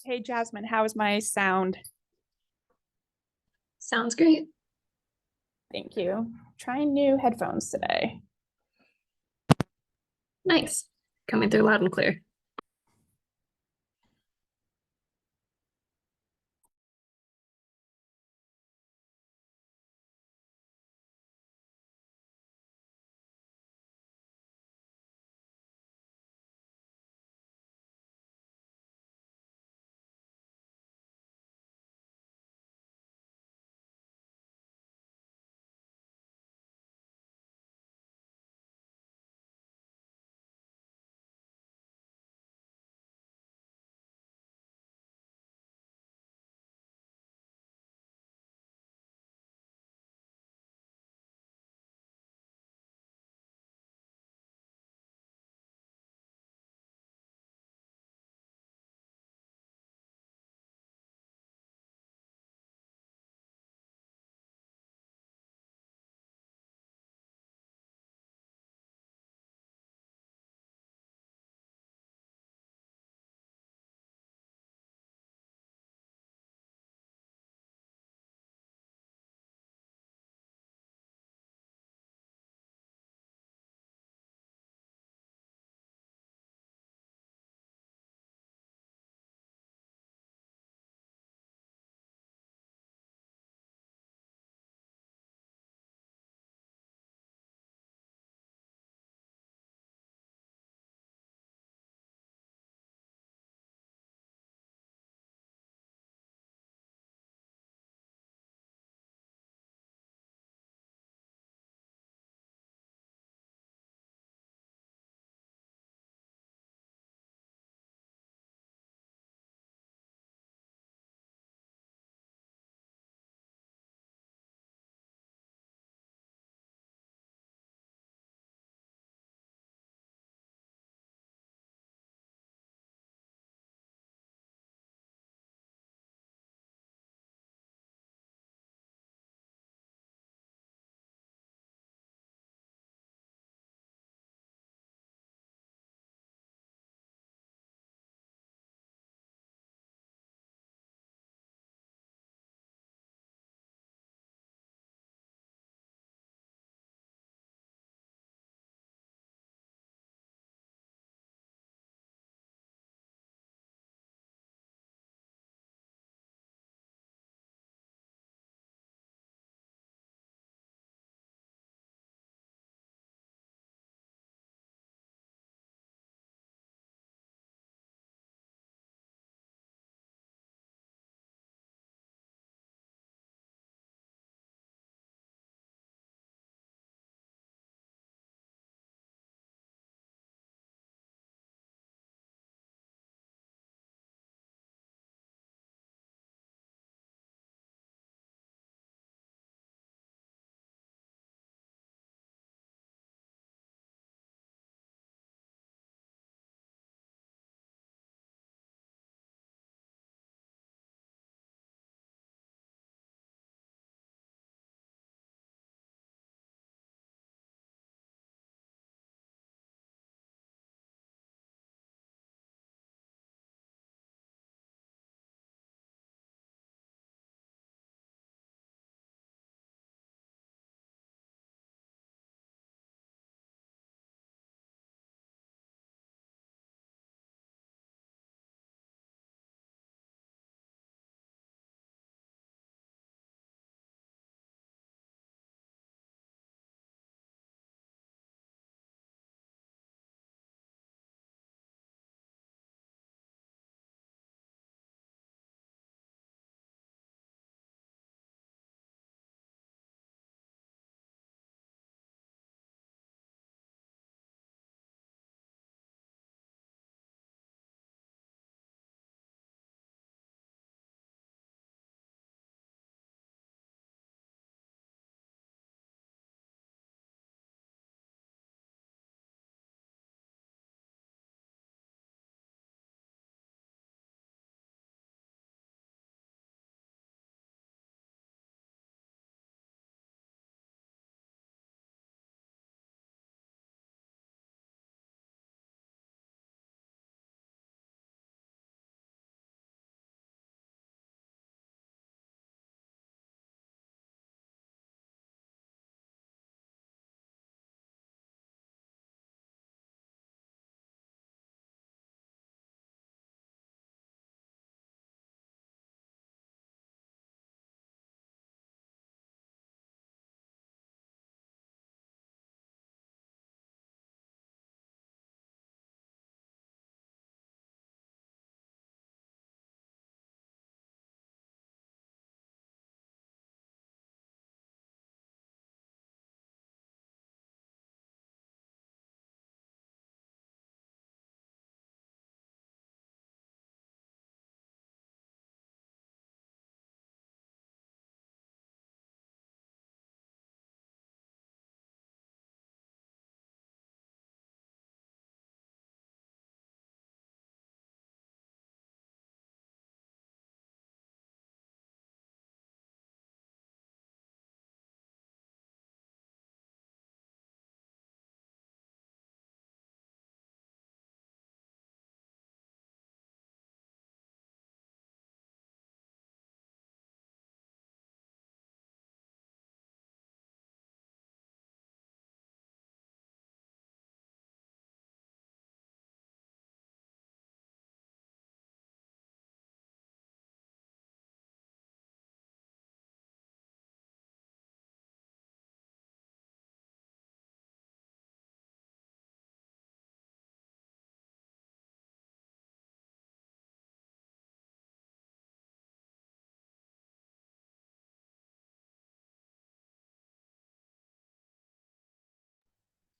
Hey Jasmine, how is my sound? Sounds great. Thank you. Trying new headphones today. Nice. Coming through loud and clear.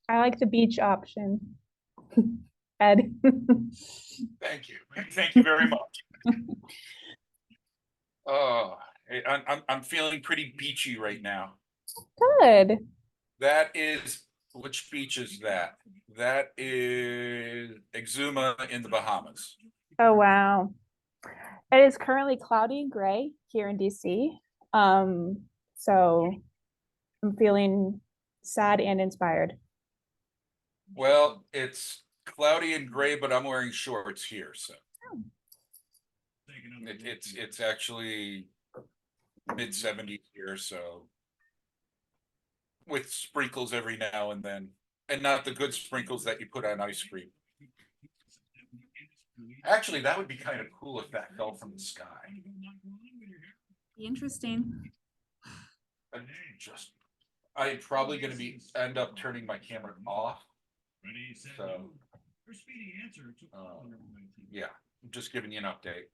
I like the beach option. Ed. Thank you. Thank you very much. Oh, I'm feeling pretty beachy right now. Good. That is, which beach is that? That is Exuma in the Bahamas. Oh, wow. It is currently cloudy and gray here in DC. So I'm feeling sad and inspired. Well, it's cloudy and gray, but I'm wearing shorts here, so it's actually mid-70s here, so with sprinkles every now and then, and not the good sprinkles that you put on ice cream. Actually, that would be kind of cool if that fell from the sky. Interesting. I'm probably going to end up turning my camera off. So, yeah, I'm just giving you an update.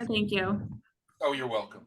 Thank you. Oh, you're welcome.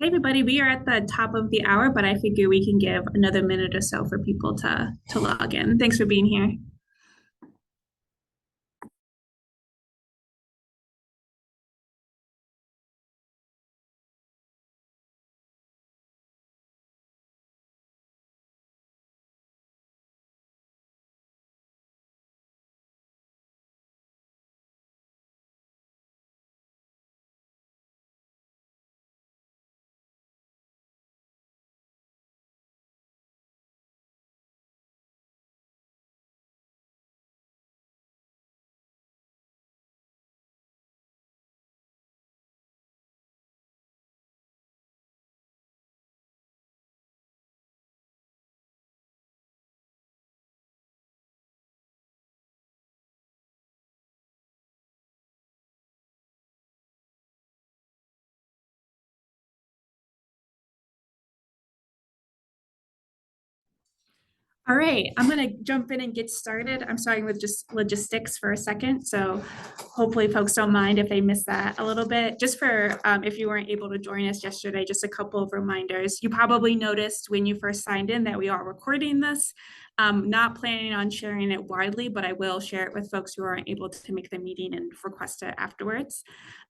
Hey everybody, we are at the top of the hour, but I figure we can give another minute or so for people to log in. Thanks for being here. All right, I'm going to jump in and get started. I'm starting with just logistics for a second. So hopefully folks don't mind if they miss that a little bit. Just for if you weren't able to join us yesterday, just a couple of reminders. You probably noticed when you first signed in that we are recording this. Not planning on sharing it widely, but I will share it with folks who aren't able to make the meeting and request it afterwards.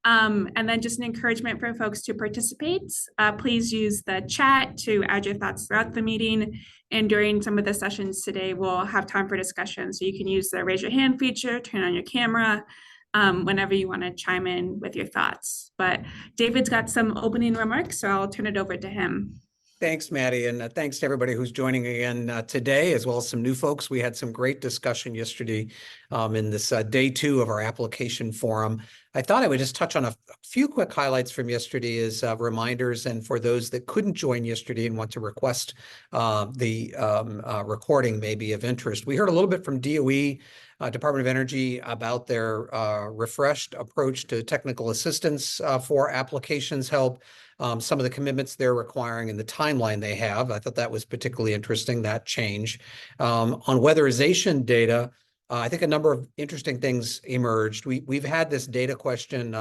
And then just an encouragement for folks to participate. Please use the chat to add your thoughts throughout the meeting. And during some of the sessions today, we'll have time for discussion. So you can use the raise your hand feature, turn on your camera, whenever you want to chime in with your thoughts. But David's got some opening remarks, so I'll turn it over to him. Thanks, Maddie, and thanks to everybody who's joining again today, as well as some new folks. We had some great discussion yesterday in this day 2 of our application forum. I thought I would just touch on a few quick highlights from yesterday as reminders, and for those that couldn't join yesterday and want to request the recording may be of interest. We heard a little bit from DOE, Department of Energy, about their refreshed approach to technical assistance for applications help. Some of the commitments they're requiring and the timeline they have. I thought that was particularly interesting, that change. On weatherization data, I think a number of interesting things emerged. We've had this data question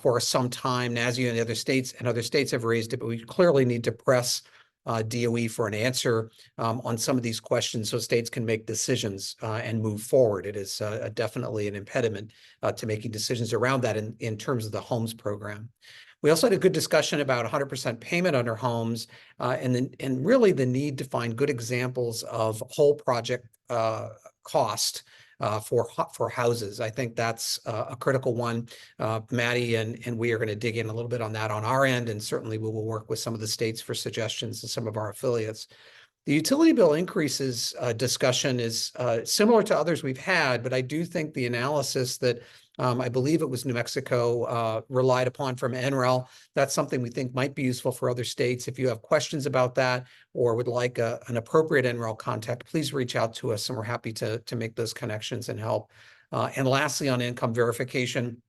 for some time. NASEO and other states have raised it, but we clearly need to press DOE for an answer on some of these questions so states can make decisions and move forward. It is definitely an impediment to making decisions around that in terms of the HOMES program. We also had a good discussion about 100% payment under HOMES and really the need to find good examples of whole project cost for houses. I think that's a critical one. Maddie and we are going to dig in a little bit on that on our end, and certainly we will work with some of the states for suggestions and some of our affiliates. The utility bill increases discussion is similar to others we've had, but I do think the analysis that I believe it was New Mexico relied upon from NREL, that's something we think might be useful for other states. If you have questions about that or would like an appropriate NREL contact, please reach out to us and we're happy to make those connections and help. And lastly, on income verification,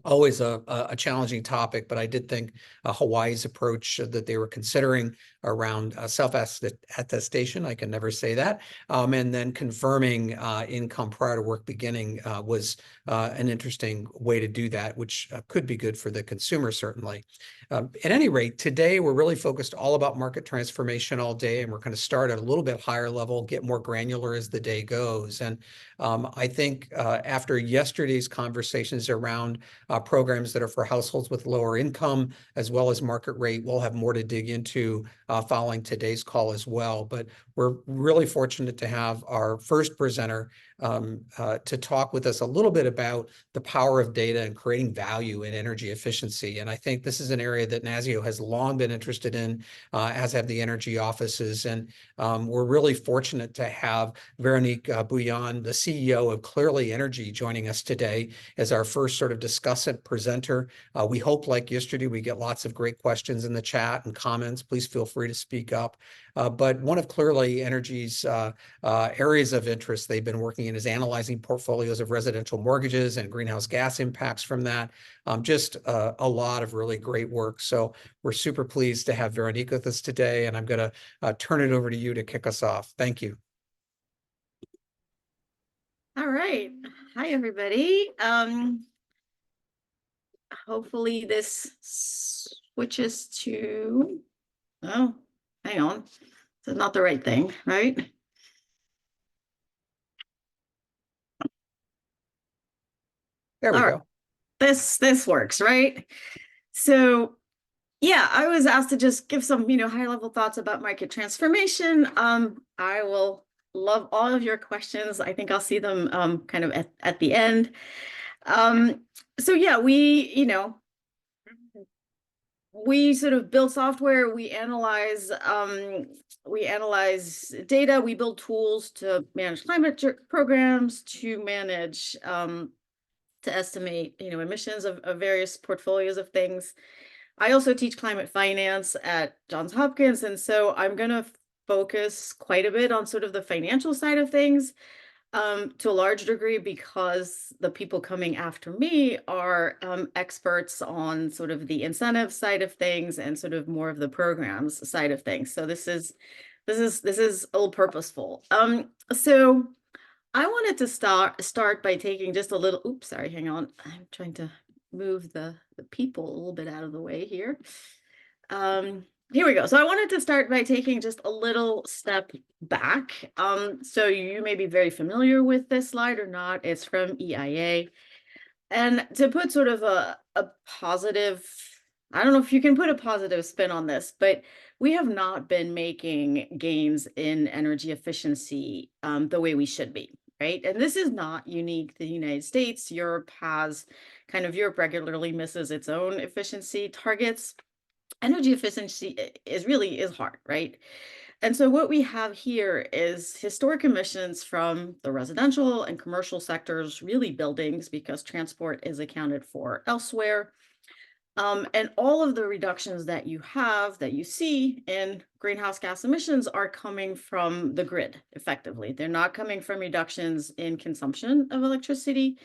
always a challenging topic, but I did think Hawaii's approach that they were considering around self-attestation, I can never say that, and then confirming income prior to work beginning was an interesting way to do that, which could be good for the consumer, certainly. At any rate, today we're really focused all about market transformation all day, and we're going to start at a little bit higher level, get more granular as the day goes. And I think after yesterday's conversations around programs that are for households with lower income, as well as market rate, we'll have more to dig into following today's call as well. But we're really fortunate to have our first presenter to talk with us a little bit about the power of data and creating value in energy efficiency. And I think this is an area that NASEO has long been interested in, as have the energy offices. And we're really fortunate to have Veronique Bouillon, the CEO of Clearly Energy, joining us today as our first sort of discussant presenter. We hope, like yesterday, we get lots of great questions in the chat and comments. Please feel free to speak up. But one of Clearly Energy's areas of interest they've been working in is analyzing portfolios of residential mortgages and greenhouse gas impacts from that. Just a lot of really great work. So we're super pleased to have Veronique with us today, and I'm going to turn it over to you to kick us off. Thank you. All right. Hi, everybody. hopefully this switches to, oh, hang on. This is not the right thing, right? There we All right. go. This works, right? So yeah, I was asked to just give some, high level thoughts about market transformation. I will love all of your questions. I think I'll see them kind of at the end. So yeah, we sort of build software, we analyze data, we build tools to manage climate programs, to manage to estimate, emissions of various portfolios of things. I also teach climate finance at Johns Hopkins, and so I'm going to focus quite a bit on sort of the financial side of things, to a large degree, because the people coming after me are experts on sort of the incentive side of things and sort of more of the programs side of things. So this is a little purposeful. So I wanted to start by taking just a little, oops, sorry, hang on. I'm trying to move the people a little bit out of the way here. Here we go. So I wanted to start by taking just a little step back. So you may be very familiar with this slide or not. It's from EIA. And to put sort of a positive, I don't know if you can put a positive spin on this, but we have not been making gains in energy efficiency the way we should be, right? And this is not unique to the United States. Europe regularly misses its own efficiency targets. Energy efficiency is hard, right? And so what we have here is historic emissions from the residential and commercial sectors, really buildings, because transport is accounted for elsewhere. And all of the reductions that you see in greenhouse gas emissions are coming from the grid, effectively. They're not coming from reductions in consumption of electricity,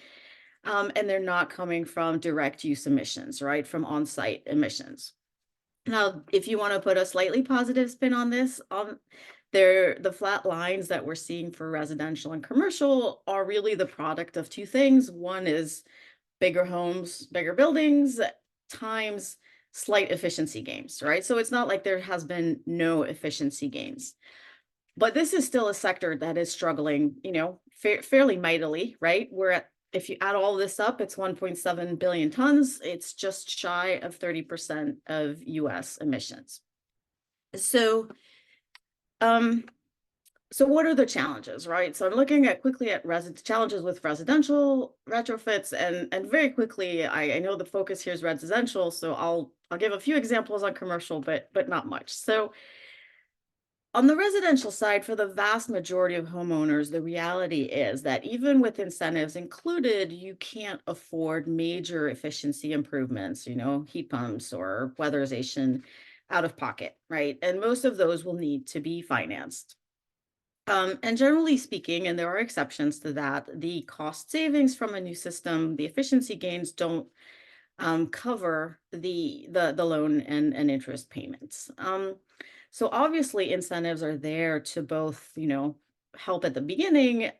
and they're not coming from direct use emissions, right, from on-site emissions. Now, if you want to put a slightly positive spin on this, the flat lines that we're seeing for residential and commercial are really the product of two things. One is bigger homes, bigger buildings, times slight efficiency gains, right? So it's not like there has been no efficiency gains. But this is still a sector that is struggling, fairly mightily, right? If you add all this up, it's 1.7 billion tons. It's just shy of 30% of US emissions. So, so what are the challenges, right? So I'm looking quickly at challenges with residential retrofits, and very quickly, I know the focus here is residential, so I'll give a few examples on commercial, but not much. So on the residential side, for the vast majority of homeowners, the reality is that even with incentives included, you can't afford major efficiency improvements, heat pumps or weatherization out of pocket, right? And most of those will need to be financed. And generally speaking, and there are exceptions to that, the cost savings from a new system, the efficiency gains don't cover the loan and interest payments. So obviously incentives are there to both, help at the beginning,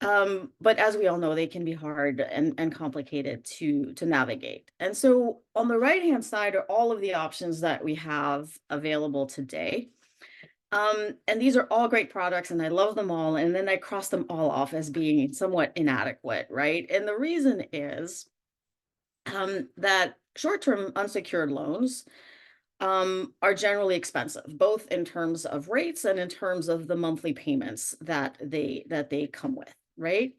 but as we all know, they can be hard and complicated to navigate. And so on the right-hand side are all of the options that we have available today. And these are all great products and I love them all. And then I cross them all off as being somewhat inadequate, right? And the reason is that short-term unsecured loans are generally expensive, both in terms of rates and in terms of the monthly payments that they come with, right?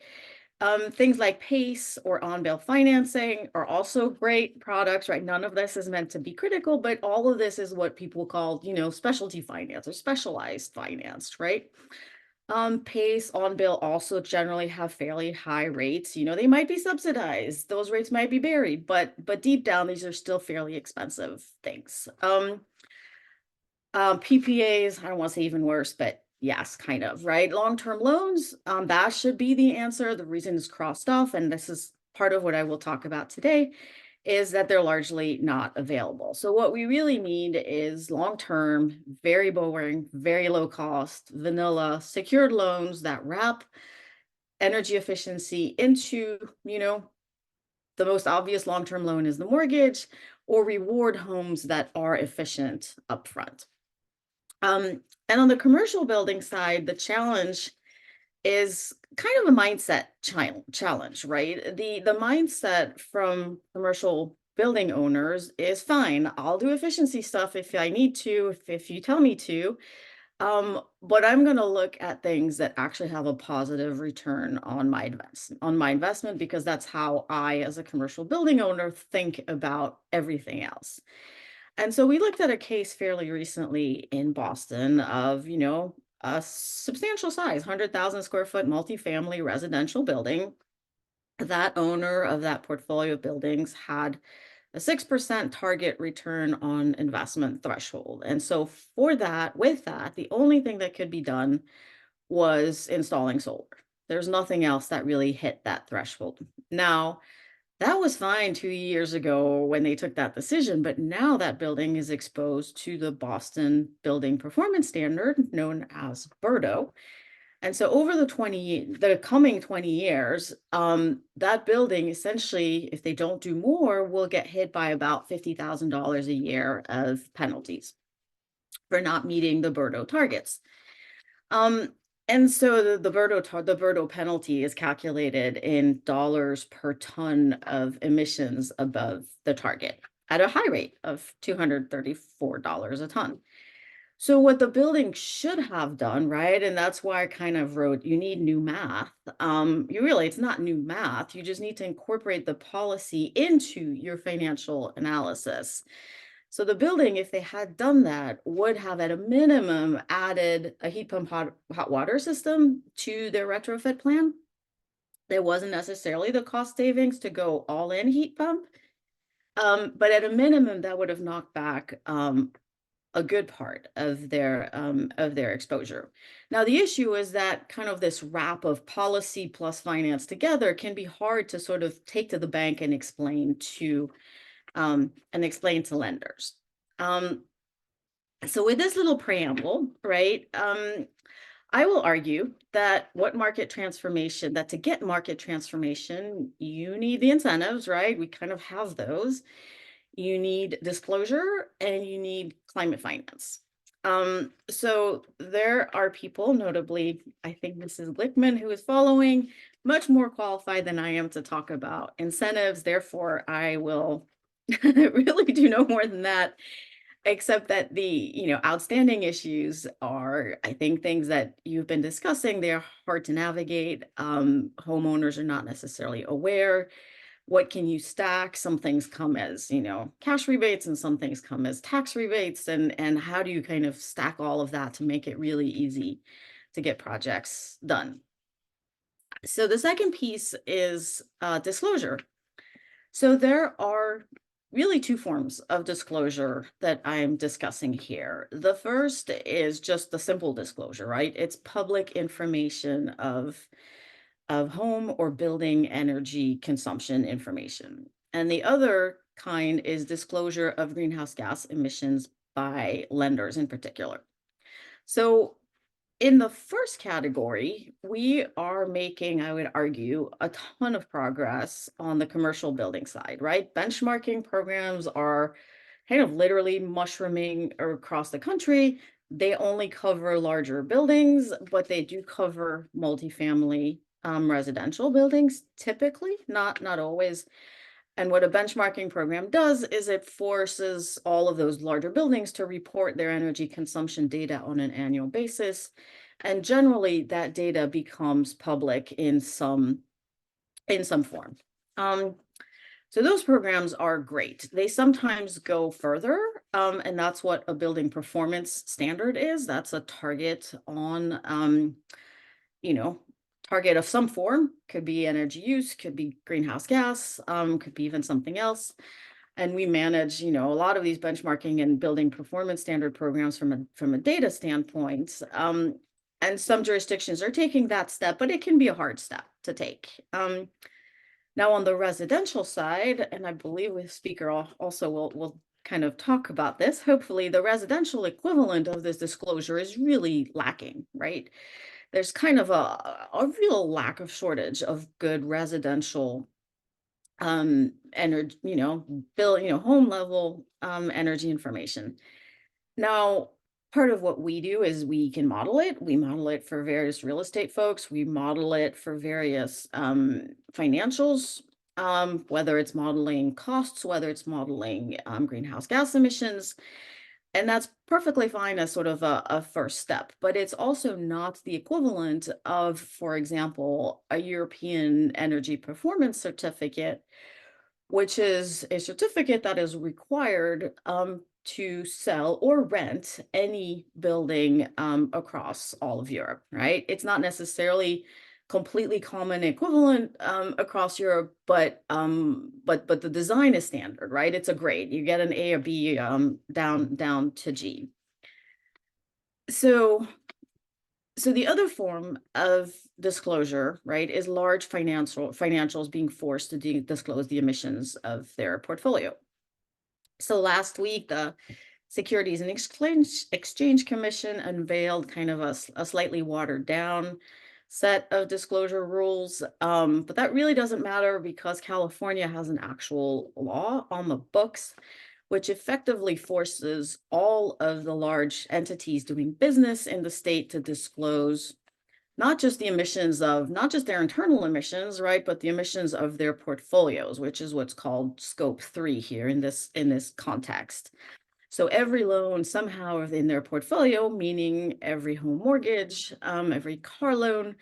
Things like PACE or on-bail financing are also great products, right? None of this is meant to be critical, but all of this is what people call, specialty finance or specialized finance, right? PACE, on-bail also generally have fairly high rates. They might be subsidized. Those rates might be buried, but deep down, these are still fairly expensive things. PPAs, I don't want to say even worse, but yes, kind of, right? Long-term loans, that should be the answer. The reason is crossed off, and this is part of what I will talk about today, is that they're largely not available. So what we really need is long-term, very boring, very low cost, vanilla, secured loans that wrap energy efficiency into, the most obvious long-term loan is the mortgage, or reward homes that are efficient upfront. And on the commercial building side, the challenge is kind of a mindset challenge, right? The mindset from commercial building owners is fine. I'll do efficiency stuff if I need to, if you tell me to. But I'm going to look at things that actually have a positive return on my investment, because that's how I, as a commercial building owner, think about everything else. And so we looked at a case fairly recently in Boston of, a substantial size, 100,000 square foot multifamily residential building. That owner of that portfolio of buildings had a 6% target return on investment threshold. And so with that, the only thing that could be done was installing solar. There's nothing else that really hit that threshold. Now, that was fine 2 years ago when they took that decision, but now that building is exposed to the Boston Building Performance Standard, known as BERDO. And so over the coming 20 years, that building essentially, if they don't do more, will get hit by about $50,000 a year of penalties for not meeting the BERDO targets. And so the BERDO penalty is calculated in dollars per ton of emissions above the target at a high rate of $234 a ton. So what the building should have done, right? And that's why I kind of wrote, you need new math. It's not new math. You just need to incorporate the policy into your financial analysis. So the building, if they had done that, would have at a minimum added a heat pump hot water system to their retrofit plan. There wasn't necessarily the cost savings to go all in heat pump. But at a minimum, that would have knocked back a good part of their exposure. Now, the issue is that kind of this wrap of policy plus finance together can be hard to sort of take to the bank and explain to lenders. So with this little preamble, right, I will argue that to get market transformation, you need the incentives, right? We kind of have those. You need disclosure and you need climate finance. So there are people, notably, I think Mrs. Glickman, who is following, much more qualified than I am to talk about incentives. Therefore, I will really do no more than that, except that the outstanding issues are, I think, things that you've been discussing. They're hard to navigate. Homeowners are not necessarily aware. What can you stack? Some things come as, cash rebates, and some things come as tax rebates. And how do you kind of stack all of that to make it really easy to get projects done? So the second piece is disclosure. So there are really two forms of disclosure that I'm discussing here. The first is just the simple disclosure, right? It's public information of home or building energy consumption information. And the other kind is disclosure of greenhouse gas emissions by lenders in particular. So in the first category, we are making, I would argue, a ton of progress on the commercial building side, right? Benchmarking programs are kind of literally mushrooming across the country. They only cover larger buildings, but they do cover multifamily residential buildings, typically, not always. And what a benchmarking program does is it forces all of those larger buildings to report their energy consumption data on an annual basis. And generally that data becomes public in some form. So those programs are great. They sometimes go further, and that's what a building performance standard is. That's a target on, target of some form, could be energy use, could be greenhouse gas, could be even something else. And we manage, a lot of these benchmarking and building performance standard programs from a data standpoint. And some jurisdictions are taking that step, but it can be a hard step to take. Now on the residential side, and I believe the speaker also will kind of talk about this, hopefully the residential equivalent of this disclosure is really lacking, right? There's kind of a real shortage of good residential energy, home level energy information. Now, part of what we do is we can model it. We model it for various real estate folks. We model it for various financials, whether it's modeling costs, whether it's modeling greenhouse gas emissions. And that's perfectly fine as sort of a first step, but it's also not the equivalent of, for example, a European Energy Performance Certificate, which is a certificate that is required to sell or rent any building across all of Europe, right? It's not necessarily completely common equivalent across Europe, but the design is standard, right? It's a grade. You get an A or B down to G. So the other form of disclosure, right, is large financials being forced to disclose the emissions of their portfolio. So last week, the Securities and Exchange Commission unveiled kind of a slightly watered down set of disclosure rules. But that really doesn't matter because California has an actual law on the books, which effectively forces all of the large entities doing business in the state to disclose not just the emissions of, not just their internal emissions, right, but the emissions of their portfolios, which is what's called Scope 3 here in this context. So every loan somehow in their portfolio, meaning every home mortgage, every car loan,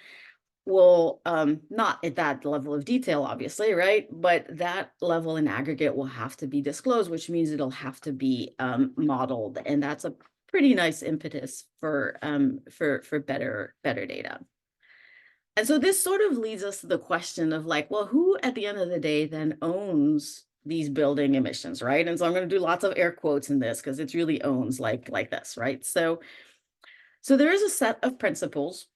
will not at that level of detail, obviously, right? But that level in aggregate will have to be disclosed, which means it'll have to be modeled, and that's a pretty nice impetus for better data. And so this sort of leads us to the question of like, well, who at the end of the day then owns these building emissions, right? And so I'm going to do lots of air quotes in this because it's really owns like this, right? So there is a set of principles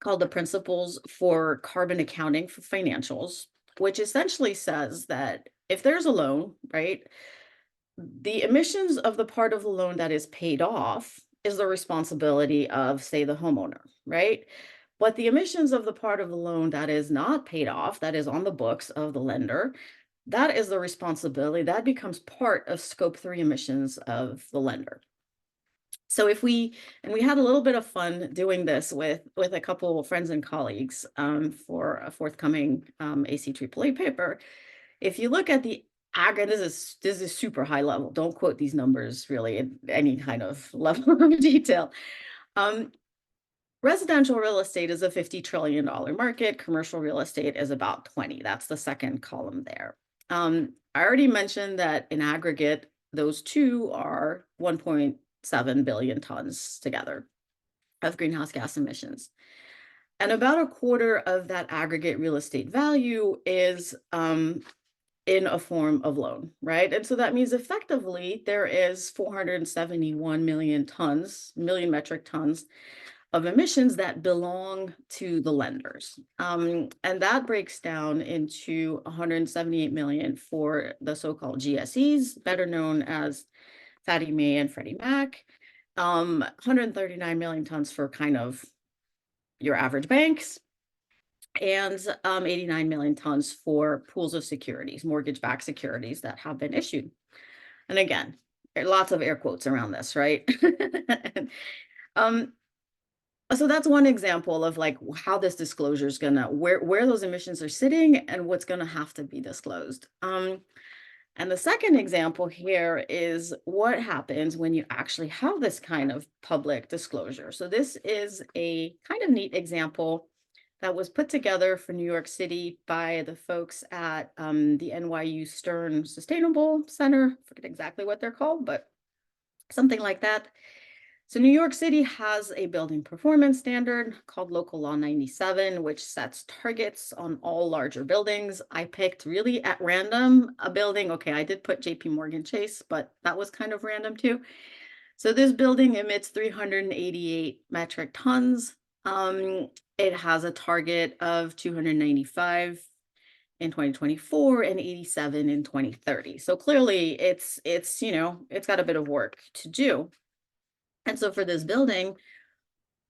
called the Principles for Carbon Accounting for Financials, which essentially says that if there's a loan, right, the emissions of the part of the loan that is paid off is the responsibility of, say, the homeowner, right? But the emissions of the part of the loan that is not paid off, that is on the books of the lender, that is the responsibility, that becomes part of Scope 3 emissions of the lender. So if we had a little bit of fun doing this with a couple of friends and colleagues for a forthcoming ACEEE paper. If you look at the aggregate, this is super high level. Don't quote these numbers really at any kind of level of detail. Residential real estate is a $50 trillion market. Commercial real estate is about 20. That's the second column there. I already mentioned that in aggregate, those two are 1.7 billion tons together of greenhouse gas emissions. And about a quarter of that aggregate real estate value is in a form of loan, right? And so that means effectively there is 471 million metric tons of emissions that belong to the lenders. And that breaks down into 178 million for the so-called GSEs, better known as Fannie Mae and Freddie Mac, 139 million tons for kind of your average banks, and 89 million tons for pools of securities, mortgage-backed securities that have been issued. And again, lots of air quotes around this, right? So that's one example of like how this disclosure is gonna, where those emissions are sitting and what's gonna have to be disclosed. And the second example here is what happens when you actually have this kind of public disclosure. So this is a kind of neat example that was put together for New York City by the folks at the NYU Stern Sustainable Center. I forget exactly what they're called, but something like that. So New York City has a building performance standard called Local Law 97, which sets targets on all larger buildings. I picked really at random a building. Okay, I did put JP Morgan Chase, but that was kind of random too. So this building emits 388 metric tons. It has a target of 295 in 2024 and 87 in 2030. So clearly it's got a bit of work to do. And so for this building,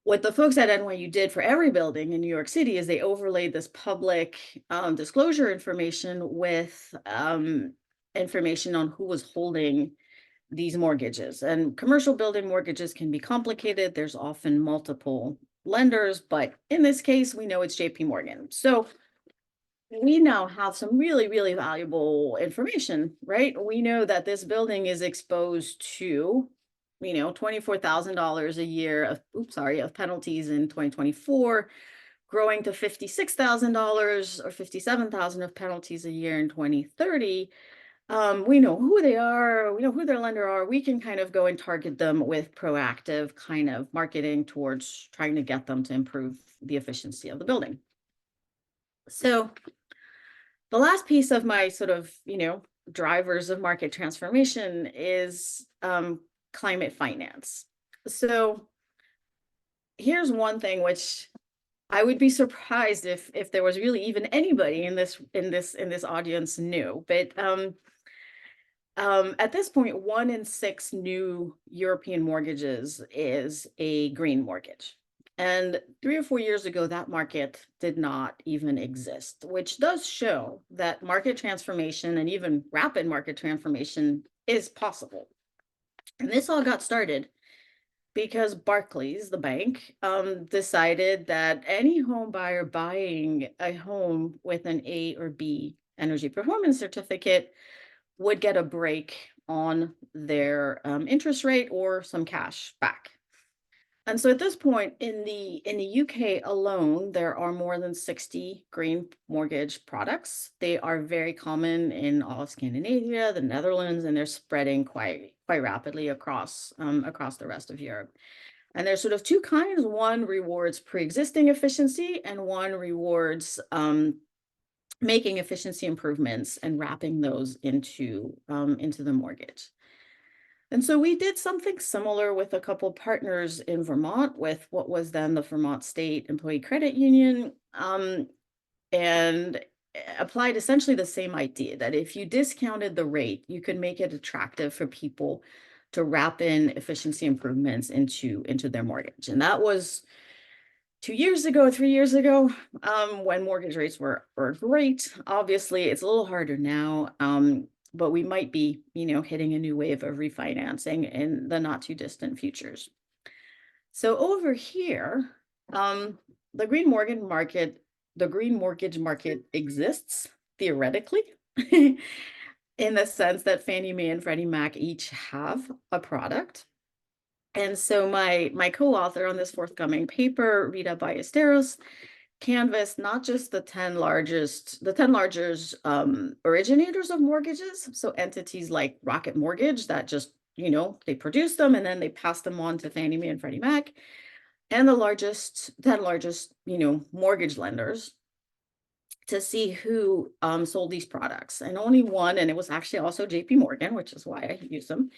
what the folks at NYU did for every building in New York City is they overlaid this public disclosure information with information on who was holding these mortgages. And commercial building mortgages can be complicated. There's often multiple lenders, but in this case, we know it's JP Morgan. So we now have some really, really valuable information, right? We know that this building is exposed to, you know, $24,000 a year of penalties in 2024, growing to $56,000 or $57,000 of penalties a year in 2030. We know who they are, we know who their lender are. We can kind of go and target them with proactive kind of marketing towards trying to get them to improve the efficiency of the building. So the last piece of my sort of, you know, drivers of market transformation is climate finance. So here's one thing which I would be surprised if there was really even anybody in this audience knew, but at this point, 1 in 6 new European mortgages is a green mortgage. And 3 or 4 years ago, that market did not even exist, which does show that market transformation and even rapid market transformation is possible. And this all got started because Barclays, the bank, decided that any home buyer buying a home with an A or B energy performance certificate would get a break on their interest rate or some cash back. And so at this point in the UK alone, there are more than 60 green mortgage products. They are very common in all of Scandinavia, the Netherlands, and they're spreading quite rapidly across the rest of Europe. And there's sort of two kinds. One rewards pre-existing efficiency, and one rewards making efficiency improvements and wrapping those into the mortgage. And so we did something similar with a couple partners in Vermont with what was then the Vermont State Employee Credit Union, and applied essentially the same idea that if you discounted the rate, you could make it attractive for people to wrap in efficiency improvements into their mortgage. And that was 2 years ago, 3 years ago, when mortgage rates were great. Obviously, it's a little harder now, but we might be, you know, hitting a new wave of refinancing in the not too distant futures. So over here, the green mortgage market exists theoretically in the sense that Fannie Mae and Freddie Mac each have a product. And so my co-author on this forthcoming paper, Rita Ballesteros, canvassed not just the 10 largest originators of mortgages, so entities like Rocket Mortgage that just, you know, they produce them and then they pass them on to Fannie Mae and Freddie Mac, and the 10 largest, you know, mortgage lenders, to see who sold these products. And only one, and it was actually also JP Morgan, which is why I use them,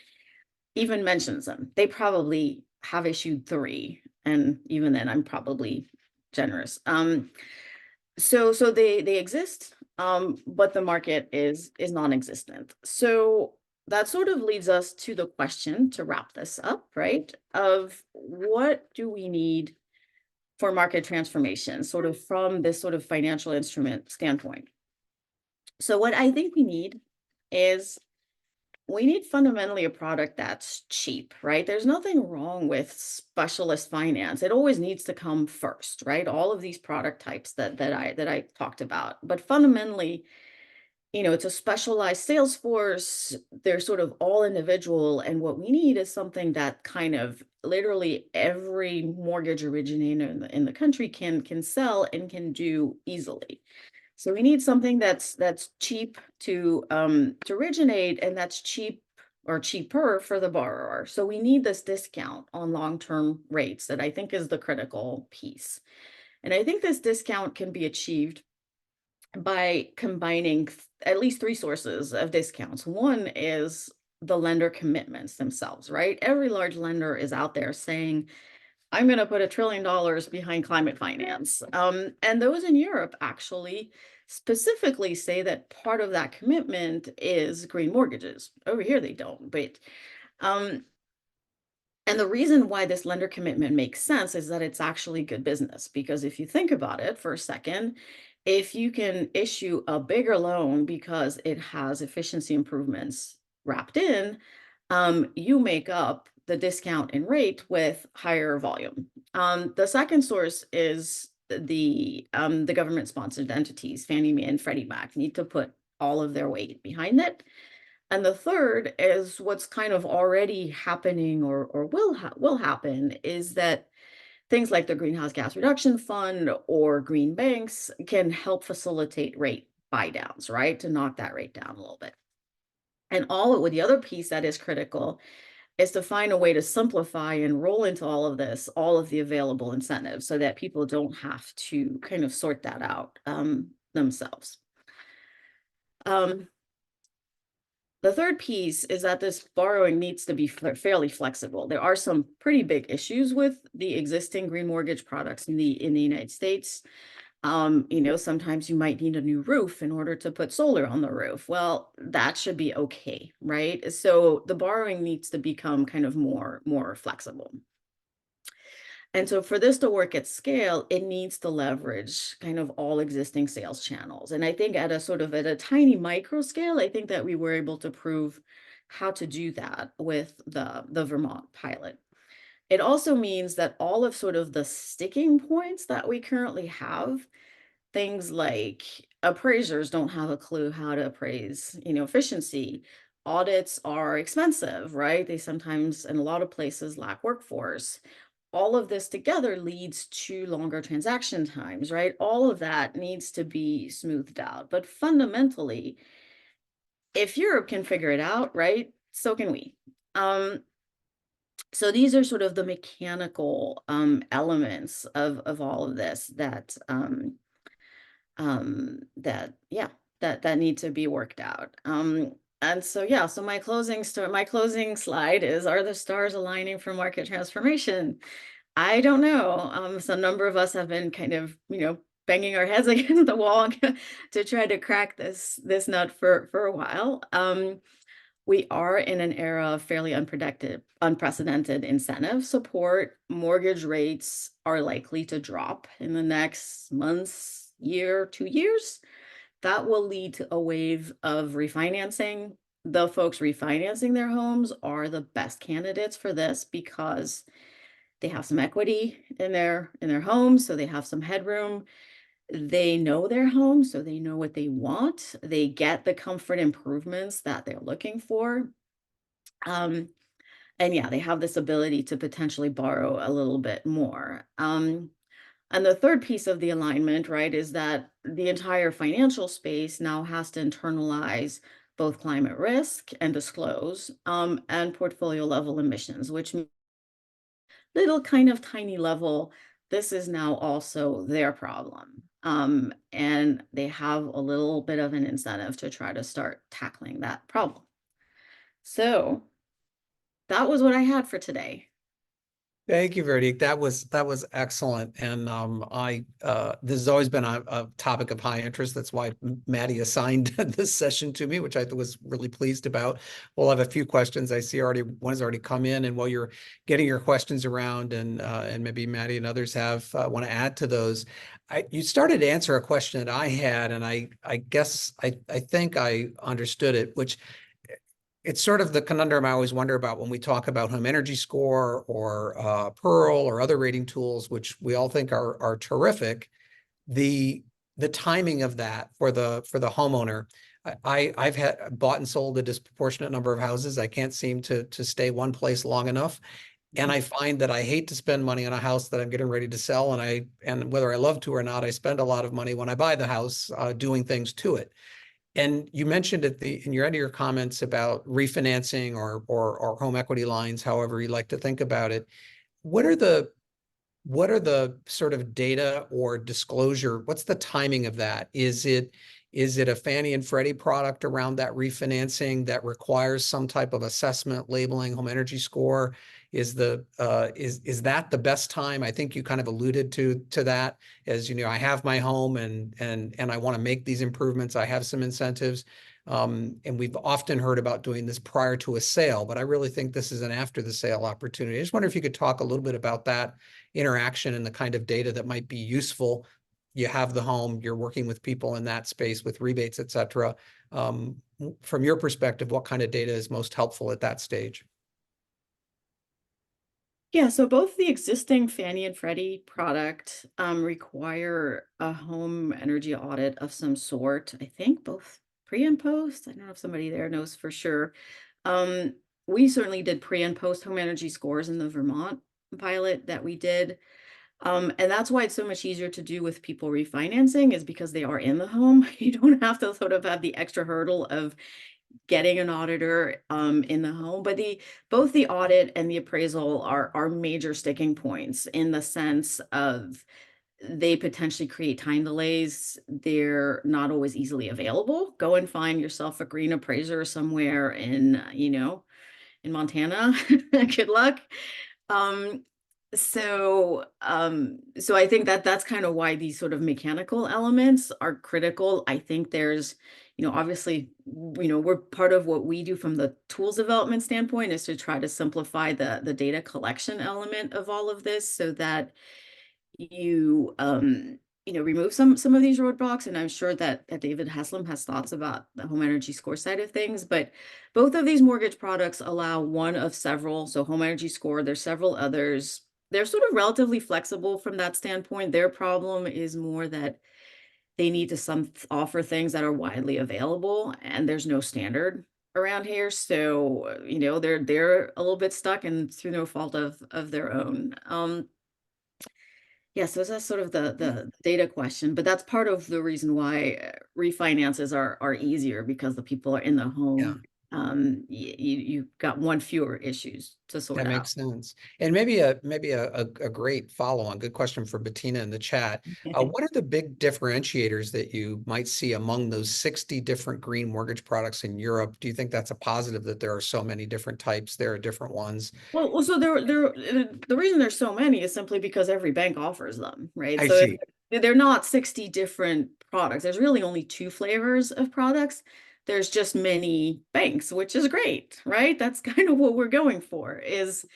even mentions them. They probably have issued 3, and even then I'm probably generous. So they exist, but the market is non-existent. So that sort of leads us to the question, to wrap this up, right, of what do we need for market transformation, sort of from this sort of financial instrument standpoint. So what I think we need is fundamentally a product that's cheap, right? There's nothing wrong with specialist finance. It always needs to come first, right? All of these product types that I talked about, but fundamentally, you know, it's a specialized sales force. They're sort of all individual, and what we need is something that kind of literally every mortgage originator in the country can sell and can do easily. So we need something that's cheap to originate, and that's cheap or cheaper for the borrower. So we need this discount on long-term rates that I think is the critical piece. And I think this discount can be achieved by combining at least 3 sources of discounts. One is the lender commitments themselves, right? Every large lender is out there saying, I'm going to put $1 trillion behind climate finance. And those in Europe actually specifically say that part of that commitment is green mortgages. Over here, they don't, but And the reason why this lender commitment makes sense is that it's actually good business, because if you think about it for a second, if you can issue a bigger loan because it has efficiency improvements wrapped in, you make up the discount in rate with higher volume. The second source is the government-sponsored entities, Fannie Mae and Freddie Mac, need to put all of their weight behind it. And the third is what's kind of already happening or will happen is that things like the Greenhouse Gas Reduction Fund or green banks can help facilitate rate buy downs, right? To knock that rate down a little bit. And all with the other piece that is critical is to find a way to simplify and roll into all of this, all of the available incentives, so that people don't have to kind of sort that out themselves. The third piece is that this borrowing needs to be fairly flexible. There are some pretty big issues with the existing green mortgage products in the United States. Sometimes you might need a new roof in order to put solar on the roof. Well, that should be okay, right? So the borrowing needs to become kind of more flexible. And so for this to work at scale, it needs to leverage kind of all existing sales channels. And I think at a tiny micro scale, I think that we were able to prove how to do that with the Vermont pilot. It also means that all of sort of the sticking points that we currently have, things like appraisers don't have a clue how to appraise, efficiency. Audits are expensive, right? They sometimes, in a lot of places, lack workforce. All of this together leads to longer transaction times, right? All of that needs to be smoothed out. But fundamentally, if Europe can figure it out, right, so can we. So these are sort of the mechanical elements of all of this that need to be worked out. And so yeah, so my closing slide is, are the stars aligning for market transformation? I don't know. So a number of us have been kind of, banging our heads against the wall to try to crack this nut for a while. We are in an era of fairly unprecedented incentive support. Mortgage rates are likely to drop in the next months, year, 2 years. That will lead to a wave of refinancing. The folks refinancing their homes are the best candidates for this because they have some equity in their homes, so they have some headroom. They know their home, so they know what they want. They get the comfort improvements that they're looking for. And yeah, they have this ability to potentially borrow a little bit more. And the third piece of the alignment, right, is that the entire financial space now has to internalize both climate risk and disclose, and portfolio level emissions, which little kind of tiny level, this is now also their problem. And they have a little bit of an incentive to try to start tackling that problem. So that was what I had for today. Thank you, Verdi. That was excellent. And this has always been a topic of high interest. That's why Maddie assigned this session to me, which I was really pleased about. We'll have a few questions. I see one has already come in, and while you're getting your questions around, and maybe Maddie and others want to add to those, you started to answer a question that I had, and I guess I think I understood it, which it's sort of the conundrum I always wonder about when we talk about home energy score or Pearl or other rating tools, which we all think are terrific. The timing of that for the homeowner. I've bought and sold a disproportionate number of houses. I can't seem to stay one place long enough. And I find that I hate to spend money on a house that I'm getting ready to sell. And whether I love to or not, I spend a lot of money when I buy the house doing things to it. And you mentioned in your end of your comments about refinancing or home equity lines, however you like to think about it. What are the sort of data or disclosure? What's the timing of that? Is it a Fannie and Freddie product around that refinancing that requires some type of assessment, labeling, home energy score? is that the best time? I think you kind of alluded to that as, you know, I have my home and I want to make these improvements. I have some incentives. And we've often heard about doing this prior to a sale, but I really think this is an after the sale opportunity. I just wonder if you could talk a little bit about that interaction and the kind of data that might be useful. You have the home, you're working with people in that space with rebates, et cetera. From your perspective, what kind of data is most helpful at that stage? Yeah, so both the existing Fannie and Freddie product require a home energy audit of some sort. I think both pre and post. I don't know if somebody there knows for sure. Um, we certainly did pre and post home energy scores in the Vermont pilot that we did. And that's why it's so much easier to do with people refinancing, is because they are in the home. You don't have to sort of have the extra hurdle of getting an auditor in the home. But both the audit and the appraisal are major sticking points, in the sense of they potentially create time delays. They're not always easily available. Go and find yourself a green appraiser somewhere in, in Montana. Good luck. Um, so I think that that's kind of why these sort of mechanical elements are critical. I think there's, obviously, we're part of what we do from the tools development standpoint is to try to simplify the data collection element of all of this, so that you remove some of these roadblocks. And I'm sure that David Haslam has thoughts about the home energy score side of things, but both of these mortgage products allow one of several. So home energy score, there's several others. They're sort of relatively flexible from that standpoint. Their problem is more that they need to offer things that are widely available, and there's no standard around here. So, they're a little bit stuck, and through no fault of their own. Yeah, so that's sort of the data question, but that's part of the reason why refinances are easier, because the people are in the home. You got one fewer issues to sort That out. makes sense. And maybe a great follow-on, good question for Bettina in the chat. What are the big differentiators that you might see among those 60 different green mortgage products in Europe? Do you think that's a positive that there are so many different types? There are different ones. Well, so the reason there's so many is simply because every bank offers them, right? I So see. they're not 60 different products. There's really only 2 flavors of products. There's just many banks, which is great, right? That's kind of what we're going for, is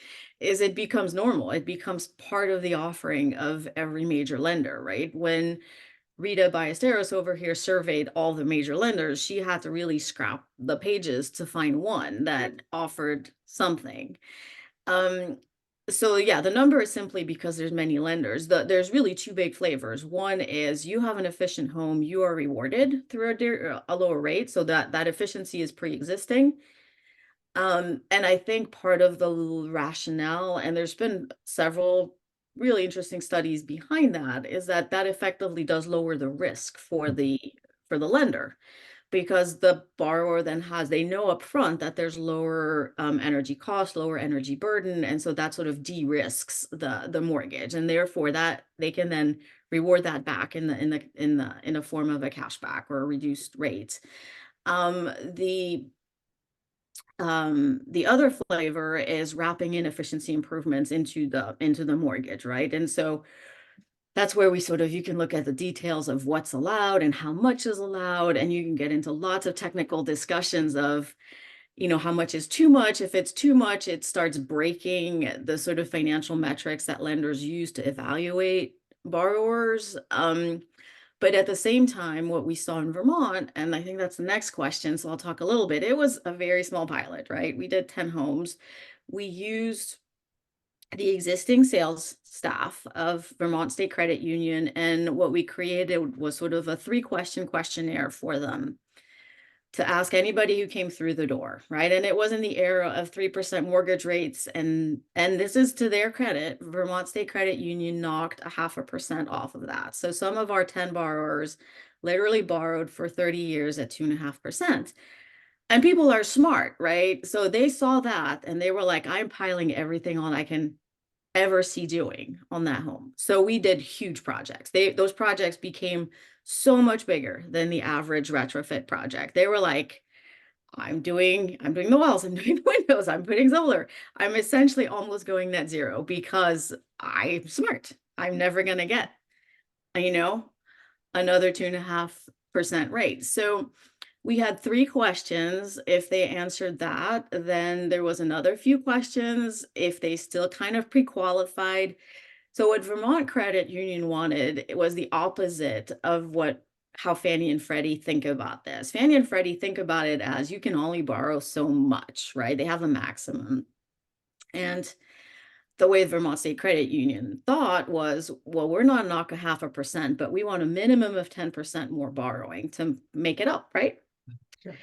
it becomes normal. It becomes part of the offering of every major lender, right? When Rita Ballesteros over here surveyed all the major lenders, she had to really scrap the pages to find one that offered something. So yeah, the number is simply because there's many lenders. There's really 2 big flavors. One is you have an efficient home, you are rewarded through a lower rate, so that efficiency is pre-existing. And I think part of the rationale, and there's been several really interesting studies behind that, is that effectively does lower the risk for the lender, because the borrower then they know upfront that there's lower energy cost, lower energy burden, and so that sort of de-risks the mortgage, and therefore that they can then reward that back in the form of a cashback or a reduced rate. The other flavor is wrapping in efficiency improvements into the mortgage, right? And so that's where you can look at the details of what's allowed and how much is allowed, and you can get into lots of technical discussions of, how much is too much. If it's too much, it starts breaking the sort of financial metrics that lenders use to evaluate borrowers. But at the same time, what we saw in Vermont, and I think that's the next question, so I'll talk a little bit. It was a very small pilot, right? We did 10 homes. We used the existing sales staff of Vermont State Credit Union, and what we created was sort of a 3-question questionnaire for them to ask anybody who came through the door, right? And it was in the era of 3% mortgage rates, and this is to their credit, Vermont State Credit Union knocked 0.5% off of that. So some of our 10 borrowers literally borrowed for 30 years at 2.5%. And people are smart, right? So they saw that and they were like, I'm piling everything on I can ever see doing on that home. So we did huge projects. Those projects became so much bigger than the average retrofit project. They were like I'm doing the walls, I'm doing the windows, I'm putting solar. I'm essentially almost going net zero because I'm smart. I'm never gonna get, you know, another 2.5% rate. So we had 3 questions. If they answered that, then there was another few questions. If they still kind of pre-qualified. So what Vermont Credit Union wanted, it was the opposite of how Fannie and Freddie think about this. Fannie and Freddie think about it as you can only borrow so much, right? They have a maximum. And the way Vermont State Credit Union thought was, well, we're not knock 0.5%, but we want a minimum of 10% more borrowing to make it up, right? Sure.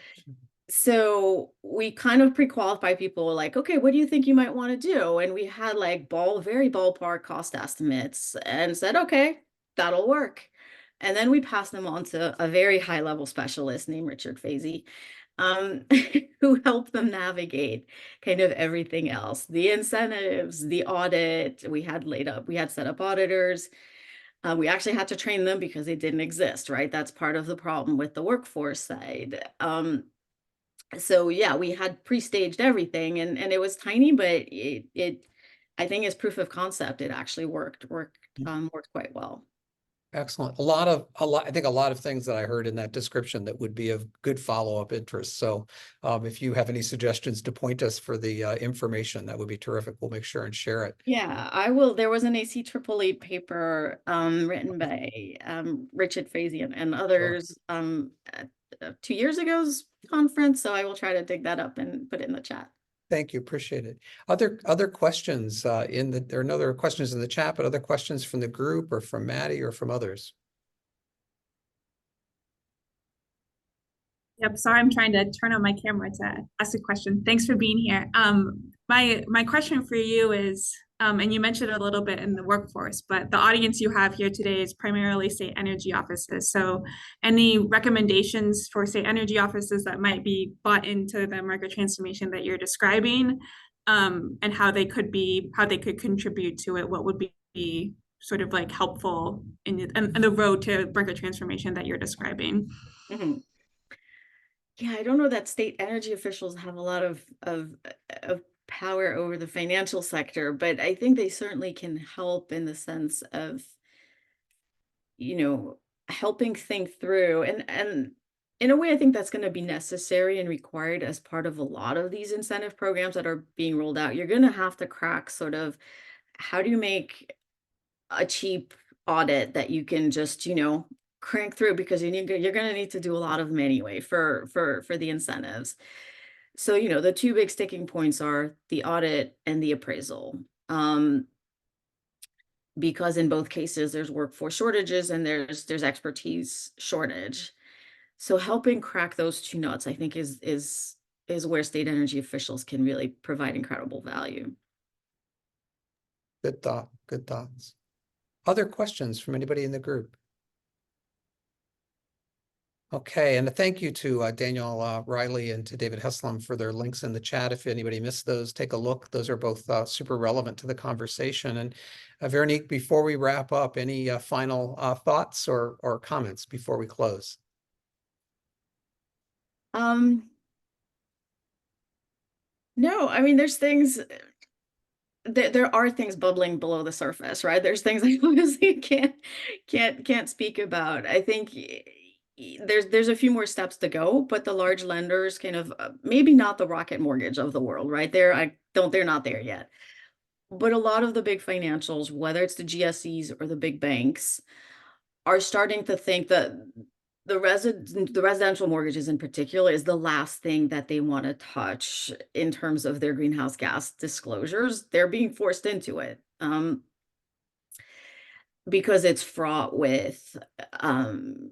So we kind of pre-qualify people like, okay, what do you think you might want to do? And we had like very ballpark cost estimates and said, okay, that'll work. And then we passed them on to a very high level specialist named Richard Fazy, um, who helped them navigate kind of everything else, the incentives, the audit. We had set up auditors. We actually had to train them because they didn't exist, right? That's part of the problem with the workforce side. So yeah, we had pre-staged everything and it was tiny, but it I think as proof of concept, it actually worked quite well. Excellent. I think a lot of things that I heard in that description that would be of good follow-up interest. So if you have any suggestions to point us for the information, that would be terrific. We'll make sure and share it. Yeah, I will. There was an AC AAA paper written by Richard Fazy and others at 2 years ago's conference. So I will try to dig that up and put it in the chat. Thank you. Appreciate it. Other questions there are no other questions in the chat, but other questions from the group or from Maddie or from others? Yep, sorry, I'm trying to turn on my camera to ask a question. Thanks for being here. My question for you is, and you mentioned a little bit in the workforce, but the audience you have here today is primarily state energy offices. So any recommendations for state energy offices that might be bought into the micro transformation that you're describing, and how they could contribute to it? What would be sort of like helpful in the road to micro transformation that you're describing? Mm-hmm. Yeah, I don't know that state energy officials have a lot of power over the financial sector, but I think they certainly can help in the sense of, helping think through and in a way, I think that's going to be necessary and required as part of a lot of these incentive programs that are being rolled out. You're going to have to crack sort of how do you make a cheap audit that you can just, crank through because you're going to need to do a lot of them anyway for the incentives. So, the two big sticking points are the audit and the appraisal. Because in both cases there's workforce shortages and there's expertise shortage. So helping crack those two nuts, I think is where state energy officials can really provide incredible value. Good thought. Good thoughts. Other questions from anybody in the group? Okay, and a thank you to Daniel Riley and to David Heslam for their links in the chat. If anybody missed those, take a look. Those are both super relevant to the conversation. And Veronique, before we wrap up, any final thoughts or comments before we close? No, I mean, there's things, there are things bubbling below the surface, right? There's things I obviously can't speak about. I think there's a few more steps to go, but the large lenders kind of maybe not the Rocket Mortgage of the world, right? They're not there yet. But a lot of the big financials, whether it's the GSEs or the big banks, are starting to think that the residential mortgages in particular is the last thing that they want to touch in terms of their greenhouse gas disclosures. They're being forced into it because it's fraught with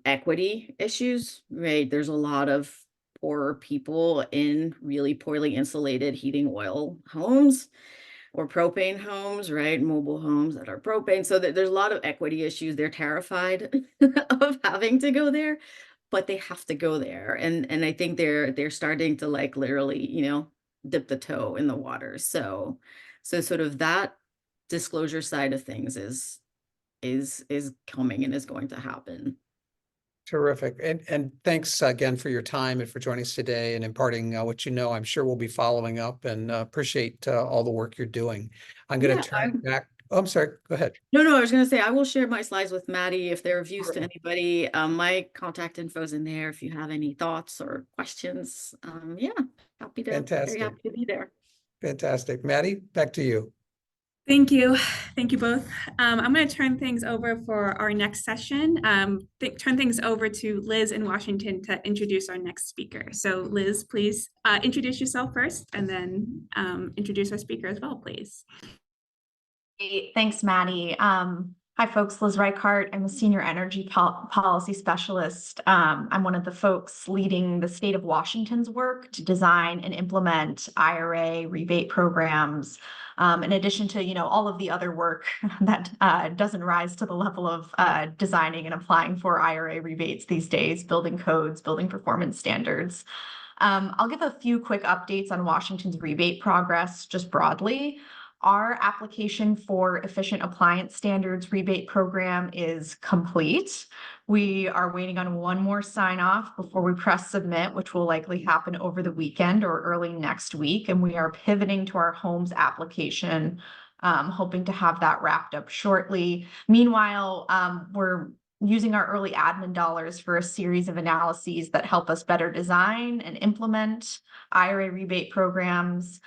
equity issues, right? There's a lot of poor people in really poorly insulated heating oil homes or propane homes, right? Mobile homes that are propane. So there's a lot of equity issues. They're terrified of having to go there, but they have to go there. And I think they're starting to like literally, dip the toe in the water. So sort of that disclosure side of things is coming and is going to happen. Terrific. And thanks again for your time and for joining us today and imparting what you know. I'm sure we'll be following up and appreciate all the work you're doing. I'm going to turn it back. Oh, I'm sorry. Go ahead. No, I was going to say, I will share my slides with Maddie if they're of use to Sure. anybody. My contact info is in there if you have any thoughts or questions. Yeah, very Fantastic. happy to be there. Fantastic. Maddie, back to you. Thank you. Thank you both. I'm going to turn things over for our next session. Turn things over to Liz in Washington to introduce our next speaker. So Liz, please introduce yourself first and then introduce our speaker as well, please. Great. Thanks, Maddie. Hi, folks. Liz Reichart. I'm a senior energy policy specialist. I'm one of the folks leading the state of Washington's work to design and implement IRA rebate programs. In addition to, all of the other work that doesn't rise to the level of designing and applying for IRA rebates these days, building codes, building performance standards. I'll give a few quick updates on Washington's rebate progress just broadly. Our application for efficient appliance standards rebate program is complete. We are waiting on one more sign off before we press submit, which will likely happen over the weekend or early next week. And we are pivoting to our HOMES application, hoping to have that wrapped up shortly. Meanwhile, we're using our early admin dollars for a series of analyses that help us better design and implement IRA rebate programs.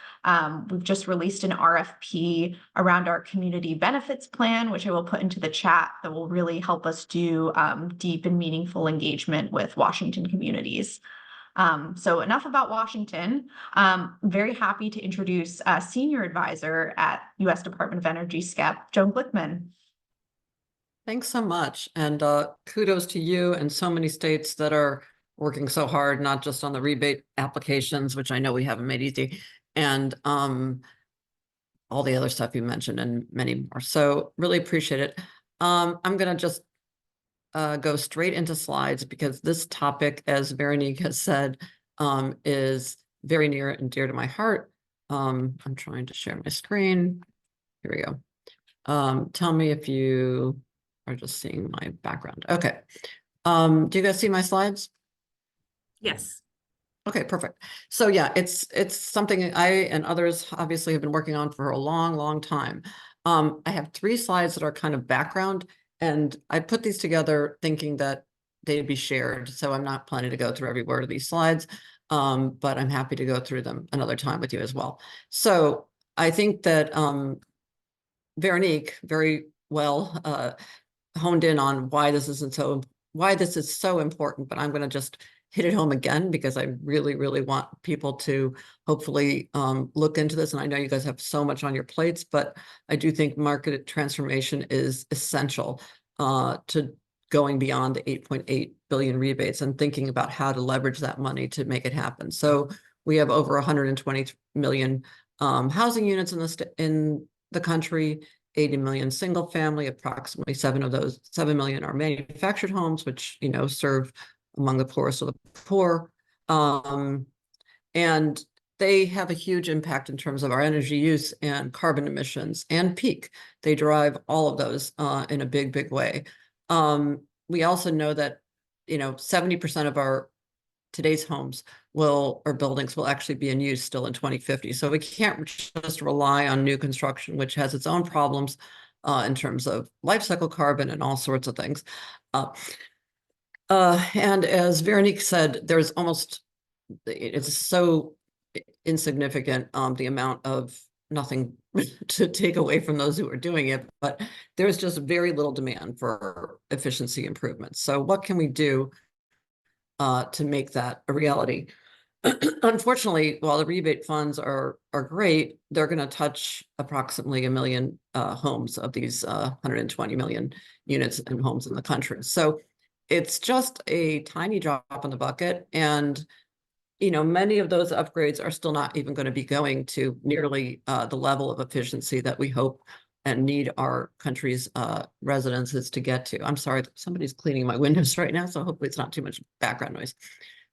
We've just released an RFP around our community benefits plan, which I will put into the chat, that will really help us do deep and meaningful engagement with Washington communities. So enough about Washington. Very happy to introduce a senior advisor at U.S. Department of Energy, SCEP, Joan Glickman. Thanks so much. And kudos to you and so many states that are working so hard, not just on the rebate applications, which I know we haven't made easy, and all the other stuff you mentioned and many more. So really appreciate it. I'm going to just go straight into slides because this topic, as Veronique has said, is very near and dear to my heart. I'm trying to share my screen. Here we go. Tell me if you are just seeing my background. Okay. Do you guys see my slides? Yes. Okay, perfect. So yeah, it's something I and others obviously have been working on for a long time. I have 3 slides that are kind of background, and I put these together thinking that they'd be shared. So I'm not planning to go through every word of these slides, but I'm happy to go through them another time with you as well. So I think that Veronique very well honed in on why this is so important, but I'm going to just hit it home again because I really want people to hopefully look into this. And I know you guys have so much on your plates, but I do think market transformation is essential to going beyond the 8.8 billion rebates and thinking about how to leverage that money to make it happen. So we have over 120 million housing units in the country. 80 million single family, approximately 7 million are manufactured homes, which, serve among the poorest of the poor. And they have a huge impact in terms of our energy use and carbon emissions and peak. They drive all of those in a big way. We also know that, 70% of today's homes or buildings will actually be in use still in 2050. So we can't just rely on new construction, which has its own problems in terms of life cycle carbon and all sorts of things. And as Veronique said, it's so insignificant, the amount of nothing to take away from those who are doing it, but there's just very little demand for efficiency improvements. So what can we do to make that a reality? Unfortunately, while the rebate funds are great, they're going to touch approximately 1 million homes of these 120 million units and homes in the country. So it's just a tiny drop in the bucket. And, many of those upgrades are still not even going to be going to nearly the level of efficiency that we hope and need our country's residences to get to. I'm sorry, somebody's cleaning my windows right now, so hopefully it's not too much background noise.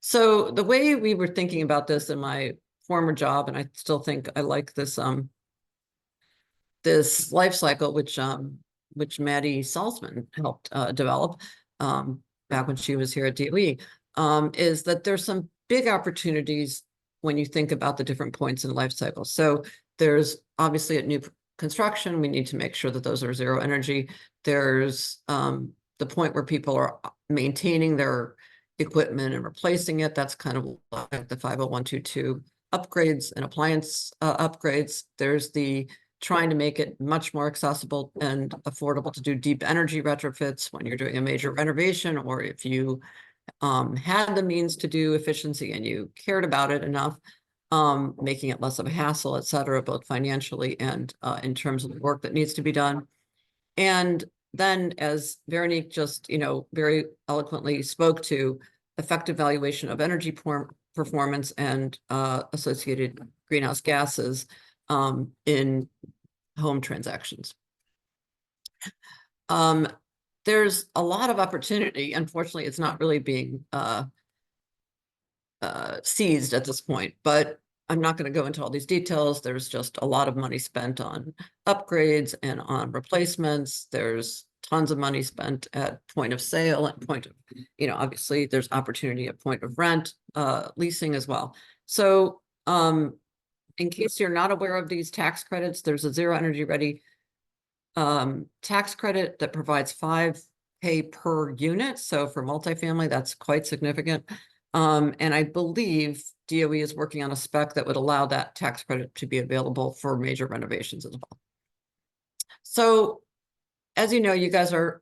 So the way we were thinking about this in my former job, and I still think I like this this life cycle, which Maddie Salzman helped develop. back when she was here at DOE, is that there's some big opportunities when you think about the different points in life cycle. So there's obviously at new construction, we need to make sure that those are zero energy. There's the point where people are maintaining their equipment and replacing it. That's kind of like the 50122 upgrades and appliance upgrades. There's the trying to make it much more accessible and affordable to do deep energy retrofits when you're doing a major renovation, or if you had the means to do efficiency and you cared about it enough, making it less of a hassle, et cetera, both financially and in terms of the work that needs to be done. And then, as Veronique just, very eloquently spoke to, effective valuation of energy performance and associated greenhouse gases in home transactions. There's a lot of opportunity. Unfortunately, it's not really being seized at this point, but I'm not going to go into all these details. There's just a lot of money spent on upgrades and on replacements. There's tons of money spent at point of sale and point of, obviously there's opportunity at point of rent, leasing as well. So in case you're not aware of these tax credits, there's a Zero Energy Ready tax credit that provides $5K per unit. So for multifamily, that's quite significant. And I believe DOE is working on a spec that would allow that tax credit to be available for major renovations as well. So as you know, you guys are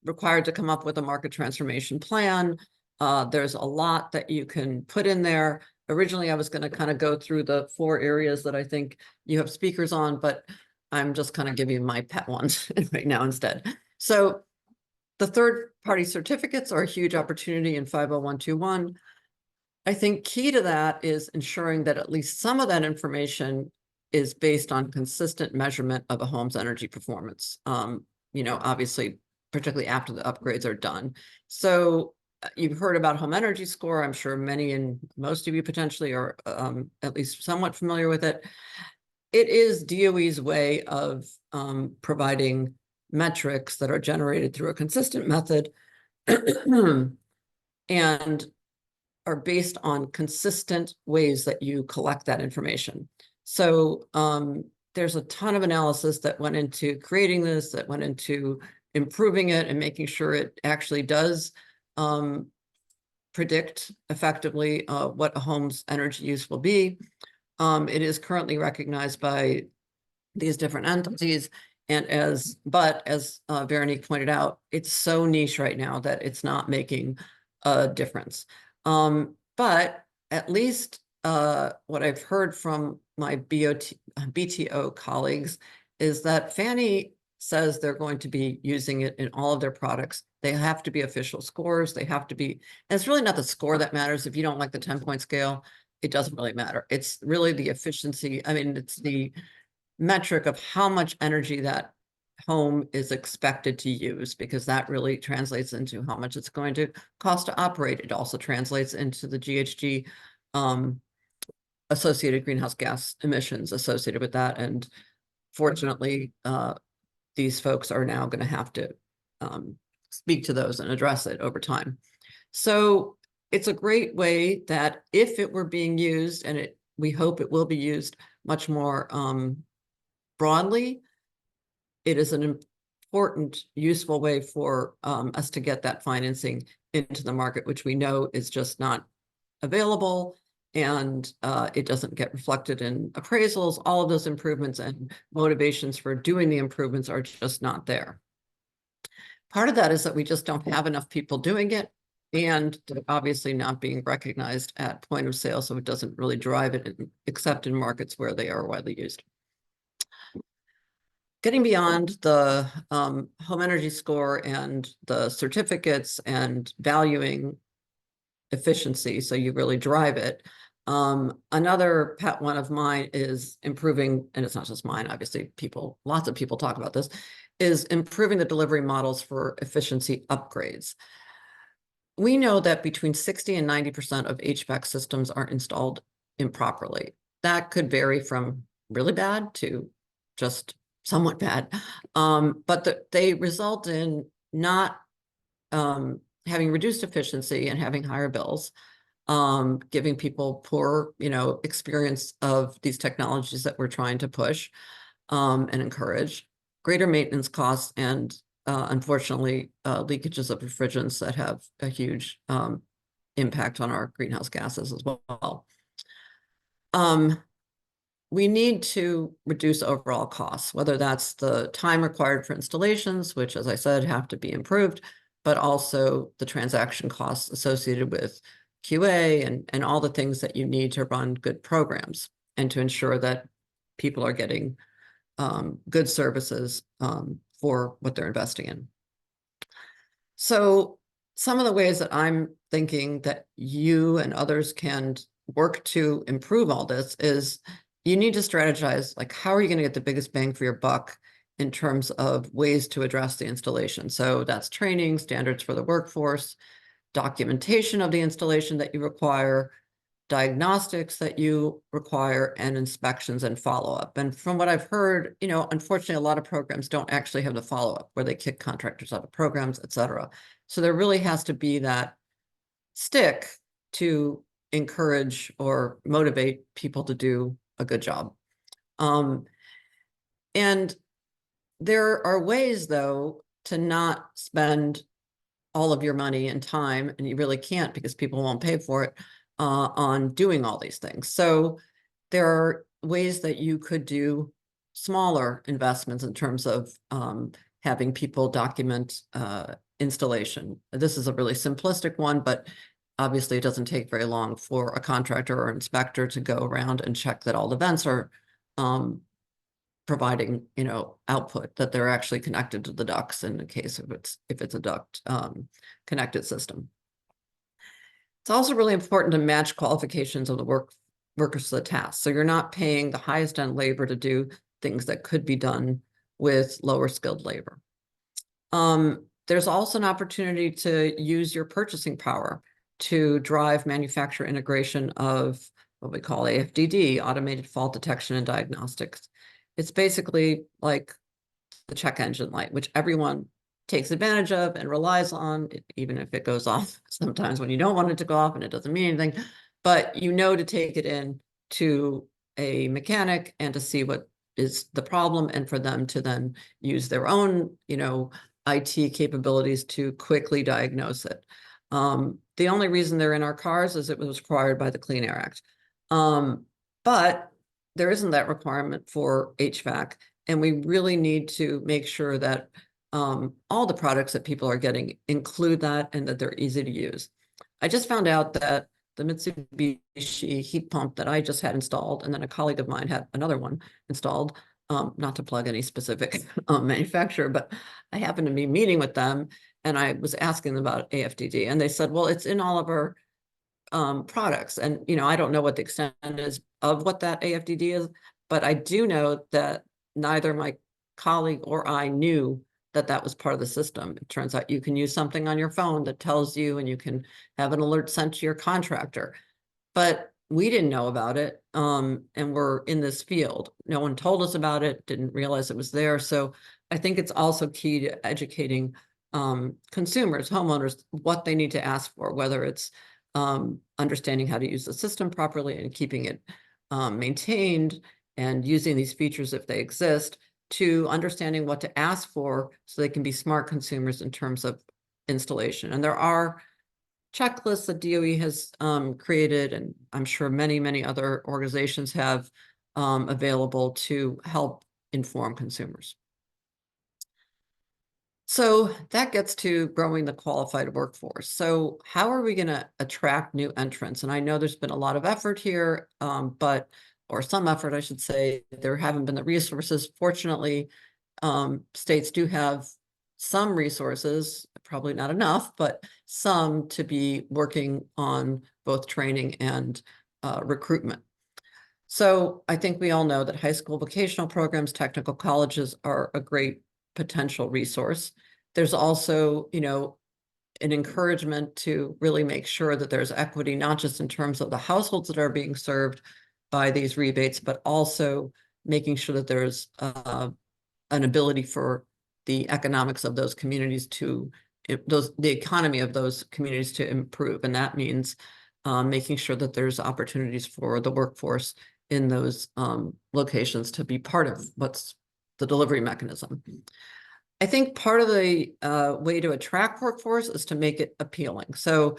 required to come up with a market transformation plan. There's a lot that you can put in there. Originally, I was going to kind of go through the 4 areas that I think you have speakers on, but I'm just kind of giving you my pet ones right now instead. So the third-party certificates are a huge opportunity in 50121. I think key to that is ensuring that at least some of that information is based on consistent measurement of a home's energy performance. Obviously, particularly after the upgrades are done. So you've heard about home energy score. I'm sure many and most of you potentially are at least somewhat familiar with it. It is DOE's way of providing metrics that are generated through a consistent method and are based on consistent ways that you collect that information. So there's a ton of analysis that went into creating this, that went into improving it and making sure it actually does predict effectively what a home's energy use will be. It is currently recognized by these different entities. And as Veronique pointed out, it's so niche right now that it's not making a difference. But at least what I've heard from my BTO colleagues is that Fannie says they're going to be using it in all of their products. They have to be official scores. They have to be, and it's really not the score that matters. If you don't like the 10-point scale, it doesn't really matter. It's really the efficiency. I mean, it's the metric of how much energy that home is expected to use, because that really translates into how much it's going to cost to operate. It also translates into the GHG associated greenhouse gas emissions associated with that. And fortunately, these folks are now going to have to speak to those and address it over time. So it's a great way that if it were being used, and we hope it will be used much more broadly, it is an important, useful way for us to get that financing into the market, which we know is just not available, and it doesn't get reflected in appraisals. All of those improvements and motivations for doing the improvements are just not there. Part of that is that we just don't have enough people doing it, and obviously not being recognized at point of sale, so it doesn't really drive it, except in markets where they are widely used. Getting beyond the home energy score and the certificates and valuing efficiency, so you really drive it. Another pet one of mine is improving, and it's not just mine, obviously lots of people talk about this, is improving the delivery models for efficiency upgrades. We know that between 60 and 90% of HVAC systems are installed improperly. That could vary from really bad to just somewhat bad, but they result in not having reduced efficiency and having higher bills, giving people poor, experience of these technologies that we're trying to push and encourage, greater maintenance costs, and unfortunately, leakages of refrigerants that have a huge impact on our greenhouse gases as well. We need to reduce overall costs, whether that's the time required for installations, which, as I said, have to be improved, but also the transaction costs associated with QA and all the things that you need to run good programs and to ensure that people are getting good services for what they're investing in. So some of the ways that I'm thinking that you and others can work to improve all this is you need to strategize, like, how are you going to get the biggest bang for your buck in terms of ways to address the installation? So that's training, standards for the workforce, documentation of the installation that you require, diagnostics that you require, and inspections and follow-up. And from what I've heard, unfortunately, a lot of programs don't actually have the follow-up where they kick contractors out of programs, et cetera. So there really has to be that stick to encourage or motivate people to do a good job. And there are ways, though, to not spend all of your money and time, and you really can't because people won't pay for it, on doing all these things. So there are ways that you could do smaller investments in terms of having people document installation. This is a really simplistic one, but obviously it doesn't take very long for a contractor or inspector to go around and check that all the vents are providing, output, that they're actually connected to the ducts in the case of if it's a duct connected system. It's also really important to match qualifications of the workers to the task. So you're not paying the highest end labor to do things that could be done with lower skilled labor. There's also an opportunity to use your purchasing power to drive manufacturer integration of what we call AFDD, automated fault detection and diagnostics. It's basically like the check engine light, which everyone takes advantage of and relies on, even if it goes off sometimes when you don't want it to go off and it doesn't mean anything, but to take it in to a mechanic and to see what is the problem, and for them to then use their own, IT capabilities to quickly diagnose it. The only reason they're in our cars is it was required by the Clean Air Act. But there isn't that requirement for HVAC, and we really need to make sure that all the products that people are getting include that and that they're easy to use. I just found out that the Mitsubishi heat pump that I just had installed, and then a colleague of mine had another one installed, not to plug any specific manufacturer, but I happened to be meeting with them and I was asking them about AFDD, and they said, well, it's in all of our products. And, I don't know what the extent is of what that AFDD is, but I do know that neither my colleague or I knew that that was part of the system. It turns out you can use something on your phone that tells you, and you can have an alert sent to your contractor. But we didn't know about it, and we're in this field. No one told us about it, didn't realize it was there. So I think it's also key to educating consumers, homeowners, what they need to ask for, whether it's understanding how to use the system properly and keeping it maintained and using these features if they exist, to understanding what to ask for so they can be smart consumers in terms of installation. And there are checklists that DOE has created, and I'm sure many, many other organizations have available to help inform consumers. So that gets to growing the qualified workforce. So how are we going to attract new entrants? And I know there's been a lot of effort here, or some effort, I should say. There haven't been the resources. Fortunately, states do have some resources, probably not enough, but some, to be working on both training and recruitment. So I think we all know that high school vocational programs, technical colleges are a great potential resource. There's also, an encouragement to really make sure that there's equity, not just in terms of the households that are being served by these rebates, but also making sure that there's an ability for the economics of those communities to the economy of those communities to improve. And that means making sure that there's opportunities for the workforce in those locations to be part of what's the delivery mechanism. I think part of the way to attract workforce is to make it appealing. So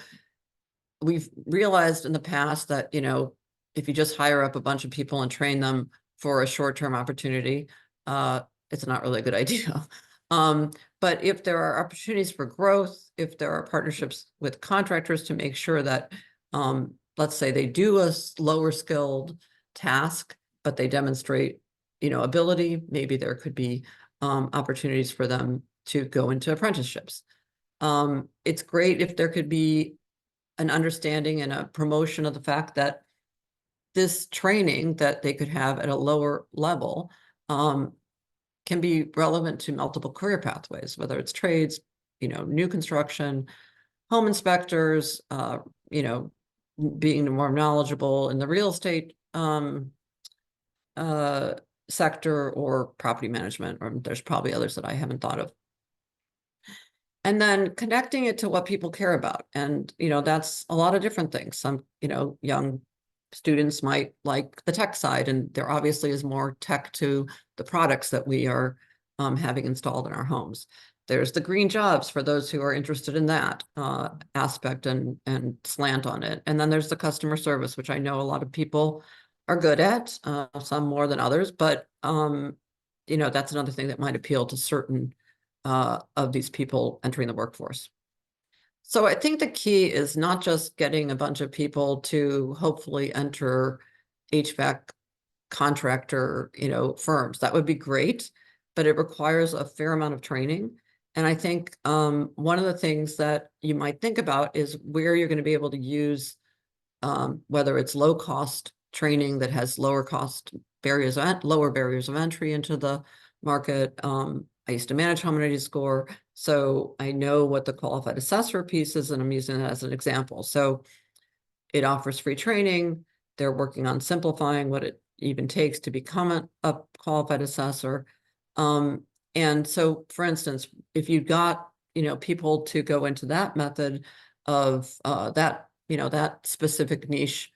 we've realized in the past that, you know, if you just hire up a bunch of people and train them for a short-term opportunity, it's not really a good idea. But if there are opportunities for growth, if there are partnerships with contractors to make sure that, let's say they do a lower skilled task, but they demonstrate, you know, ability, maybe there could be opportunities for them to go into apprenticeships. It's great if there could be an understanding and a promotion of the fact that this training that they could have at a lower level can be relevant to multiple career pathways, whether it's trades, you know, new construction, home inspectors, you know, being more knowledgeable in the real estate sector or property management, or there's probably others that I haven't thought of. And then connecting it to what people care about. And, you know, that's a lot of different things. Some, you know, young students might like the tech side, and there obviously is more tech to the products that we are having installed in our homes. There's the green jobs for those who are interested in that aspect and slant on it. And then there's the customer service, which I know a lot of people are good at, some more than others, but you know, that's another thing that might appeal to certain of these people entering the workforce. So I think the key is not just getting a bunch of people to hopefully enter HVAC contractor, you know, firms. That would be great, but it requires a fair amount of training. And I think one of the things that you might think about is where you're going to be able to use, whether it's low cost training that has lower cost barriers, lower barriers of entry into the market. I used to manage home energy score, so I know what the qualified assessor piece is, and I'm using that as an example. So it offers free training. They're working on simplifying what it even takes to become a qualified assessor. And so, for instance, if you got, you know, people to go into that method of that, you know, that specific niche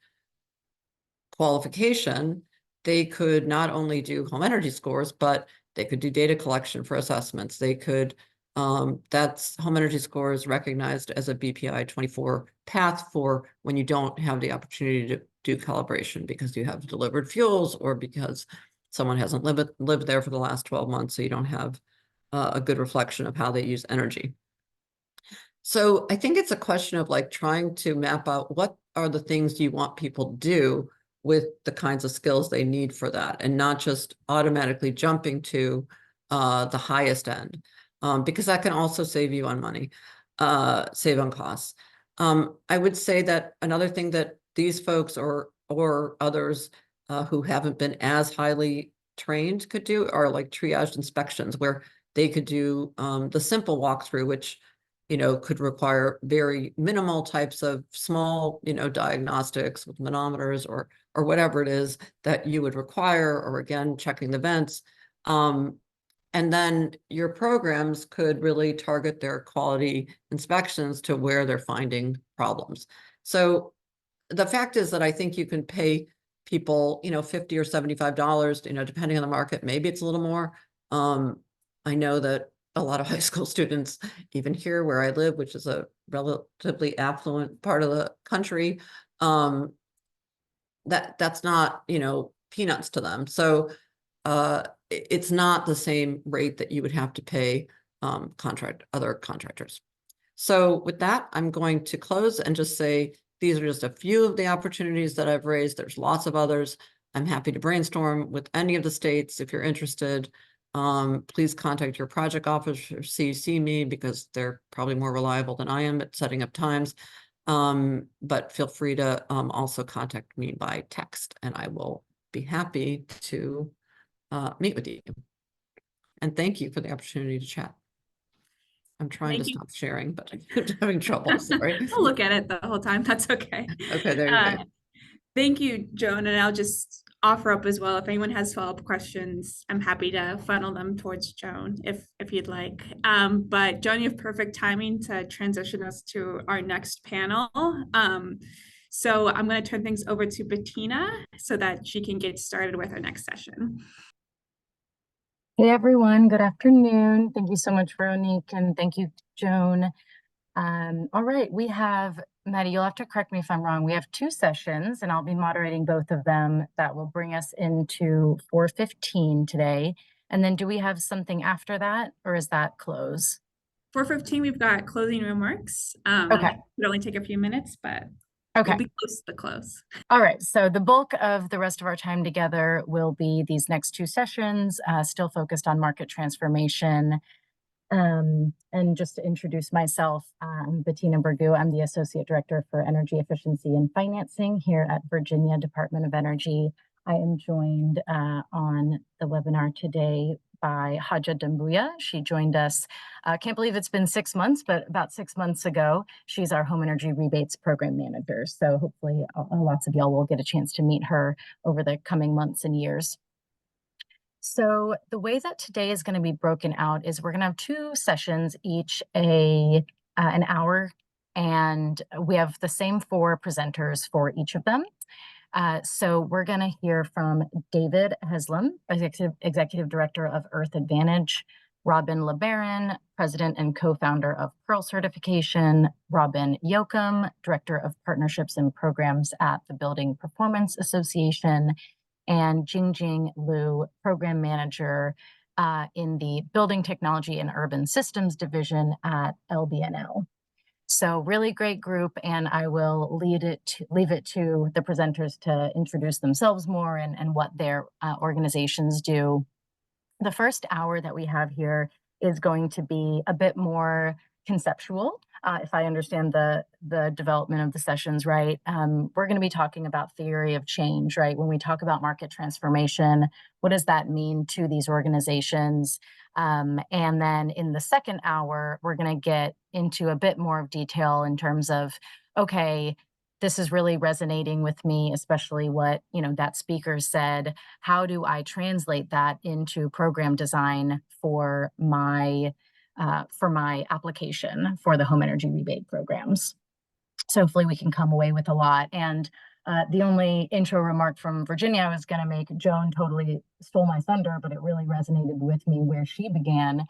qualification, they could not only do home energy scores, but they could do data collection for assessments. They could, that's home energy scores recognized as a BPI 24 path for when you don't have the opportunity to do calibration because you have delivered fuels or because someone hasn't lived there for the last 12 months, so you don't have a good reflection of how they use energy. So I think it's a question of like trying to map out what are the things you want people to do with the kinds of skills they need for that, and not just automatically jumping to the highest end, because that can also save you on money, save on costs. I would say that another thing that these folks or others who haven't been as highly trained could do are like triaged inspections, where they could do the simple walkthrough, which, you know, could require very minimal types of small, you know, diagnostics with manometers or whatever it is that you would require, or again, checking the vents. And then your programs could really target their quality inspections to where they're finding problems. So the fact is that I think you can pay people, you know, $50 or $75, you know, depending on the market. Maybe it's a little more. I know that a lot of high school students, even here where I live, which is a relatively affluent part of the country, that's not, you know, peanuts to them. So it's not the same rate that you would have to pay other contractors. So with that, I'm going to close and just say, these are just a few of the opportunities that I've raised. There's lots of others. I'm happy to brainstorm with any of the states. If you're interested, please contact your project office or CC me, because they're probably more reliable than I am at setting up times. But feel free to also contact me by text, and I will be happy to meet with you. And thank you for the opportunity to chat. I'm trying to stop sharing, but I'm having trouble. Sorry. I'll look at it the whole time. That's okay. Okay, there you go. Thank you, Joan. And I'll just offer up as well, if anyone has follow-up questions, I'm happy to funnel them towards Joan if you'd like. But Joan, you have perfect timing to transition us to our next panel. So I'm going to turn things over to Bettina so that she can get started with our next session. Hey everyone, good afternoon. Thank you so much, Veronique, and thank you, Joan. All right, we have, Maddie, you'll have to correct me if I'm wrong. We have 2 sessions and I'll be moderating both of them. That will bring us into 4:15 today. And then do we have something after that, or is that close? 4:15, we've got closing remarks. Okay. It'll only take a few minutes, but Okay. we'll be close to the close. All right, so the bulk of the rest of our time together will be these next 2 sessions, still focused on market transformation. And just to introduce myself, I'm Bettina Bergu. I'm the Associate Director for Energy Efficiency and Financing here at Virginia Department of Energy. I am joined on the webinar today by Haja Dambuya. She joined us, can't believe it's been 6 months, but about 6 months ago. She's our Home Energy Rebates Program Manager. So hopefully lots of y'all will get a chance to meet her over the coming months and years. So the way that today is going to be broken out is we're going to have 2 sessions, each an hour, and we have the same 4 presenters for each of them. So we're going to hear from David Haslam, Executive Director of Earth Advantage, Robin LeBaron, President and Co-founder of Pearl Certification, Robin Yoakum, Director of Partnerships and Programs at the Building Performance Association, and Jingjing Liu, Program Manager in the Building Technology and Urban Systems Division at LBNL. So really great group, and I will leave it to the presenters to introduce themselves more and what their organizations do. The first hour that we have here is going to be a bit more conceptual, if I understand the development of the sessions right. We're going to be talking about theory of change, right? When we talk about market transformation, what does that mean to these organizations? And then in the second hour, we're going to get into a bit more of detail in terms of, okay, this is really resonating with me, especially what, that speaker said. How do I translate that into program design for my application for the home energy rebate programs? So hopefully we can come away with a lot. And the only intro remark from Virginia I was going to make, Joan totally stole my thunder, but it really resonated with me where she began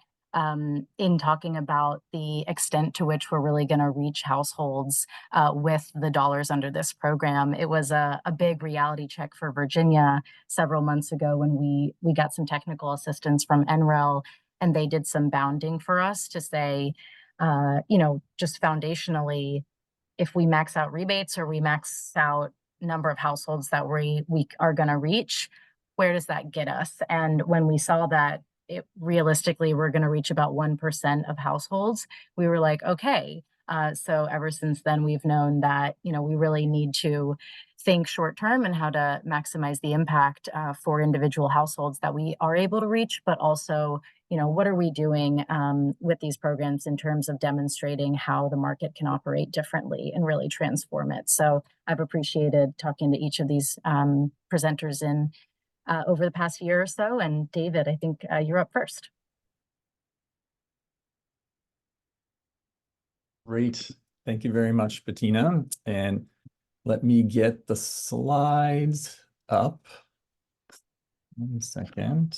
in talking about the extent to which we're really going to reach households with the dollars under this program. It was a big reality check for Virginia several months ago when we got some technical assistance from NREL, and they did some bounding for us to say, just foundationally, if we max out rebates or we max out number of households that we are going to reach, where does that get us? And when we saw that realistically we're going to reach about 1% of households, we were like, okay. So ever since then, we've known that, we really need to think short term and how to maximize the impact for individual households that we are able to reach, but also, what are we doing with these programs in terms of demonstrating how the market can operate differently and really transform it. So I've appreciated talking to each of these presenters over the past year or so. And David, I think you're up first. Great. Thank you very much, Bettina. And let me get the slides up. 1 second.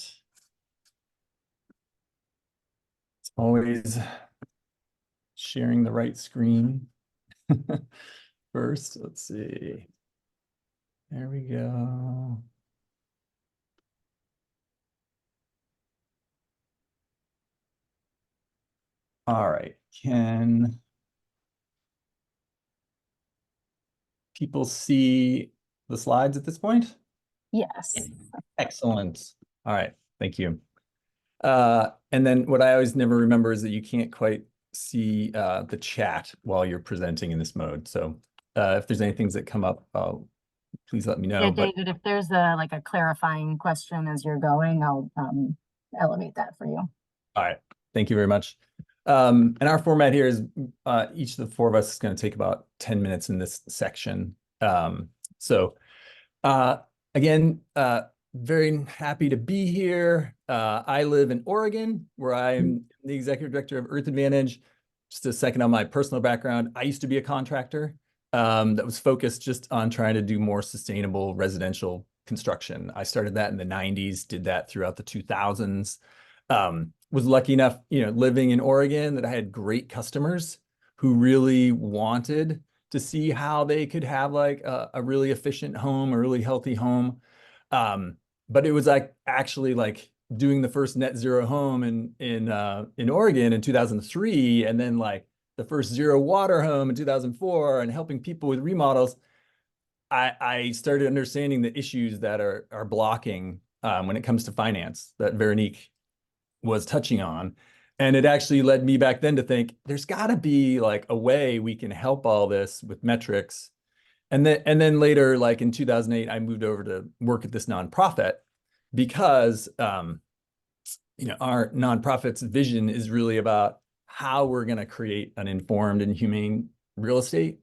It's always sharing the right screen. First, let's see. There we go. All right. Can people see the slides at this point? Yes. Excellent. All right. Thank you. And then what I always never remember is that you can't quite see the chat while you're presenting in this mode. So if there's any things that come up, please let me know. Yeah, David, if there's a clarifying question as you're going, I'll elevate that for you. All right. Thank you very much. And our format here is each of the 4 of us is going to take about 10 minutes in this section. And again, very happy to be here. I live in Oregon, where I'm the executive director of Earth Advantage. Just a second on my personal background, I used to be a contractor that was focused just on trying to do more sustainable residential construction. I started that in the 90s, did that throughout the 2000s. Was lucky enough, living in Oregon, that I had great customers who really wanted to see how they could have like a really efficient home, a really healthy home. But it was like actually like doing the first net zero home in Oregon in 2003, and then like the first zero water home in 2004, and helping people with remodels. I started understanding the issues that are blocking when it comes to finance that Veronique was touching on. And it actually led me back then to think there's got to be like a way we can help all this with metrics. And then later, like in 2008, I moved over to work at this nonprofit because our nonprofit's vision is really about how we're going to create an informed and humane real estate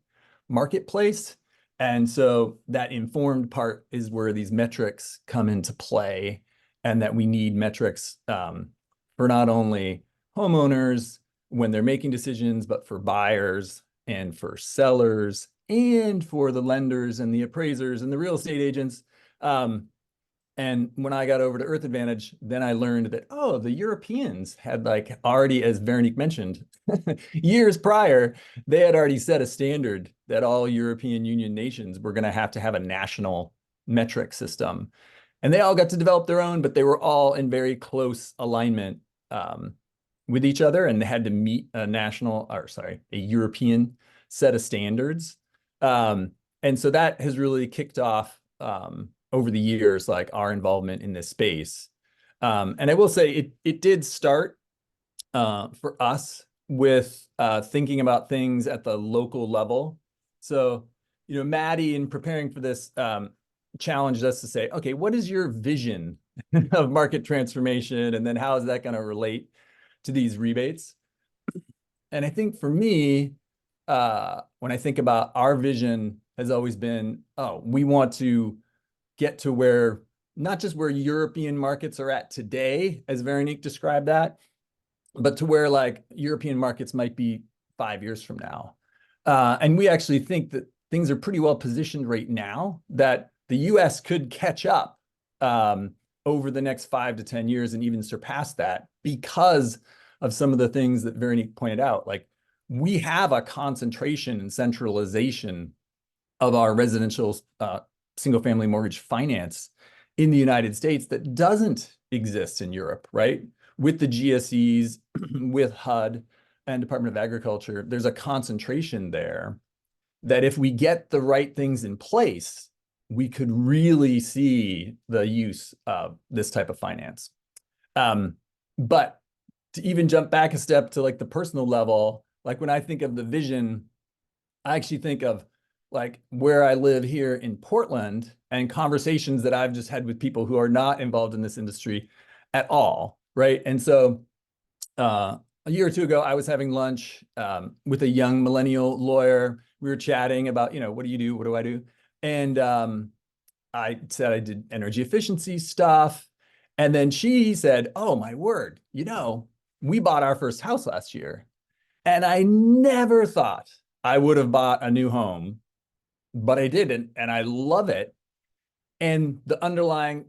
marketplace. And so that informed part is where these metrics come into play, and that we need metrics for not only homeowners when they're making decisions, but for buyers and for sellers and for the lenders and the appraisers and the real estate agents. And when I got over to Earth Advantage, then I learned that, the Europeans had like already, as Veronique mentioned, years prior, they had already set a standard that all European Union nations were going to have a national metric system. And they all got to develop their own, but they were all in very close alignment with each other, and they had to meet a European set of standards. And so that has really kicked off over the years, like our involvement in this space. And I will say it did start for us with thinking about things at the local level. So, Maddie, in preparing for this, challenged us to say, okay, what is your vision of market transformation? And then how is that going to relate to these rebates? And I think for me, when I think about our vision, has always been, we want to get to where, not just where European markets are at today, as Veronique described that, but to where like European markets might be 5 years from now. And we actually think that things are pretty well positioned right now, that the US could catch up over the next 5 to 10 years and even surpass that, because of some of the things that Veronique pointed out. Like, we have a concentration and centralization of our residential single-family mortgage finance in the United States that doesn't exist in Europe, right? With the GSEs, with HUD and Department of Agriculture, there's a concentration there that if we get the right things in place, we could really see the use of this type of finance. But to even jump back a step to like the personal level, like when I think of the vision, I actually think of like where I live here in Portland and conversations that I've just had with people who are not involved in this industry at all, right? And so a year or two ago, I was having lunch with a young millennial lawyer. We were chatting about, what do you do? What do I do? And I said I did energy efficiency stuff. And then she said, oh, my word, we bought our first house last year. And I never thought I would have bought a new home, but I didn't, and I love it. And the underlying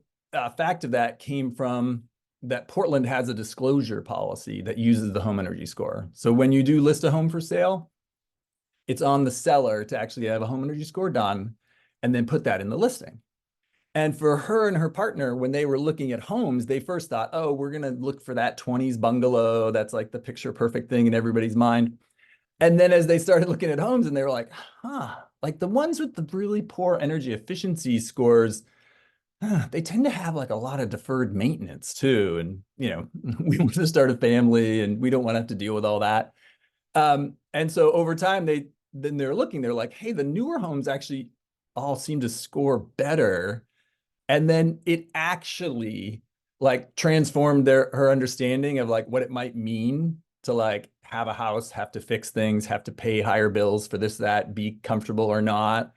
fact of that came from that Portland has a disclosure policy that uses the home energy score. So when you do list a home for sale, it's on the seller to actually have a home energy score done and then put that in the listing. And for her and her partner, when they were looking at homes, they first thought, oh, we're going to look for that 20s bungalow. That's like the picture perfect thing in everybody's mind. And then as they started looking at homes, and they were like, like the ones with the really poor energy efficiency scores, they tend to have like a lot of deferred maintenance too. And, we want to start a family and we don't want to have to deal with all that. And so over time, they're looking, they're like, hey, the newer homes actually all seem to score better. And then it actually like transformed her understanding of like what it might mean to like have a house, have to fix things, have to pay higher bills for this, that, be comfortable or not,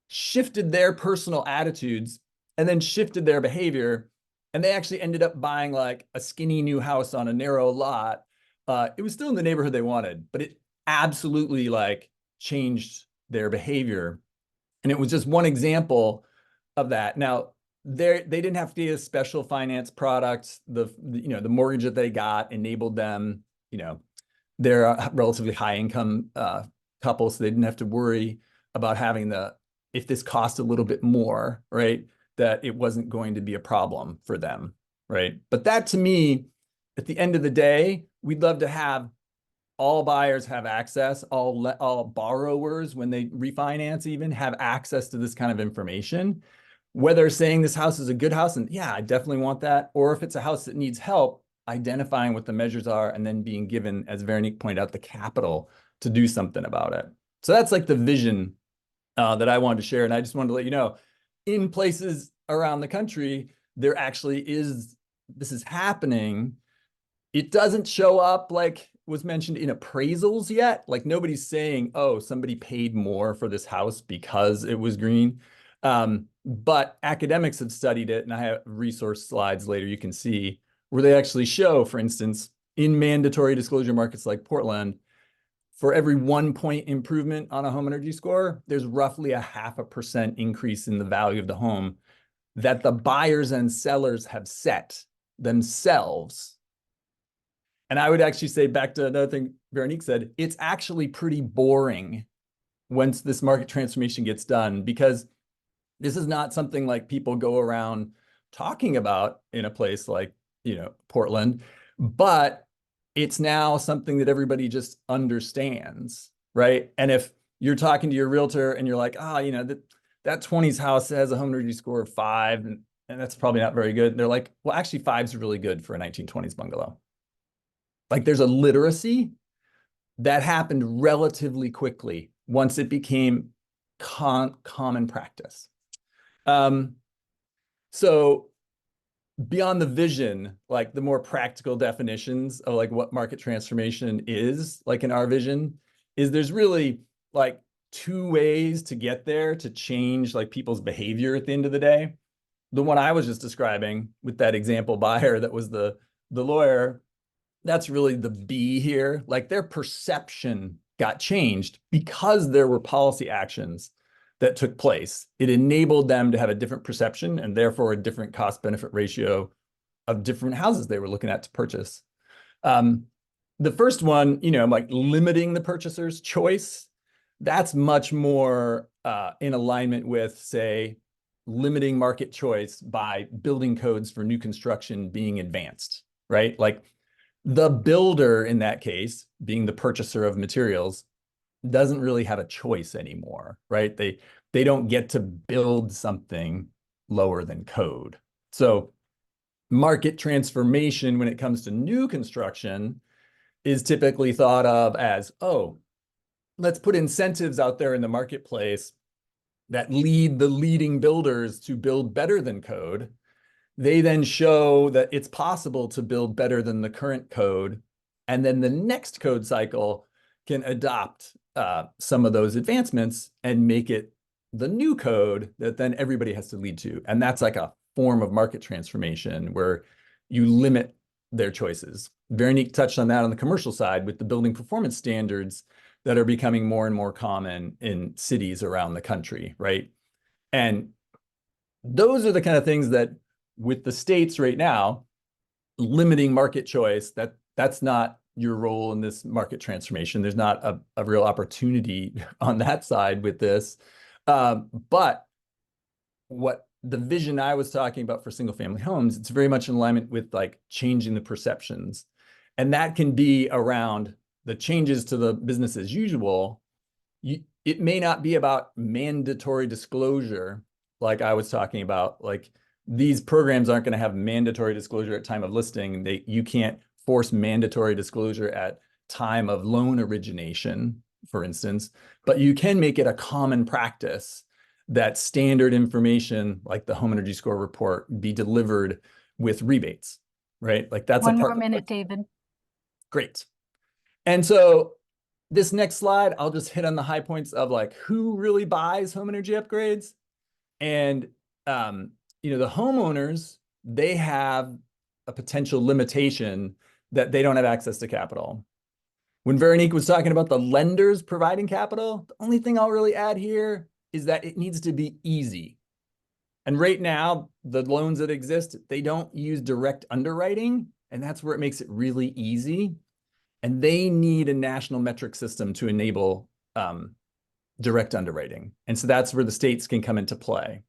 shifted their personal attitudes and then shifted their behavior. And they actually ended up buying like a skinny new house on a narrow lot. It was still in the neighborhood they wanted, but it absolutely like changed their behavior. And it was just one example of that. Now, they didn't have to get a special finance product. The mortgage that they got enabled them, they're a relatively high income couple, so they didn't have to worry about having if this cost a little bit more, right, that it wasn't going to be a problem for them, right? But that, to me, at the end of the day, we'd love to have all buyers have access, all borrowers, when they refinance even, have access to this kind of information. Whether saying this house is a good house, and yeah, I definitely want that, or if it's a house that needs help, identifying what the measures are and then being given, as Veronique pointed out, the capital to do something about it. So that's like the vision that I wanted to share. And I just wanted to let you know, in places around the country, there actually this is happening. It doesn't show up like was mentioned in appraisals yet. Like nobody's saying, oh, somebody paid more for this house because it was green. But academics have studied it, and I have resource slides later you can see where they actually show, for instance, in mandatory disclosure markets like Portland, for every 1 point improvement on a home energy score, there's roughly a 0.5% increase in the value of the home that the buyers and sellers have set themselves. And I would actually say, back to another thing Veronique said, it's actually pretty boring once this market transformation gets done, because this is not something like people go around talking about in a place like, Portland, but it's now something that everybody just understands, right? And if you're talking to your realtor and you're like, that 20s house has a home energy score of 5, and that's probably not very good. And they're like, well, actually 5's really good for a 1920s bungalow. Like there's a literacy that happened relatively quickly once it became common practice. So beyond the vision, like the more practical definitions of like what market transformation is, like in our vision, is there's really like 2 ways to get there, to change like people's behavior at the end of the day. The one I was just describing with that example buyer that was the lawyer, that's really the B here. Like their perception got changed because there were policy actions that took place. It enabled them to have a different perception and therefore a different cost benefit ratio of different houses they were looking at to purchase. The first one, like limiting the purchaser's choice, that's much more in alignment with, say, limiting market choice by building codes for new construction being advanced, right? Like the builder in that case, being the purchaser of materials, doesn't really have a choice anymore, right? They don't get to build something lower than code. So market transformation when it comes to new construction is typically thought of as, oh, let's put incentives out there in the marketplace that lead the leading builders to build better than code. They then show that it's possible to build better than the current code. And then the next code cycle can adopt some of those advancements and make it the new code that then everybody has to lead to. And that's like a form of market transformation where you limit their choices. Veronique touched on that on the commercial side with the building performance standards that are becoming more and more common in cities around the country, right? And those are the kind of things that with the states right now, limiting market choice, that's not your role in this market transformation. There's not a real opportunity on that side with this. But what the vision I was talking about for single family homes, it's very much in alignment with like changing the perceptions. And that can be around the changes to the business as usual. It may not be about mandatory disclosure, like I was talking about. Like these programs aren't going to have mandatory disclosure at time of listing. You can't force mandatory disclosure at time of loan origination, for instance, but you can make it a common practice that standard information like the home energy score report be delivered with rebates, right? Like that's One more minute, David. Great. And so this next slide, I'll just hit on the high points of like who really buys home energy upgrades. And the homeowners, they have a potential limitation that they don't have access to capital. When Veronique was talking about the lenders providing capital, the only thing I'll really add here is that it needs to be easy. And right now, the loans that exist, they don't use direct underwriting, and that's where it makes it really easy. And they need a national metric system to enable direct underwriting. And so that's where the states can come into play.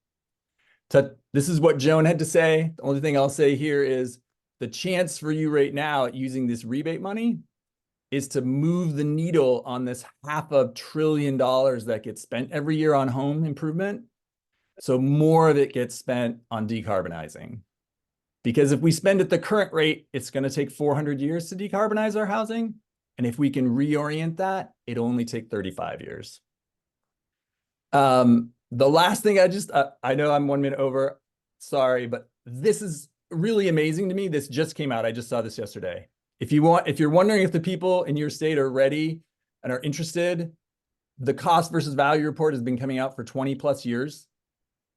This is what Joan had to say. The only thing I'll say here is the chance for you right now using this rebate money is to move the needle on this $500 billion that gets spent every year on home improvement. So more of it gets spent on decarbonizing. Because if we spend at the current rate, it's going to take 400 years to decarbonize our housing. And if we can reorient that, it'll only take 35 years. The last thing I know I'm 1 minute over, sorry, but this is really amazing to me. This just came out. I just saw this yesterday. If you're wondering if the people in your state are ready and are interested, the cost versus value report has been coming out for 20 plus years.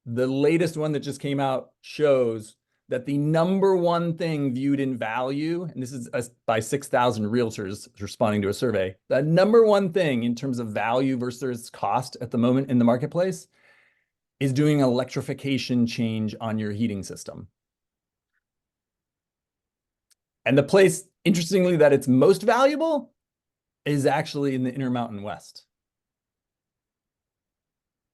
The latest one that just came out shows that the number one thing viewed in value, and this is by 6,000 realtors responding to a survey, the number one thing in terms of value versus cost at the moment in the marketplace is doing electrification change on your heating system. And the place, interestingly, that it's most valuable is actually in the Intermountain West.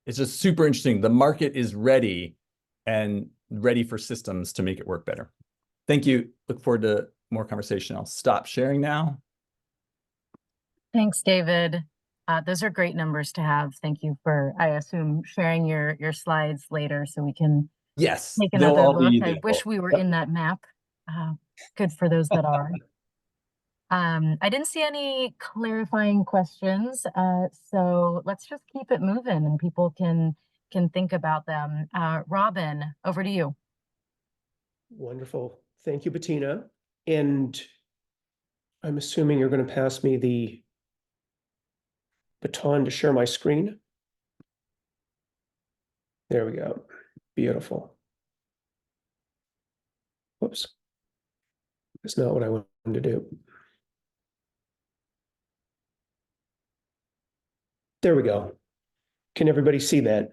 It's just super interesting. The market is ready and ready for systems to make it work better. Thank you. Look forward to more conversation. I'll stop sharing now. Thanks, David. Those are great numbers to have. Thank you for, I assume, sharing your slides later so we can Yes, take they'll another all be look. I wish available. we were Yep. in that map. Good for those that are. I didn't see any clarifying questions, so let's just keep it moving and people can think about them. Robin, over to you. Wonderful. Thank you, Bettina. And I'm assuming you're going to pass me the baton to share my screen. There we go. Beautiful. Whoops. That's not what I wanted to do. There we go. Can everybody see that?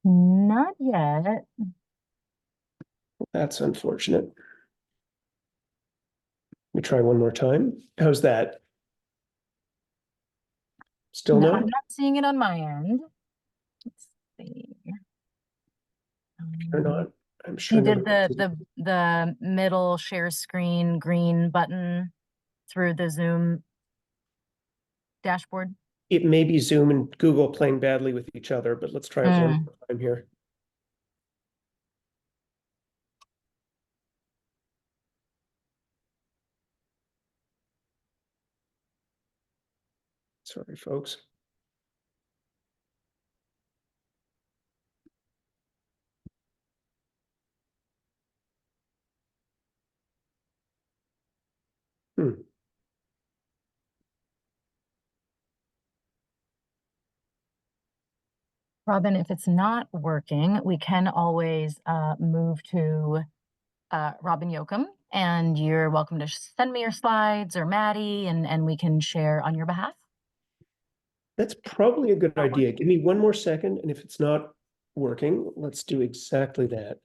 Not yet. That's unfortunate. Let me try one more time. How's that? Still No, no? I'm not seeing it on my end. Let's see. Or not? I'm sure. You did the middle share screen green button through the Zoom dashboard. It may be Zoom and Google playing badly with each other, but let's try it one more time here. Sorry, folks. Robin, if it's not working, we can always move to Robin Yoakum, and you're welcome to send me your slides or Maddie, and we can share on your behalf. That's probably a good idea. Give me one more second, and if it's not working, let's do exactly that.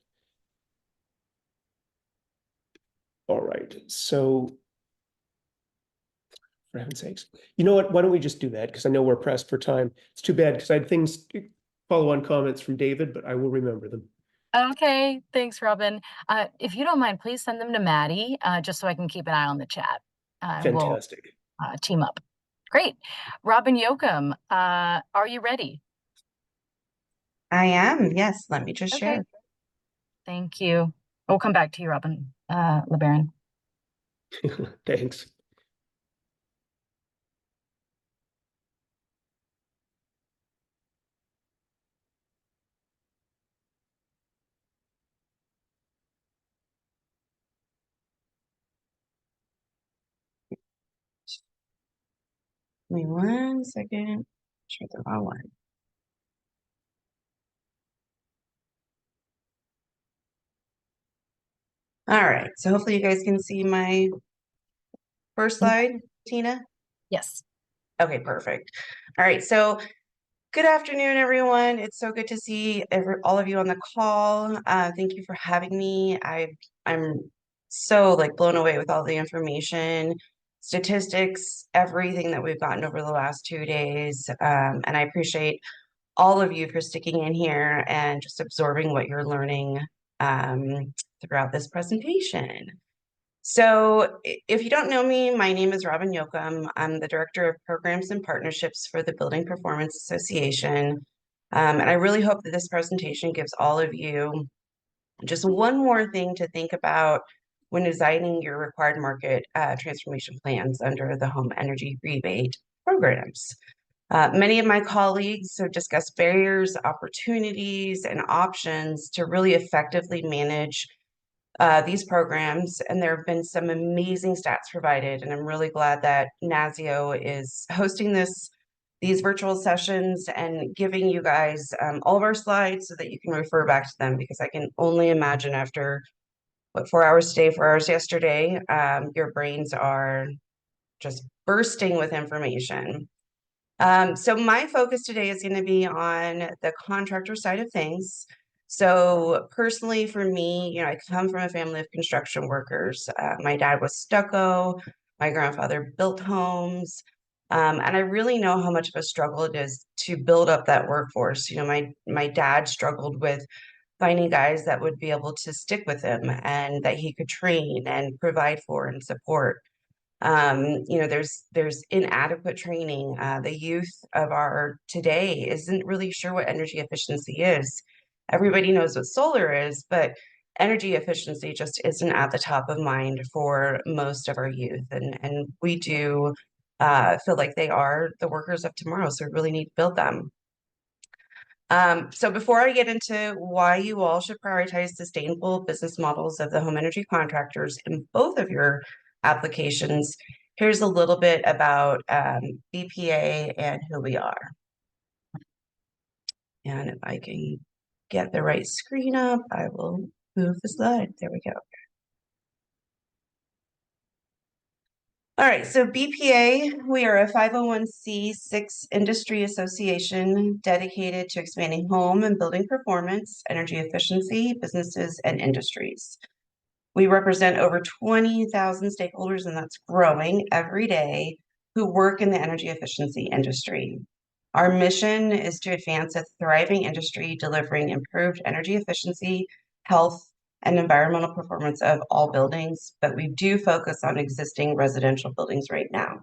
All right, so for heaven's sakes, you know what? Why don't we just do that? Because I know we're pressed for time. It's too bad because I had things, follow-on comments from David, but I will remember them. Okay, thanks, Robin. If you don't mind, please send them to Maddie, just so I can keep an eye on the chat. Fantastic. We'll team up. Great. Robin Yoakum, are you ready? I am. Yes. Let me just share. Thank you. We'll come back to you, Robin LeBaron. Thanks. Give me 1 second. Share the wrong one. All right, so hopefully you guys can see my first slide, Tina. Yes. Okay, perfect. All right, so good afternoon, everyone. It's so good to see all of you on the call. Thank you for having me. I'm so like blown away with all the information, statistics, everything that we've gotten over the last 2 days. And I appreciate all of you for sticking in here and just absorbing what you're learning throughout this presentation. So if you don't know me, my name is Robin Yoakum. I'm the Director of Programs and Partnerships for the Building Performance Association. And I really hope that this presentation gives all of you just one more thing to think about when designing your required market transformation plans under the home energy rebate programs. Many of my colleagues have discussed barriers, opportunities, and options to really effectively manage these programs, and there have been some amazing stats provided, and I'm really glad that NASEO is hosting these virtual sessions and giving you guys all of our slides so that you can refer back to them, because I can only imagine after, what, 4 hours today, 4 hours yesterday, your brains are just bursting with information. So my focus today is going to be on the contractor side of things. So personally for me, you know, I come from a family of construction workers. My dad was stucco, my grandfather built homes, and I really know how much of a struggle it is to build up that workforce. You know, my dad struggled with finding guys that would be able to stick with him and that he could train and provide for and support. You know, there's inadequate training. The youth of our today isn't really sure what energy efficiency is. Everybody knows what solar is, but energy efficiency just isn't at the top of mind for most of our youth. And we do feel like they are the workers of tomorrow, so we really need to build them. So before I get into why you all should prioritize sustainable business models of the home energy contractors in both of your applications, here's a little bit about BPA and who we are. And if I can get the right screen up, I will move the slide. There we go. All right, so BPA, we are a 501c6 industry association dedicated to expanding home and building performance, energy efficiency, businesses, and industries. We represent over 20,000 stakeholders, and that's growing every day, who work in the energy efficiency industry. Our mission is to advance a thriving industry delivering improved energy efficiency, health, and environmental performance of all buildings, but we do focus on existing residential buildings right now.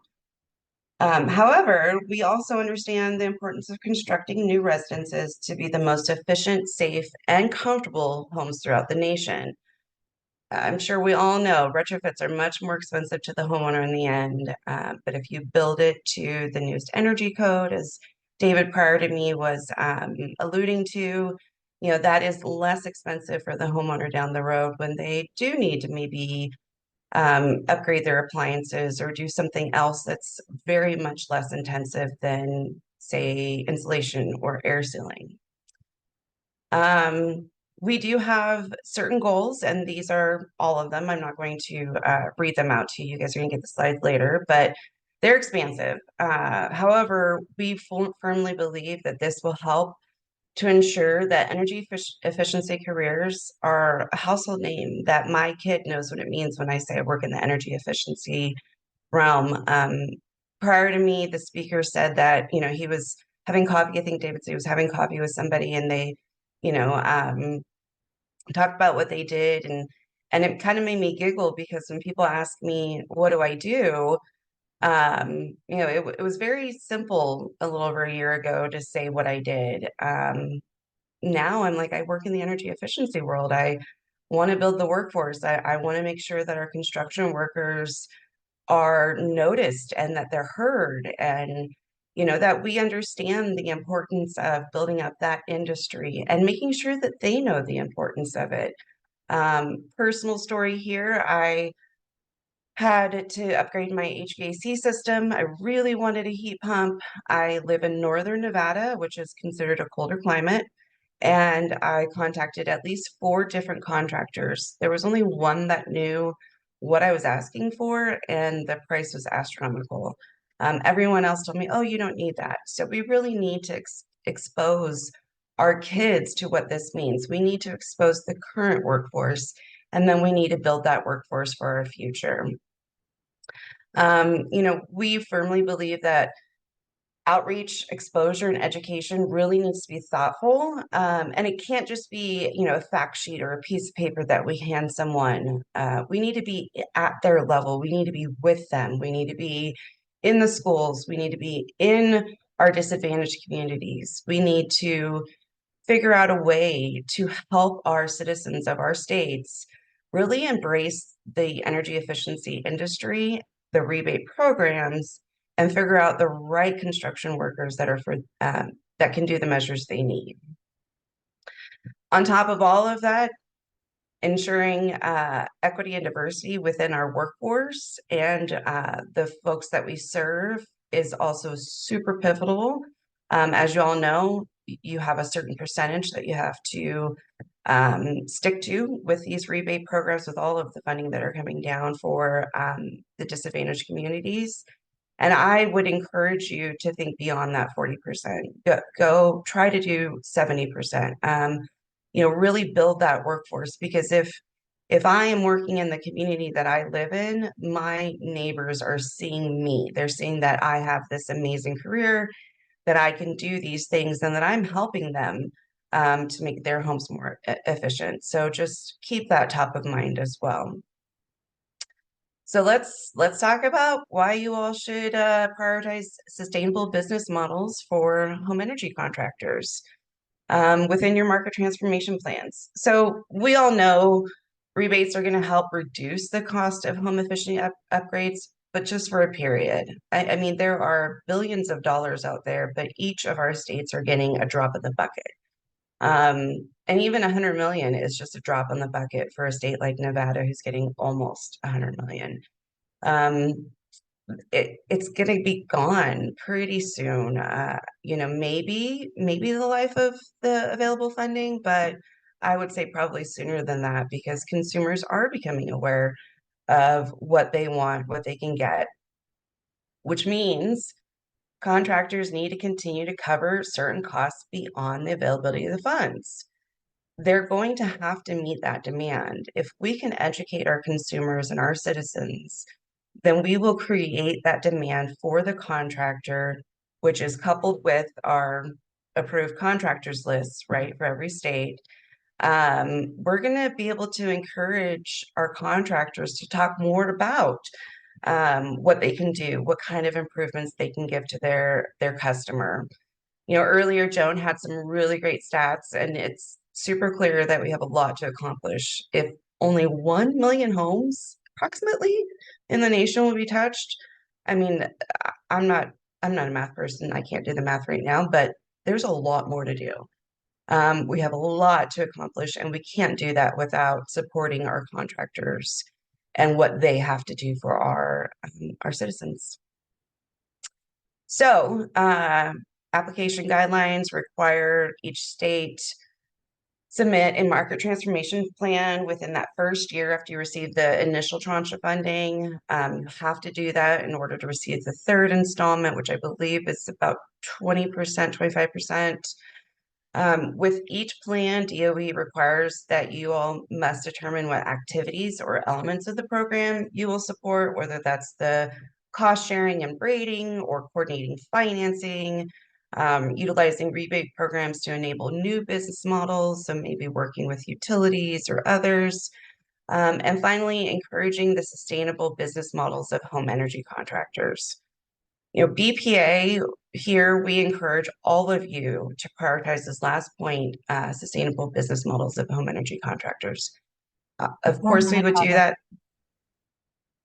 However, we also understand the importance of constructing new residences to be the most efficient, safe, and comfortable homes throughout the nation. I'm sure we all know retrofits are much more expensive to the homeowner in the end, but if you build it to the newest energy code, as David prior to me was alluding to, you know, that is less expensive for the homeowner down the road when they do need to maybe upgrade their appliances or do something else that's very much less intensive than, say, insulation or air sealing. We do have certain goals, and these are all of them. I'm not going to read them out to you. You guys are going to get the slides later, but they're expansive. However, we firmly believe that this will help to ensure that energy efficiency careers are a household name, that my kid knows what it means when I say I work in the energy efficiency realm. Prior to me, the speaker said that, you know, he was having coffee. I think David said he was having coffee with somebody, and they, you know, talked about what they did, and it kind of made me giggle, because when people ask me, what do I do? You know, it was very simple a little over a year ago to say what I did. Now I'm like, I work in the energy efficiency world. I want to build the workforce. I want to make sure that our construction workers are noticed and that they're heard, and you know, that we understand the importance of building up that industry and making sure that they know the importance of it. Personal story here, I had to upgrade my HVAC system. I really wanted a heat pump. I live in northern Nevada, which is considered a colder climate, and I contacted at least 4 different contractors. There was only one that knew what I was asking for, and the price was astronomical. Everyone else told me, oh, you don't need that. So we really need to expose our kids to what this means. We need to expose the current workforce, and then we need to build that workforce for our future. We firmly believe that outreach, exposure, and education really needs to be thoughtful. And it can't just be, a fact sheet or a piece of paper that we hand someone. We need to be at their level. We need to be with them. We need to be in the schools. We need to be in our disadvantaged communities. We need to figure out a way to help our citizens of our states really embrace the energy efficiency industry, the rebate programs, and figure out the right construction workers that are that can do the measures they need. On top of all of that, ensuring equity and diversity within our workforce and the folks that we serve is also super pivotal. As you all know, you have a certain percentage that you have to stick to with these rebate programs, with all of the funding that are coming down for the disadvantaged communities. And I would encourage you to think beyond that 40%. Go try to do 70%. Really build that workforce, because if I am working in the community that I live in, my neighbors are seeing me. They're seeing that I have this amazing career, that I can do these things, and that I'm helping them to make their homes more efficient. So just keep that top of mind as well. So let's talk about why you all should prioritize sustainable business models for home energy contractors within your market transformation plans. So we all know rebates are going to help reduce the cost of home efficiency upgrades, but just for a period. I mean, there are billions of dollars out there, but each of our states are getting a drop in the bucket. And even 100 million is just a drop in the bucket for a state like Nevada, who's getting almost 100 million. It's going to be gone pretty soon. Maybe the life of the available funding, but I would say probably sooner than that, because consumers are becoming aware of what they want, what they can get, which means contractors need to continue to cover certain costs beyond the availability of the funds. They're going to have to meet that demand. If we can educate our consumers and our citizens, then we will create that demand for the contractor, which is coupled with our approved contractors list, right, for every state. We're going to be able to encourage our contractors to talk more about what they can do, what kind of improvements they can give to their customer. Earlier Joan had some really great stats, and it's super clear that we have a lot to accomplish. If only 1 million homes approximately in the nation will be touched. I mean, I'm not a math person. I can't do the math right now, but there's a lot more to do. We have a lot to accomplish, and we can't do that without supporting our contractors and what they have to do for our citizens. So application guidelines require each state submit a market transformation plan within that first year after you receive the initial tranche of funding. You have to do that in order to receive the third installment, which I believe is about 20%, 25%. With each plan, DOE requires that you all must determine what activities or elements of the program you will support, whether that's the cost sharing and braiding or coordinating financing, utilizing rebate programs to enable new business models, so maybe working with utilities or others, and finally, encouraging the sustainable business models of home energy contractors. BPA, here we encourage all of you to prioritize this last point, sustainable business models of home energy contractors. Of course, we would do that.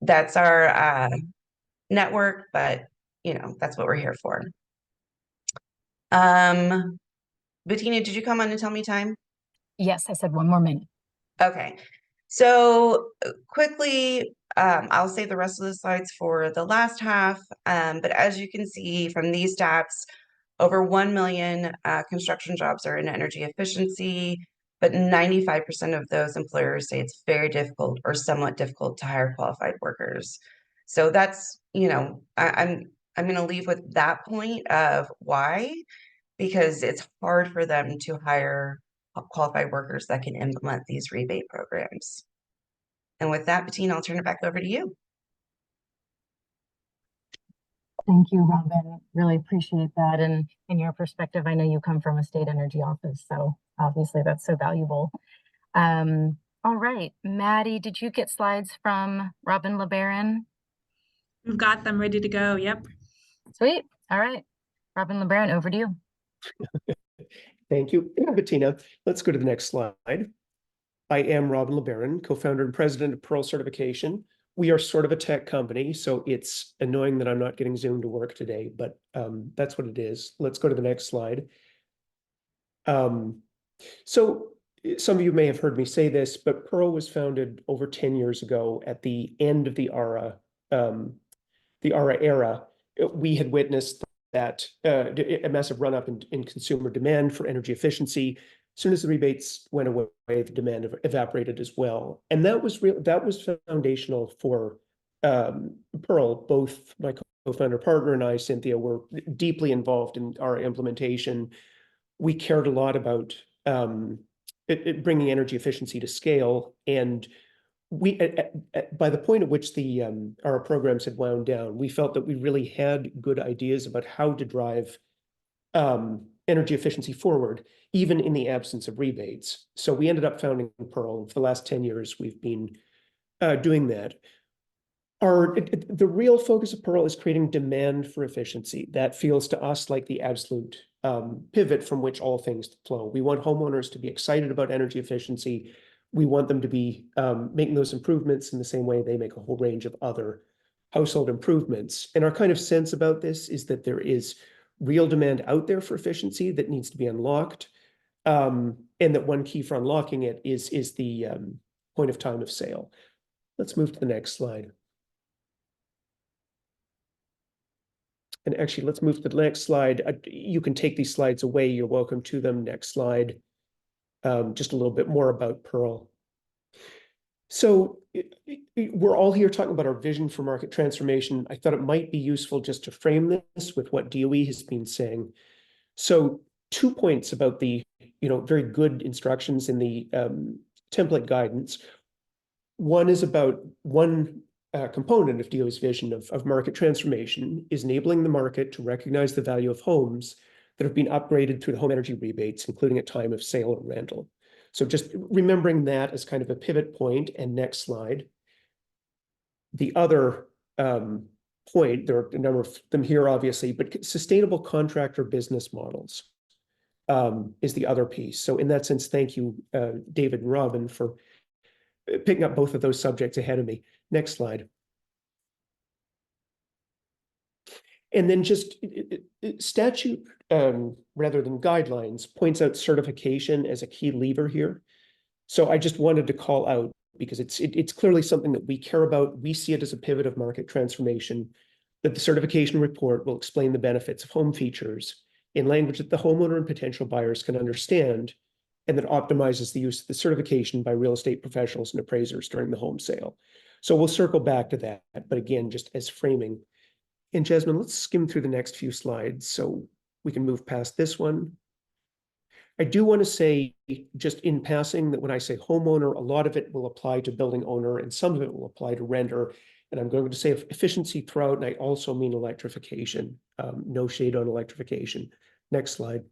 That's our network, but that's what we're here for. Bettina, did you come on and tell me time? Yes, I said 1 more minute. Okay, so quickly, I'll save the rest of the slides for the last half, but as you can see from these stats, Over 1 million construction jobs are in energy efficiency, but 95% of those employers say it's very difficult or somewhat difficult to hire qualified workers. So that's, I'm going to leave with that point of why, because it's hard for them to hire qualified workers that can implement these rebate programs. And with that, Bettina, I'll turn it back over to you. Thank you, Robin. Really appreciate that. And in your perspective, I know you come from a state energy office, so obviously that's so valuable. All right, Maddie, did you get slides from Robin LeBaron? We've got them ready to go. Yep. Sweet. All right, Robin LeBaron, over to you. Thank you, Bettina. Let's go to the next slide. I am Robin LeBaron, co-founder and president of Pearl Certification. We are sort of a tech company, so it's annoying that I'm not getting Zoom to work today, but that's what it is. Let's go to the next slide. So some of you may have heard me say this, but Pearl was founded over 10 years ago at the end of the ARA era. We had witnessed that a massive run-up in consumer demand for energy efficiency. As soon as the rebates went away, the demand evaporated as well. And that was foundational for Pearl. Both my co-founder partner and I, Cynthia, were deeply involved in our implementation. We cared a lot about bringing energy efficiency to scale. And we, by the point at which our programs had wound down, we felt that we really had good ideas about how to drive energy efficiency forward, even in the absence of rebates. So we ended up founding Pearl. For the last 10 years, we've been doing that. The real focus of Pearl is creating demand for efficiency. That feels to us like the absolute pivot from which all things flow. We want homeowners to be excited about energy efficiency. We want them to be making those improvements in the same way they make a whole range of other household improvements. And our kind of sense about this is that there is real demand out there for efficiency that needs to be unlocked. And that one key for unlocking it is the point of time of sale. Let's move to the next slide. And actually, let's move to the next slide. You can take these slides away. You're welcome to them. Next slide. Just a little bit more about Pearl. So we're all here talking about our vision for market transformation. I thought it might be useful just to frame this with what DOE has been saying. So 2 points about the very good instructions in the template guidance. One is about one component of DOE's vision of market transformation is enabling the market to recognize the value of homes that have been upgraded through the home energy rebates, including at time of sale or rental. So just remembering that as kind of a pivot point. And next slide. The other point, there are a number of them here, obviously, but sustainable contractor business models is the other piece. So in that sense, thank you, David and Robin, for picking up both of those subjects ahead of me. Next slide. And then just statute, rather than guidelines, points out certification as a key lever here. So I just wanted to call out, because it's clearly something that we care about. We see it as a pivot of market transformation, that the certification report will explain the benefits of home features in language that the homeowner and potential buyers can understand, and that optimizes the use of the certification by real estate professionals and appraisers during the home sale. So we'll circle back to that, but again, just as framing. And Jasmine, let's skim through the next few slides so we can move past this one. I do want to say, just in passing, that when I say homeowner, a lot of it will apply to building owner and some of it will apply to renter. And I'm going to say efficiency throughout, and I also mean electrification. No shade on electrification. Next slide.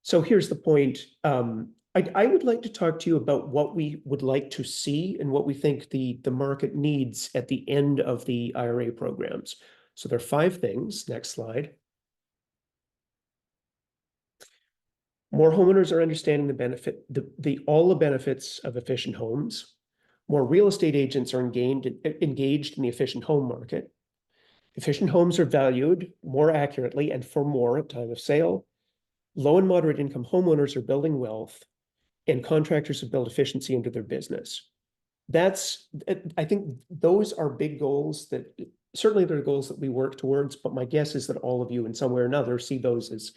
So here's the point. I would like to talk to you about what we would like to see and what we think the market needs at the end of the IRA programs. So there are 5 things. Next slide. More homeowners are understanding all the benefits of efficient homes. More real estate agents are engaged in the efficient home market. Efficient homes are valued more accurately and for more at time of sale. Low and moderate income homeowners are building wealth, and contractors have built efficiency into their business. I think those are big goals that certainly there are goals that we work towards, but my guess is that all of you in some way or another see those as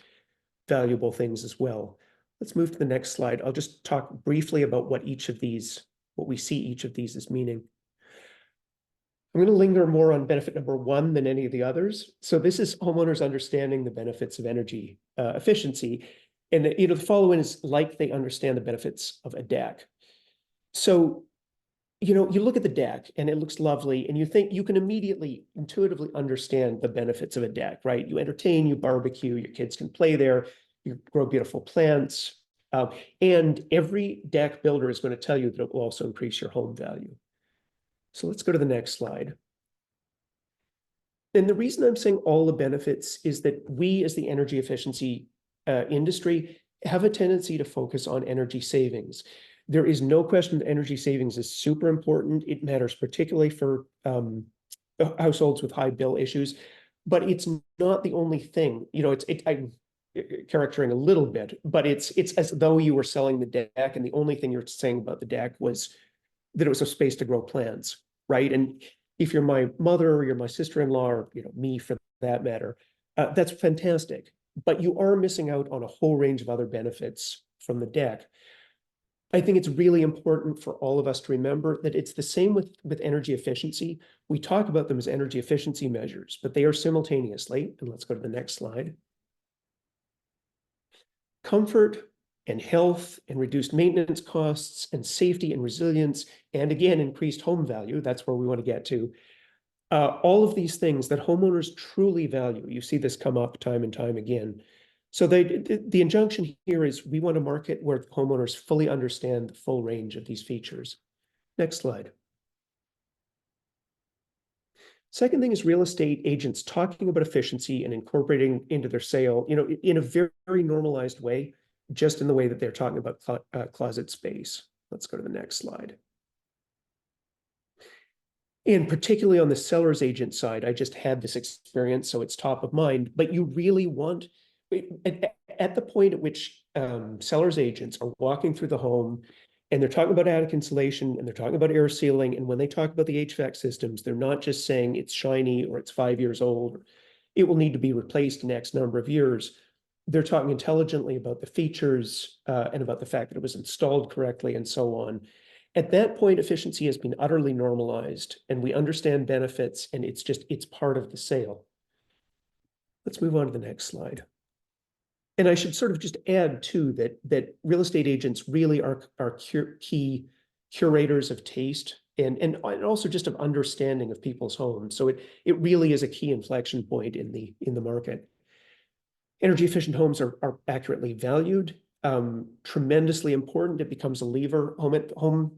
valuable things as well. Let's move to the next slide. I'll just talk briefly about what we see each of these as meaning. I'm going to linger more on benefit number 1 than any of the others. So this is homeowners understanding the benefits of energy efficiency. And the following is like they understand the benefits of a deck. So, you look at the deck and it looks lovely and you think you can immediately intuitively understand the benefits of a deck, right? You entertain, you barbecue, your kids can play there, you grow beautiful plants. And every deck builder is going to tell you that it will also increase your home value. So let's go to the next slide. And the reason I'm saying all the benefits is that we as the energy efficiency industry have a tendency to focus on energy savings. There is no question that energy savings is super important. It matters particularly for households with high bill issues, but it's not the only thing. I'm characterizing a little bit, but it's as though you were selling the deck and the only thing you're saying about the deck was that it was a space to grow plants, right? And if you're my mother or you're my sister-in-law or me for that matter, that's fantastic. But you are missing out on a whole range of other benefits from the deck. I think it's really important for all of us to remember that it's the same with energy efficiency. We talk about them as energy efficiency measures, but they are simultaneously, and let's go to the next slide, comfort and health and reduced maintenance costs and safety and resilience, and again, increased home value. That's where we want to get to. All of these things that homeowners truly value. You see this come up time and time again. So the injunction here is we want to market where homeowners fully understand the full range of these features. Next slide. Second thing is real estate agents talking about efficiency and incorporating into their sale, in a very, very normalized way, just in the way that they're talking about closet space. Let's go to the next slide. And particularly on the seller's agent side, I just had this experience, so it's top of mind, but you really want, at the point at which seller's agents are walking through the home and they're talking about attic insulation and they're talking about air sealing, and when they talk about the HVAC systems, they're not just saying it's shiny or it's 5 years old, or it will need to be replaced in X number of years. They're talking intelligently about the features and about the fact that it was installed correctly and so on. At that point, efficiency has been utterly normalized and we understand benefits, and it's part of the sale. Let's move on to the next slide. And I should sort of just add too that real estate agents really are key curators of taste and also just of understanding of people's homes. So it really is a key inflection point in the market. Energy efficient homes are accurately valued, tremendously important. It becomes a lever. Home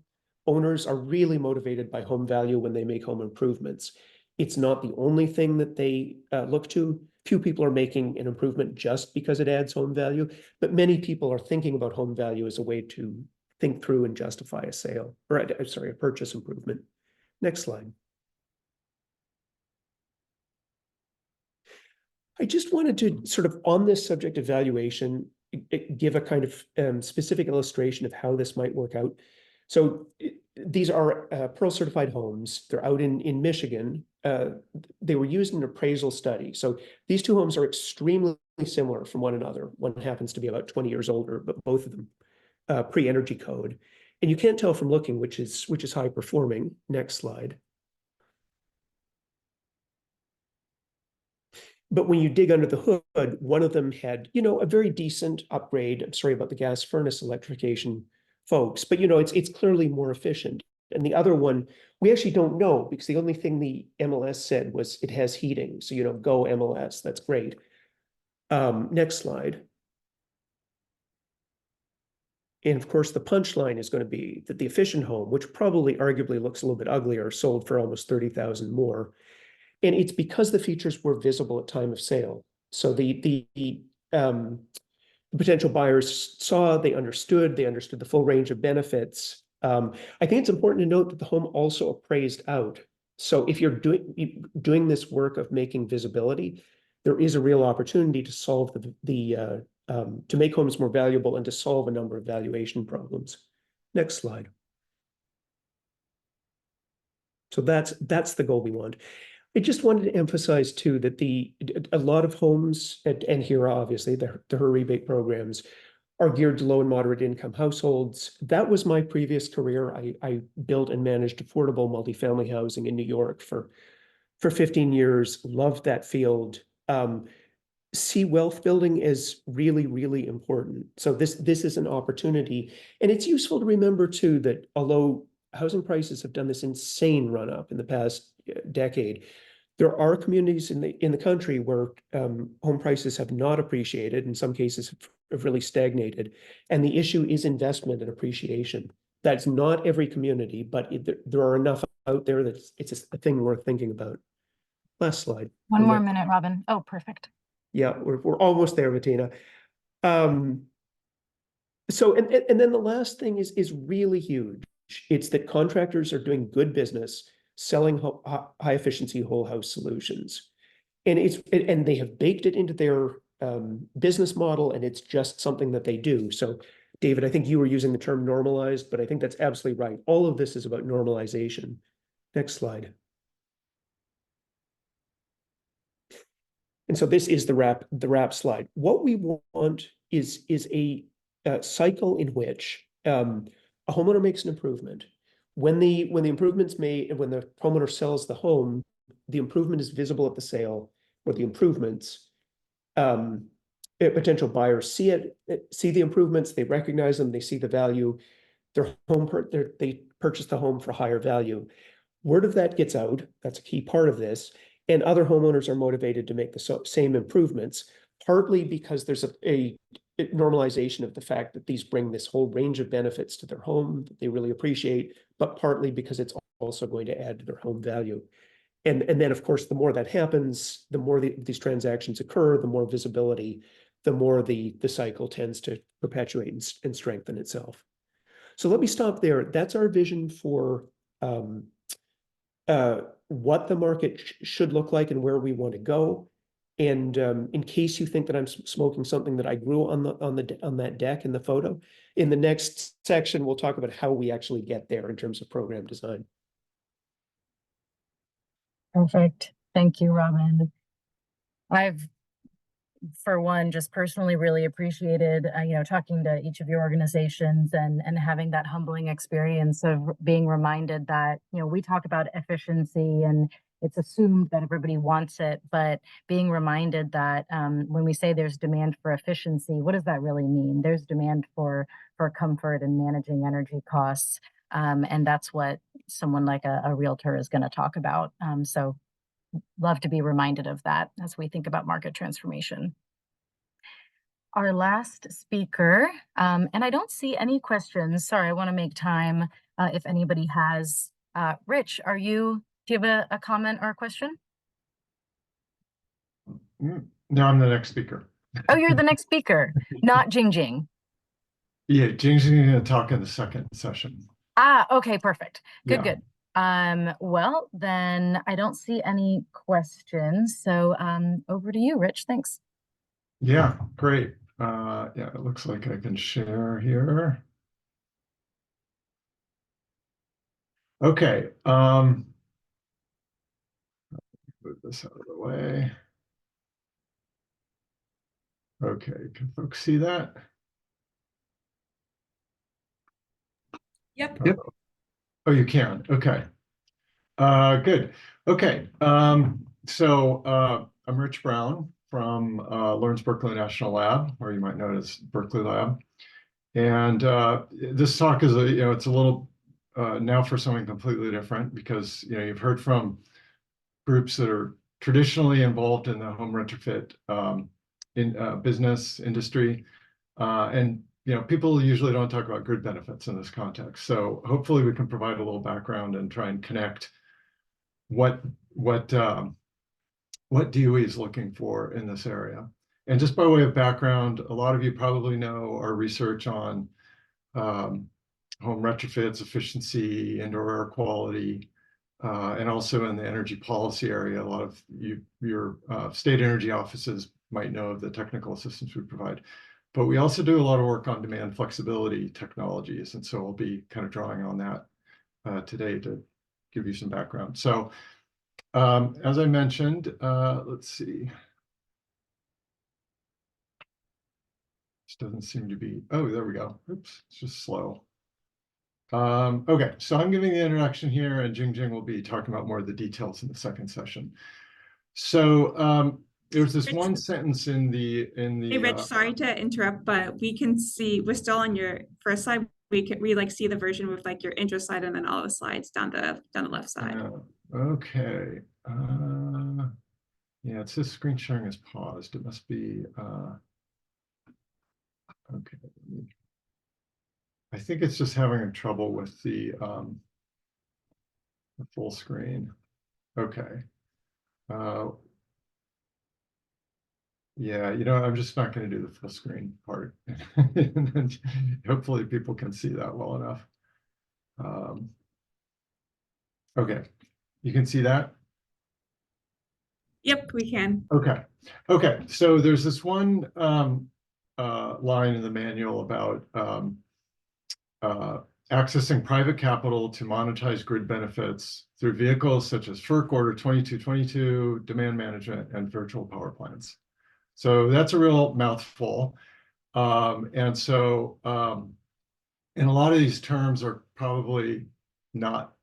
owners are really motivated by home value when they make home improvements. It's not the only thing that they look to. Few people are making an improvement just because it adds home value, but many people are thinking about home value as a way to think through and justify a sale, or a purchase improvement. Next slide. I just wanted to sort of, on this subject of valuation, give a kind of specific illustration of how this might work out. So these are Pearl certified homes. They're out in Michigan. They were used in an appraisal study. So these two homes are extremely similar from one another. One happens to be about 20 years older, but both of them pre-energy code. And you can't tell from looking which is high performing. Next slide. But when you dig under the hood, one of them had, a very decent upgrade. I'm sorry about the gas furnace electrification, folks, but it's clearly more efficient. And the other one, we actually don't know, because the only thing the MLS said was it has heating. So, go MLS, that's great. Next slide. And of course, the punchline is going to be that the efficient home, which probably arguably looks a little bit uglier, sold for almost $30,000 more. And it's because the features were visible at time of sale. So the potential buyers saw, they understood the full range of benefits. I think it's important to note that the home also appraised out. So if you're doing this work of making visibility, there is a real opportunity to solve to make homes more valuable and to solve a number of valuation problems. Next slide. So that's the goal we want. I just wanted to emphasize too that a lot of homes and HEEHR, obviously the HER rebate programs are geared to low and moderate income households. That was my previous career. I built and managed affordable multifamily housing in New York for 15 years. Loved that field. See wealth building as really, really important. So this is an opportunity, and it's useful to remember too that although housing prices have done this insane run up in the past decade, there are communities in the country where home prices have not appreciated. In some cases, have really stagnated, and the issue is investment and appreciation. That's not every community, but there are enough out there that it's a thing worth thinking about. Last slide. One more minute, Robin. Oh, perfect. Yeah, we're almost there, Bettina. So, and then the last thing is really huge. It's that contractors are doing good business selling high efficiency whole house solutions. And they have baked it into their business model, and it's just something that they do. So, David, I think you were using the term normalized, but I think that's absolutely right. All of this is about normalization. Next slide. And so this is the wrap slide. What we want is a cycle in which a homeowner makes an improvement. When the improvement's made, when the homeowner sells the home, the improvement is visible at the sale, or the improvements. Potential buyers see the improvements, they recognize them, they see the value. They purchase the home for higher value. Word of that gets out. That's a key part of this. And other homeowners are motivated to make the same improvements, partly because there's a normalization of the fact that these bring this whole range of benefits to their home that they really appreciate, but partly because it's also going to add to their home value. And then, of course, the more that happens, the more these transactions occur, the more visibility, the more the cycle tends to perpetuate and strengthen itself. So let me stop there. That's our vision for what the market should look like and where we want to go. And in case you think that I'm smoking something that I grew on that deck in the photo, in the next section, we'll talk about how we actually get there in terms of program design. Perfect. Thank you, Robin. I've, for one, just personally really appreciated, talking to each of your organizations and having that humbling experience of being reminded that, we talk about efficiency and it's assumed that everybody wants it, but being reminded that when we say there's demand for efficiency, what does that really mean? There's demand for comfort and managing energy costs. And that's what someone like a realtor is going to talk about. So love to be reminded of that as we think about market transformation. Our last speaker, and I don't see any questions. Sorry, I want to make time if anybody has. Rich, do you have a comment or a question? No, I'm the next speaker. Oh, you're the next speaker, not Jing Jing. Yeah, Jing's going to talk in the second session. Ah, okay, perfect. Good, Yeah. good. Well, then I don't see any questions. So over to you, Rich. Thanks. Yeah, great. Yeah, it looks like I can share here. Okay. Move this out of the way. Okay, can folks see that? Yep. Oh, you can. Okay. Good. Okay. So I'm Rich Brown from Lawrence Berkeley National Lab, or you might know it as Berkeley Lab. And this talk is it's a little now for something completely different, because you've heard from groups that are traditionally involved in the home retrofit in business industry, and people usually don't talk about grid benefits in this context. So hopefully we can provide a little background and try and connect what DOE is looking for in this area. And just by way of background, a lot of you probably know our research on home retrofits, efficiency, indoor air quality, and also in the energy policy area. A lot of your state energy offices might know of the technical assistance we provide. But we also do a lot of work on demand flexibility technologies. And so we'll be kind of drawing on that today to give you some background. So as I mentioned, let's see. This doesn't seem to be, oh, there we go. Oops, it's just slow. Okay, so I'm giving the introduction here, and Jing will be talking about more of the details in the second session. So there's this Rich- one sentence in the Hey, Rich, sorry to interrupt, but we can see, we're still on your first slide. We like see the version with like your intro slide and then all the slides down the left side. Okay. Yeah, it says screen sharing is paused. It must be okay. I think it's just having trouble with the full screen. Okay. Yeah, I'm just not going to do the full screen part. And then hopefully people can see that well enough. Okay, you can see that? Yep, we can. Okay. So there's this one line in the manual about accessing private capital to monetize grid benefits through vehicles such as FERC Order 2222, demand management, and virtual power plants. So that's a real mouthful. And so, and a lot of these terms are probably not,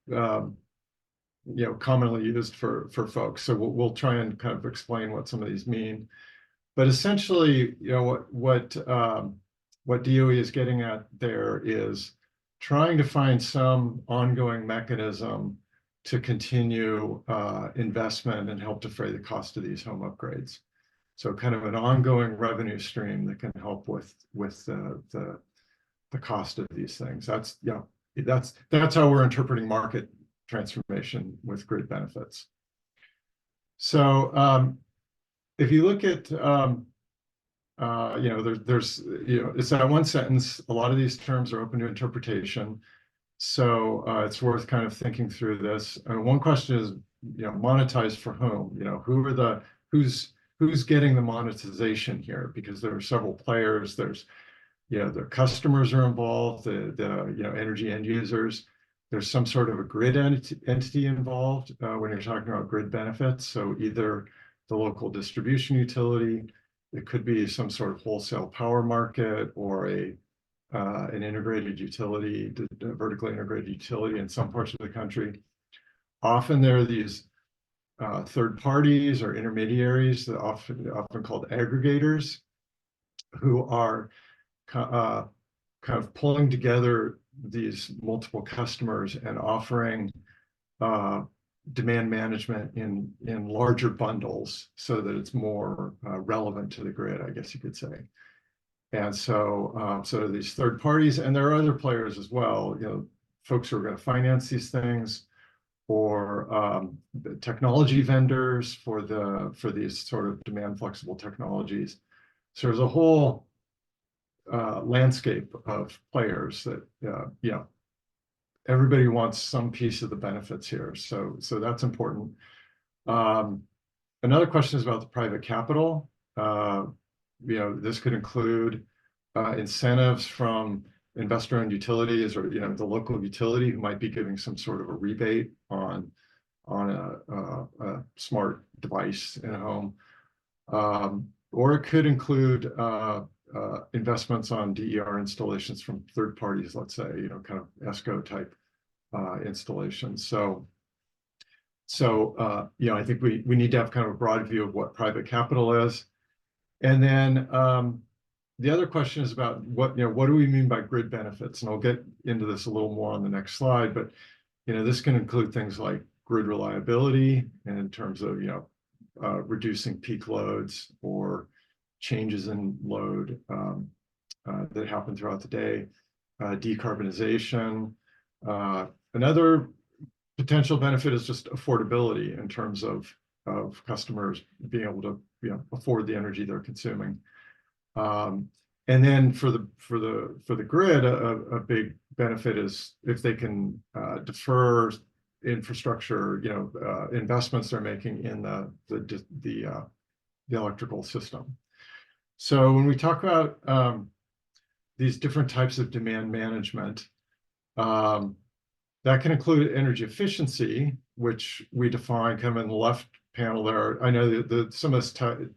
commonly used for folks. So we'll try and kind of explain what some of these mean. But essentially, what DOE is getting at there is trying to find some ongoing mechanism to continue investment and help defray the cost of these home upgrades. So kind of an ongoing revenue stream that can help with the cost of these things. That's how we're interpreting market transformation with grid benefits. So if you look at there's it's that one sentence. A lot of these terms are open to interpretation, so it's worth kind of thinking through this. One question is, monetize for whom? Who's getting the monetization here? Because there are several players. There's, their customers are involved, the energy end users. There's some sort of a grid entity involved when you're talking about grid benefits. So either the local distribution utility, it could be some sort of wholesale power market, or an integrated utility, a vertically integrated utility in some parts of the country. Often there are these third parties or intermediaries, that often called aggregators, who are kind of pulling together these multiple customers and offering demand management in larger bundles so that it's more relevant to the grid, I guess you could say. And so these third parties, and there are other players as well, folks who are going to finance these things, or the technology vendors for these sort of demand flexible technologies. So there's a whole landscape of players that everybody wants some piece of the benefits here. So that's important. Another question is about the private capital. This could include incentives from investor-owned utilities, or the local utility who might be giving some sort of a rebate on a smart device in a home, or it could include investments on DER installations from third parties, let's say, kind of ESCO type installations. So I think we need to have kind of a broad view of what private capital is. And then the other question is about what do we mean by grid benefits? And I'll get into this a little more on the next slide, but this can include things like grid reliability, and in terms of reducing peak loads or changes in load that happen throughout the day, decarbonization. Another potential benefit is just affordability in terms of customers being able to afford the energy they're consuming. And then for the grid, a big benefit is if they can defer infrastructure, investments they're making in the electrical system. So when we talk about these different types of demand management, that can include energy efficiency, which we define kind of in the left panel there. I know that some of this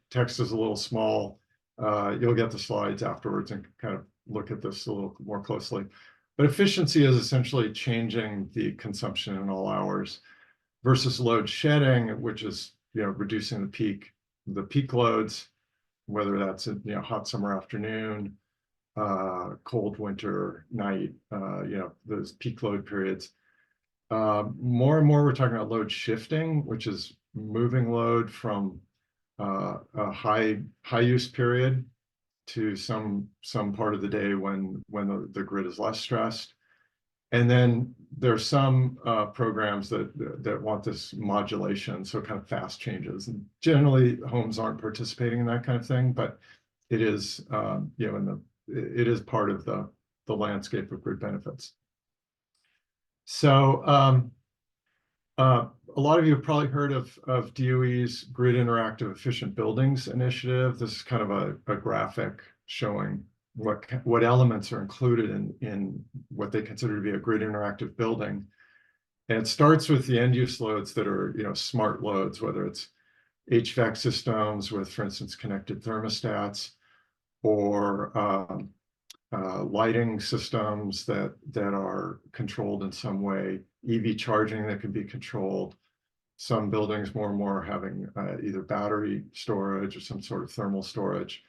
text is a little small. You'll get the slides afterwards and kind of look at this a little more closely. But efficiency is essentially changing the consumption in all hours versus load shedding, which is, you know, reducing the peak loads, whether that's a, you know, hot summer afternoon, cold winter night, you know, those peak load periods. More and more we're talking about load shifting, which is moving load from a high use period to some part of the day when the grid is less stressed. And then there's some programs that want this modulation, so kind of fast changes. And generally, homes aren't participating in that kind of thing, but it is, you know, it is part of the landscape of grid benefits. So a lot of you have probably heard of DOE's Grid Interactive Efficient Buildings initiative. This is kind of a graphic showing what elements are included in what they consider to be a grid interactive building. And it starts with the end use loads that are, you know, smart loads, whether it's HVAC systems with, for instance, connected thermostats, or lighting systems that are controlled in some way, EV charging that can be controlled. Some buildings more and more are having either battery storage or some sort of thermal storage.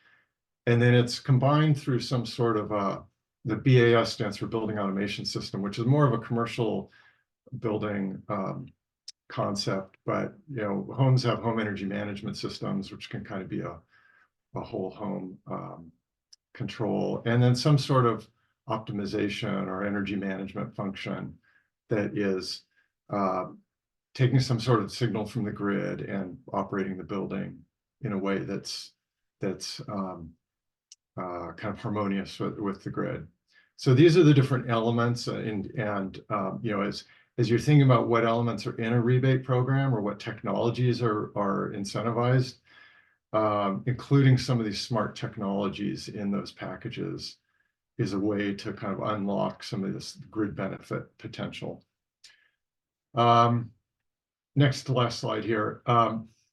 And then it's combined through some sort of the BAS stands for Building Automation System, which is more of a commercial building concept. But, you know, homes have home energy management systems, which can kind of be a whole home control, and then some sort of optimization or energy management function that is taking some sort of signal from the grid and operating the building in a way that's kind of harmonious with the grid. So these are the different elements, and you know, as you're thinking about what elements are in a rebate program or what technologies are incentivized, including some of these smart technologies in those packages is a way to kind of unlock some of this grid benefit potential. Next to last slide here.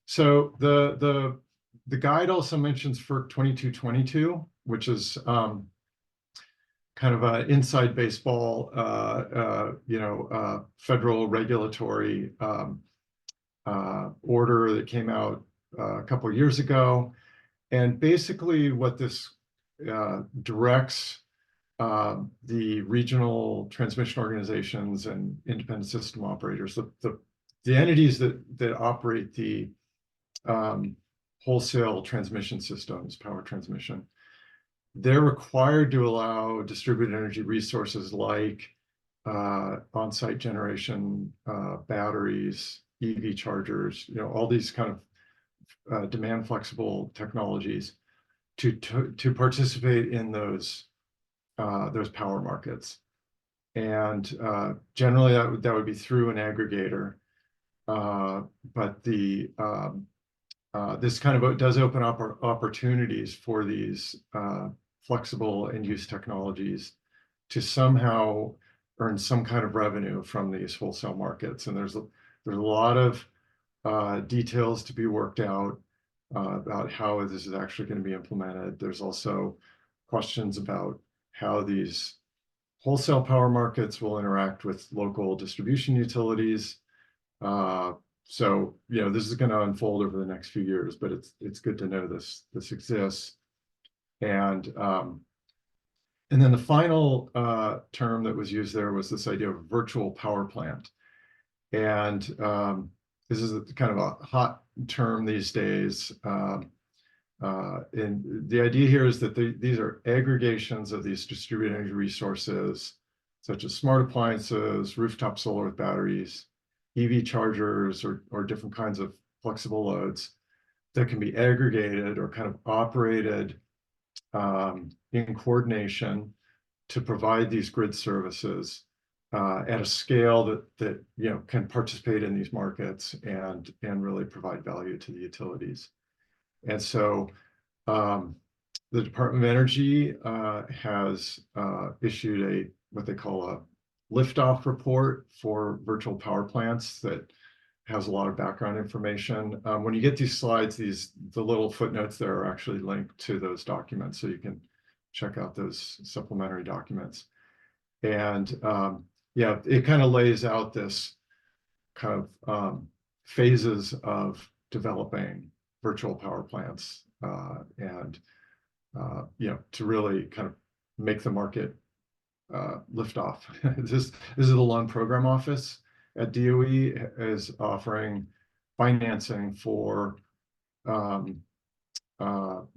So the guide also mentions FERC 2222, which is kind of an inside baseball, you know, federal regulatory order that came out a couple of years ago. And basically what this directs the regional transmission organizations and independent system operators, the entities that operate the wholesale transmission systems, power transmission, they're required to allow distributed energy resources like on-site generation, batteries, EV chargers, you know, all these kind of demand flexible technologies to participate in those power markets. And generally that would be through an aggregator. But this kind of does open up opportunities for these flexible end use technologies to somehow earn some kind of revenue from these wholesale markets. And there's a lot of details to be worked out about how this is actually going to be implemented. There's also questions about how these wholesale power markets will interact with local distribution utilities. So, you know, this is going to unfold over the next few years, but it's good to know this exists. And then the final term that was used there was this idea of virtual power plant. And this is kind of a hot term these days. And the idea here is that these are aggregations of these distributed energy resources, such as smart appliances, rooftop solar with batteries, EV chargers, or different kinds of flexible loads that can be aggregated or kind of operated in coordination to provide these grid services at a scale that you know can participate in these markets and really provide value to the utilities. And so the Department of Energy has issued what they call a liftoff report for virtual power plants that has a lot of background information. When you get these slides, the little footnotes there are actually linked to those documents, so you can check out those supplementary documents. And yeah, it kind of lays out this kind of phases of developing virtual power plants and you know, to really kind of make the market lift off. This is the Loan Program Office at DOE is offering financing for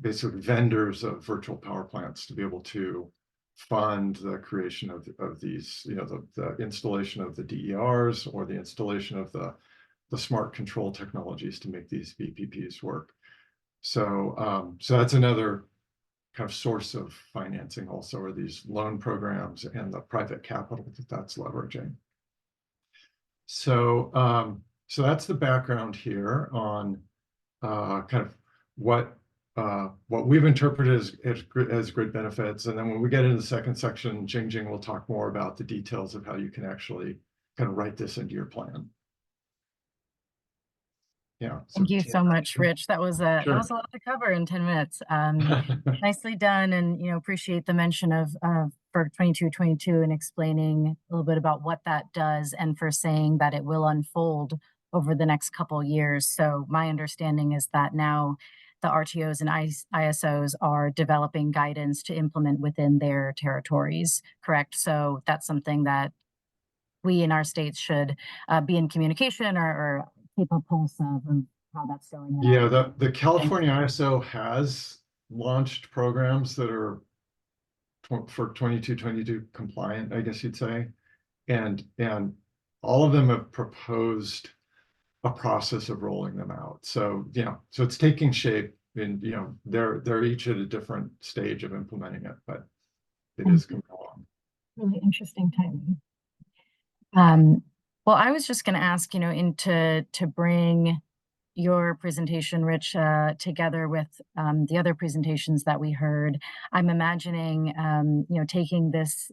basically vendors of virtual power plants to be able to fund the creation of these, you know, the installation of the DERs or the installation of the smart control technologies to make these VPPs work. So so that's another kind of source of financing also, are these loan programs and the private capital that's leveraging. So so that's the background here on kind of what we've interpreted as grid benefits. And then when we get into the second section, Jing will talk more about the details of how you can actually kind of write this into your plan. Yeah. Thank you so much, Rich. That was a lot to cover in 10 minutes. Nicely done, and appreciate the mention of for 2222 and explaining a little bit about what that does, and for saying that it will unfold over the next couple years. So my understanding is that now the RTOs and ISOs are developing guidance to implement within their territories, correct? So that's something that we in our states should be in communication or keep a pulse of how that's going. Yeah, the California ISO has launched programs that are for 2222 compliant, I guess you'd say, and all of them have proposed a process of rolling them out. So so it's taking shape, and they're each at a different stage of implementing it, but it is coming along. Really interesting timing. Well, I was just going to ask, to bring your presentation, Rich, together with the other presentations that we heard. I'm imagining, taking this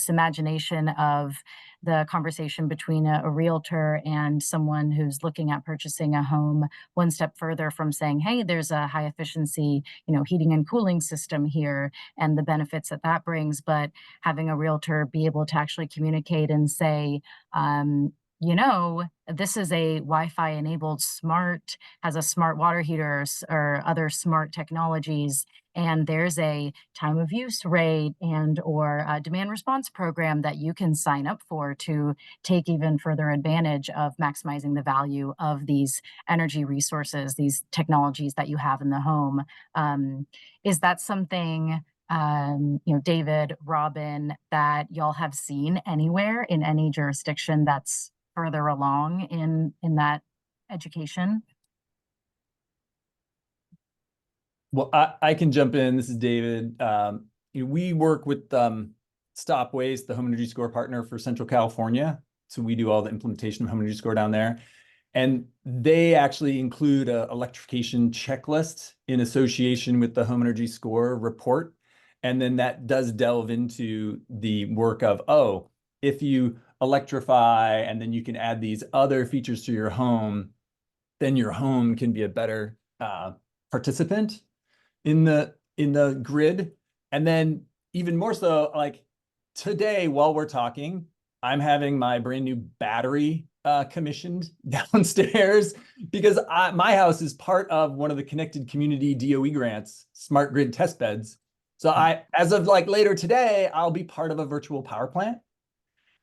imagination of the conversation between a realtor and someone who's looking at purchasing a home one step further from saying, hey, there's a high efficiency, heating and cooling system here and the benefits that that brings, but having a realtor be able to actually communicate and say, this is a Wi-Fi enabled has a smart water heater or other smart technologies, and there's a time of use rate and or a demand response program that you can sign up for to take even further advantage of maximizing the value of these energy resources, these technologies that you have in the home. Is that something, David, Robin, that y'all have seen anywhere in any jurisdiction that's further along in that education? Well, I can jump in. This is David. We work with Stop Waste, the Home Energy Score partner for Central California. So we do all the implementation of Home Energy Score down there. And they actually include an electrification checklist in association with the Home Energy Score report. And then that does delve into the work of, if you electrify and then you can add these other features to your home, then your home can be a better participant in the grid. And then even more so, like today, while we're talking, I'm having my brand new battery commissioned downstairs because my house is part of one of the Connected Community DOE grants, Smart Grid Test Beds. So as of like later today, I'll be part of a virtual power plant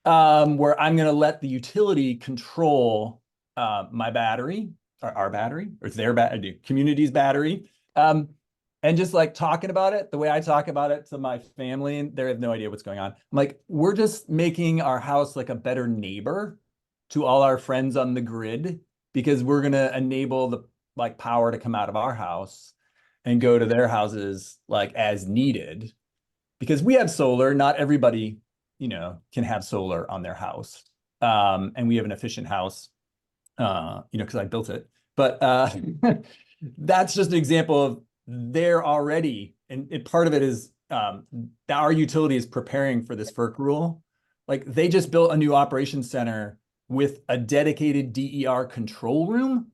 where I'm going to let the utility control my battery, or our battery, or their battery, community's battery. And just like talking about it, the way I talk about it to my family, and they have no idea what's going on. I'm like, we're just making our house like a better neighbor to all our friends on the grid, because we're going to enable the power to come out of our house and go to their houses like as needed, because we have solar. Not everybody, can have solar on their house. And we have an efficient house, because I built it. But that's just an example of they're already, and part of it is our utility is preparing for this FERC rule. Like they just built a new operations center with a dedicated DER control room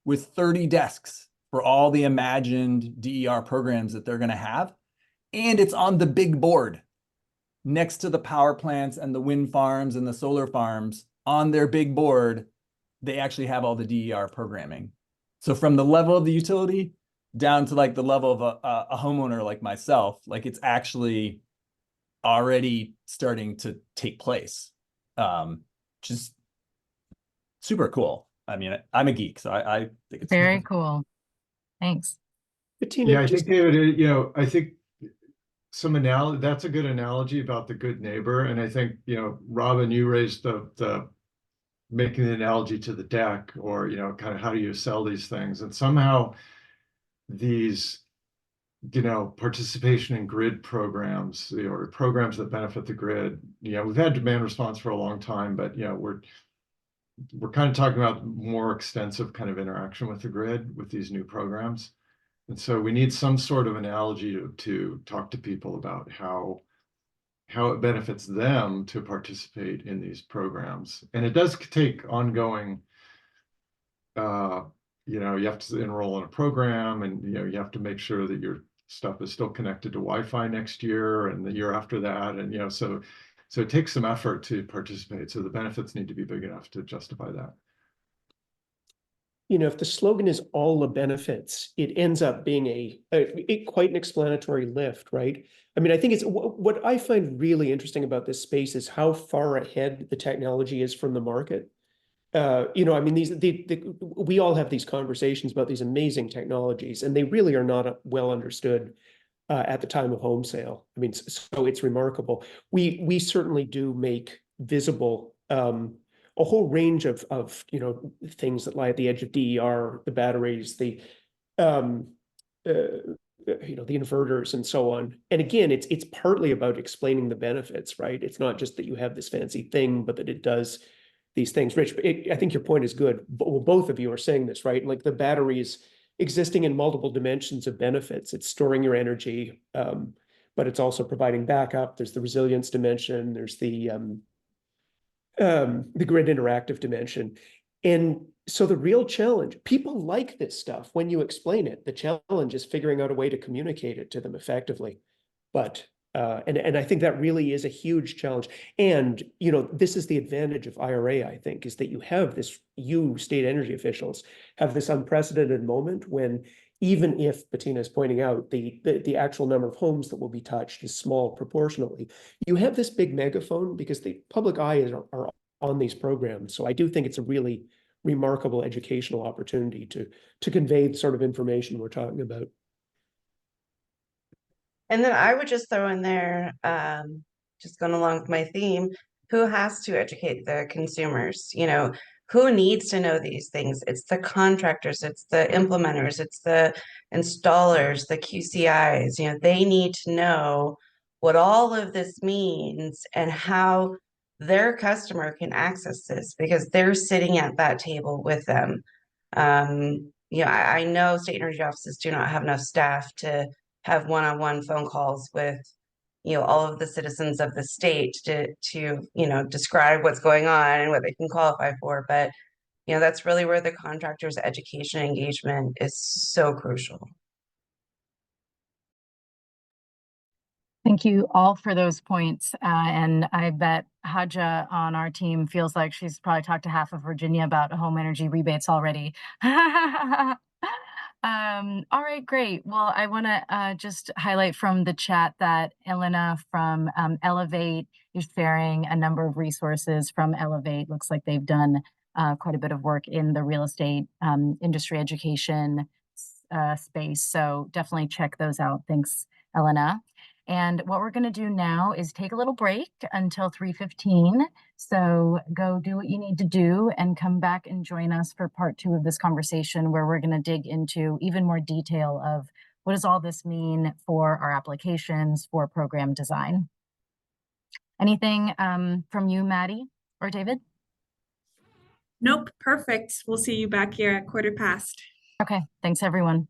with 30 desks for all the imagined DER programs that they're going to have. And it's on the big board next to the power plants and the wind farms and the solar farms. On their big board, they actually have all the DER programming. So from the level of the utility down to like the level of a homeowner like myself, like it's actually already starting to take place, which is super cool. I mean, I'm a geek, so I think it's Very cool. Thanks. Bettina, Yeah, I just think, David, I think that's a good analogy about the good neighbor. And I think, Robin, you raised the making the analogy to the deck, or, kind of how do you sell these things? And somehow these, participation in grid programs, or programs that benefit the grid, we've had demand response for a long time, but, we're kind of talking about more extensive kind of interaction with the grid with these new programs. And so we need some sort of analogy to talk to people about how it benefits them to participate in these programs. And it does take ongoing, you have to enroll in a program, and, you have to make sure that your stuff is still connected to Wi-Fi next year and the year after that. And, so it takes some effort to participate. So the benefits need to be big enough to justify that. if the slogan is all the benefits, it ends up being a quite an explanatory lift, right? I mean, I think it's what I find really interesting about this space is how far ahead the technology is from the market. I mean, we all have these conversations about these amazing technologies, and they really are not well understood at the time of home sale. I mean, so it's remarkable. We certainly do make visible a whole range of things that lie at the edge of DER, the batteries, the inverters and so on. And again, it's partly about explaining the benefits, right? It's not just that you have this fancy thing, but that it does these things. Rich, I think your point is good. Well, both of you are saying this, right? Like the batteries existing in multiple dimensions of benefits. It's storing your energy, but it's also providing backup. There's the resilience dimension. There's the grid interactive dimension. And so the real challenge, people like this stuff when you explain it. The challenge is figuring out a way to communicate it to them effectively. But and I think that really is a huge challenge. And this is the advantage of IRA, I think, is that you state energy officials have this unprecedented moment when, even if Bettina is pointing out the actual number of homes that will be touched is small proportionally, you have this big megaphone because the public eye are on these programs. So I do think it's a really remarkable educational opportunity to convey the sort of information we're talking about. And then I would just throw in there, just going along with my theme, who has to educate the consumers? Who needs to know these things? It's the contractors, it's the implementers, it's the installers, the QCIs. They need to know what all of this means and how their customer can access this, because they're sitting at that table with them. I know state energy offices do not have enough staff to have one-on-one phone calls with all of the citizens of the state to describe what's going on and what they can qualify for. But that's really where the contractor's education engagement is so crucial. Thank you all for those points. And I bet Haja on our team feels like she's probably talked to half of Virginia about home energy rebates already. All right, great. Well, I want to just highlight from the chat that Elena from Elevate is sharing a number of resources from Elevate. Looks like they've done quite a bit of work in the real estate industry education space. So definitely check those out. Thanks, Elena. And what we're going to do now is take a little break until 3:15. So go do what you need to do and come back and join us for part 2 of this conversation, where we're going to dig into even more detail of what does all this mean for our applications, for program design. Anything from you, Maddie or David? Nope, perfect. We'll see you back here at 1:15. Okay, thanks everyone.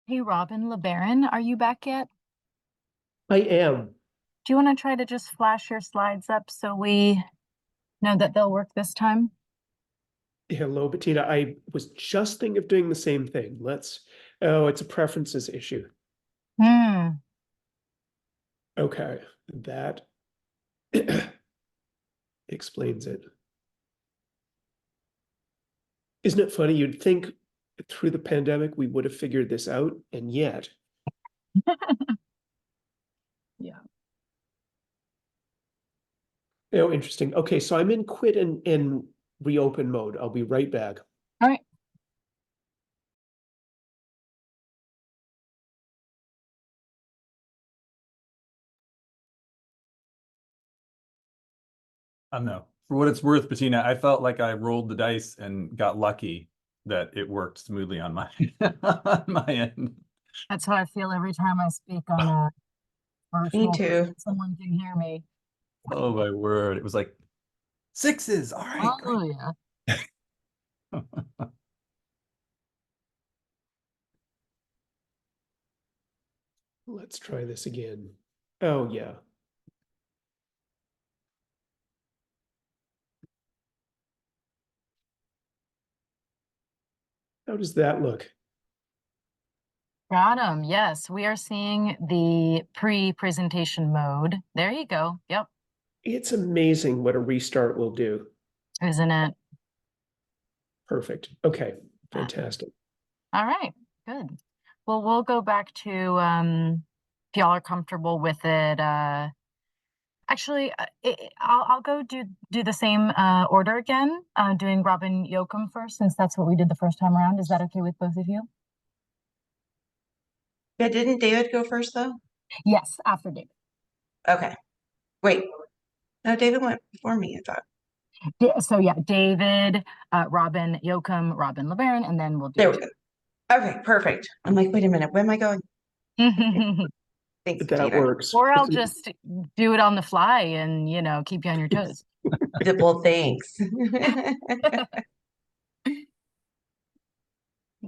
Hey, Robin LeBaron, are you back yet? I am. Do you want to try to just flash your slides up so we know that they'll work this time? Hello, Bettina. I was just thinking of doing the same thing. Oh, it's a preferences issue. Hmm. Okay, that explains it. Isn't it funny? You'd think through the pandemic we would have figured this out, and yet. Yeah. Oh, interesting. Okay, so I'm in quit and reopen mode. I'll be right back. All right. No, for what it's worth, Bettina, I felt like I rolled the dice and got lucky that it worked smoothly on my on my end. That's how I feel every time I speak on a Me virtual. too. Someone can hear me. Oh my word. It was like sixes. All right, Oh, yeah. great. Let's try this again. Oh, yeah. How does that look? Got him. Yes, we are seeing the pre-presentation mode. There you go. Yep. It's amazing what a restart will do. Isn't it? Perfect. Okay, fantastic. All right. Good. Well, we'll go back to if y'all are comfortable with it. Actually, I'll go do the same order again, doing Robin Yoakum first, since that's what we did the first time around. Is that okay with both of you? Yeah, didn't David go first though? Yes, after David. Okay. Wait. No, David went before me, I thought. So yeah, David, Robin Yoakum, Robin LeBaron, and then we'll do There we go. Okay, perfect. I'm like, wait a minute, where am I going? Thanks, That Bettina. works. Or I'll just do it on the fly and, you know, keep you on your toes. Well, thanks.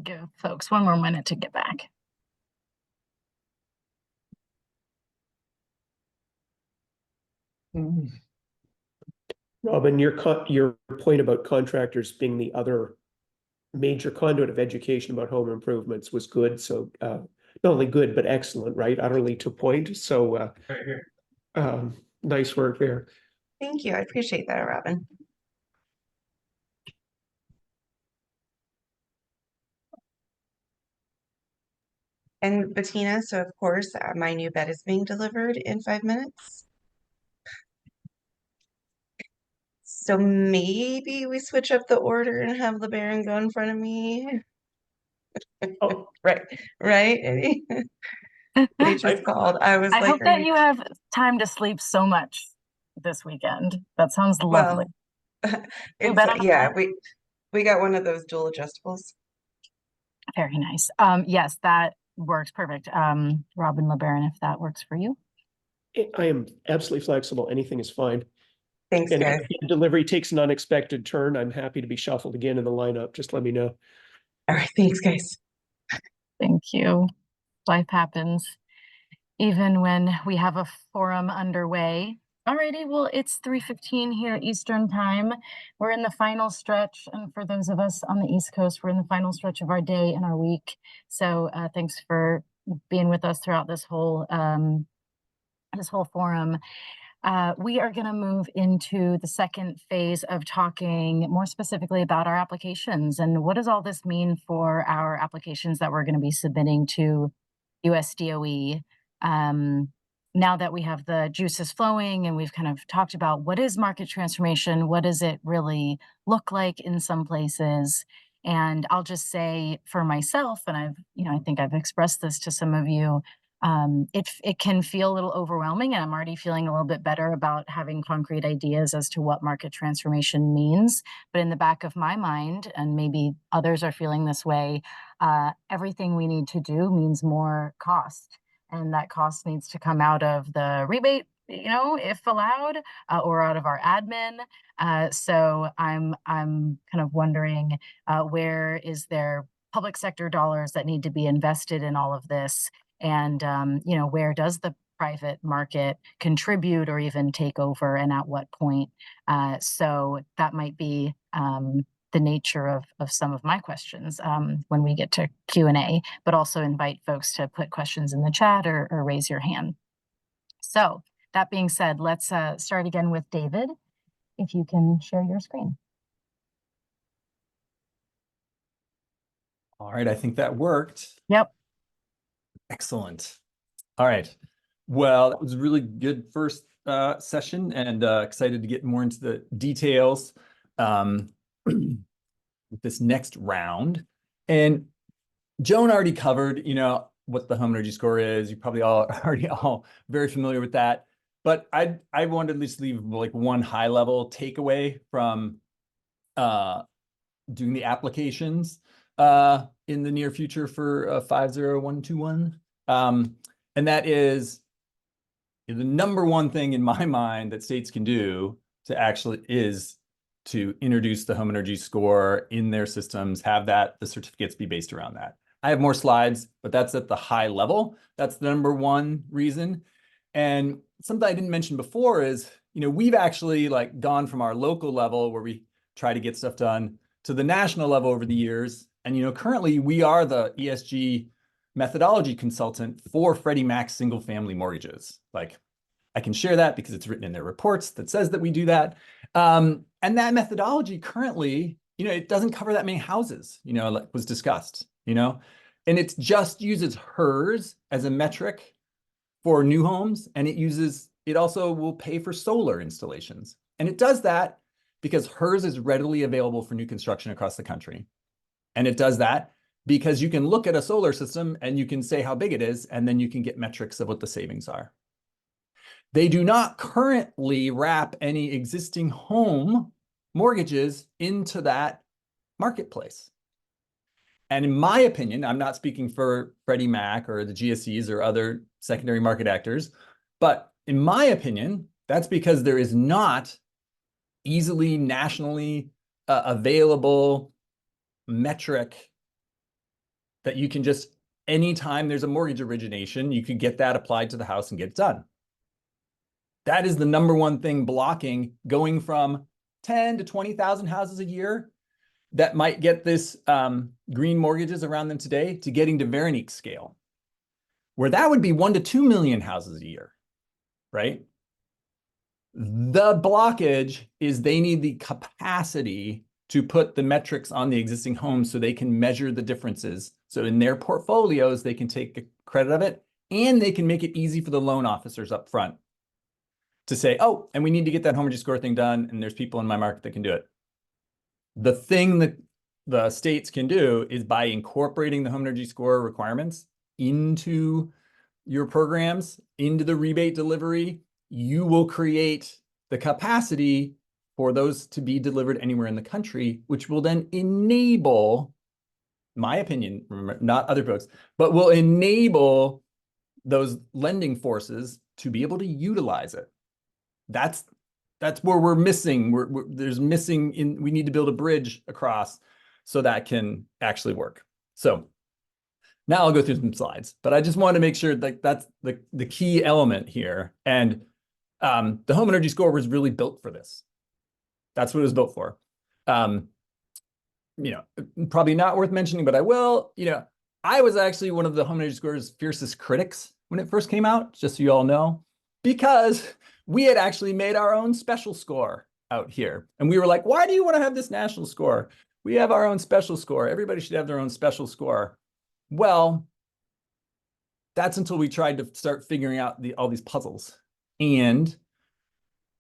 Give folks one more minute to get back. Robin, your point about contractors being the other major conduit of education about home improvements was good. So not only good, but excellent, right? Utterly to point. So nice work there. Thank you. I appreciate that, Robin. And Bettina, so of course, my new bed is being delivered in 5 minutes. So maybe we switch up the order and have LeBaron go in front of me. Oh, Right, right. They just called. I was I like, hope that you have time to sleep so much this weekend. That sounds lovely. well, You bet on the yeah, phone? we got one of those dual adjustables. Very nice. Yes, that works perfect. Robin LeBaron, if that works for you. I am absolutely flexible. Anything is fine. Thanks, And guys. if delivery takes an unexpected turn, I'm happy to be shuffled again in the lineup. Just let me know. All right, thanks, guys. Thank you. Life happens, even when we have a forum underway. Alrighty, well, it's 3:15 here Eastern time. We're in the final stretch, and for those of us on the East Coast, we're in the final stretch of our day and our week. So thanks for being with us throughout this whole forum. We are going to move into the second phase of talking more specifically about our applications and what does all this mean for our applications that we're going to be submitting to USDOE. Now that we have the juices flowing and we've kind of talked about what is market transformation, what does it really look like in some places? And I'll just say for myself, and I think I've expressed this to some of you, it can feel a little overwhelming, and I'm already feeling a little bit better about having concrete ideas as to what market transformation means. But in the back of my mind, and maybe others are feeling this way, everything we need to do means more cost. And that cost needs to come out of the rebate, if allowed, or out of our admin. So I'm kind of wondering, where is there public sector dollars that need to be invested in all of this. And, you know, where does the private market contribute or even take over, and at what point? So that might be the nature of some of my questions when we get to Q&A, but also invite folks to put questions in the chat or raise your hand. So that being said, let's start again with David. If you can share your screen. All right, I think that worked. Yep. Excellent. All right. Well, that was a really good first session, and excited to get more into the details with this next round. And Joan already covered, you know, what the home energy score is. You probably already very familiar with that. But I wanted to at least leave like one high level takeaway from doing the applications in the near future for 50121. And that is the number one thing in my mind that states can do to actually is to introduce the home energy score in their systems, have that the certificates be based around that. I have more slides, but that's at the high level. That's the number one reason. And something I didn't mention before is, you know, we've actually like gone from our local level where we try to get stuff done to the national level over the years. And, you know, currently we are the ESG methodology consultant for Freddie Mac's single family mortgages. Like, I can share that because it's written in their reports that says that we do that. And that methodology currently, you know, it doesn't cover that many houses, you know, like was discussed, you know, and it just uses HERS as a metric for new homes. And it also will pay for solar installations. And it does that because HERS is readily available for new construction across the country. And it does that because you can look at a solar system and you can say how big it is, and then you can get metrics of what the savings are. They do not currently wrap any existing home mortgages into that marketplace. And in my opinion, I'm not speaking for Freddie Mac or the GSEs or other secondary market actors, but in my opinion, that's because there is not easily nationally available metric that you can just, anytime there's a mortgage origination, you could get that applied to the house and get it done. That is the number one thing blocking going from 10 to 20,000 houses a year that might get this green mortgages around them today to getting to Veronique's scale, where that would be 1 to 2 million houses a year, right? The blockage is they need the capacity to put the metrics on the existing homes so they can measure the differences. So in their portfolios, they can take credit of it, and they can make it easy for the loan officers up front to say, oh, and we need to get that home energy score thing done, and there's people in my market that can do it. The thing that the states can do is by incorporating the home energy score requirements into your programs, into the rebate delivery, you will create the capacity for those to be delivered anywhere in the country, which will then enable, my opinion, remember, not other folks, but will enable those lending forces to be able to utilize it. That's where we're missing. We need to build a bridge across so that can actually work. So now I'll go through some slides, but I just want to make sure that that's the key element here. And the home energy score was really built for this. That's what it was built for. You know, probably not worth mentioning, but I will. You know, I was actually one of the home energy score's fiercest critics when it first came out, just so you all know, because we had actually made our own special score out here. And we were like, why do you want to have this national score? We have our own special score. Everybody should have their own special score. Well, that's until we tried to start figuring out all these puzzles. And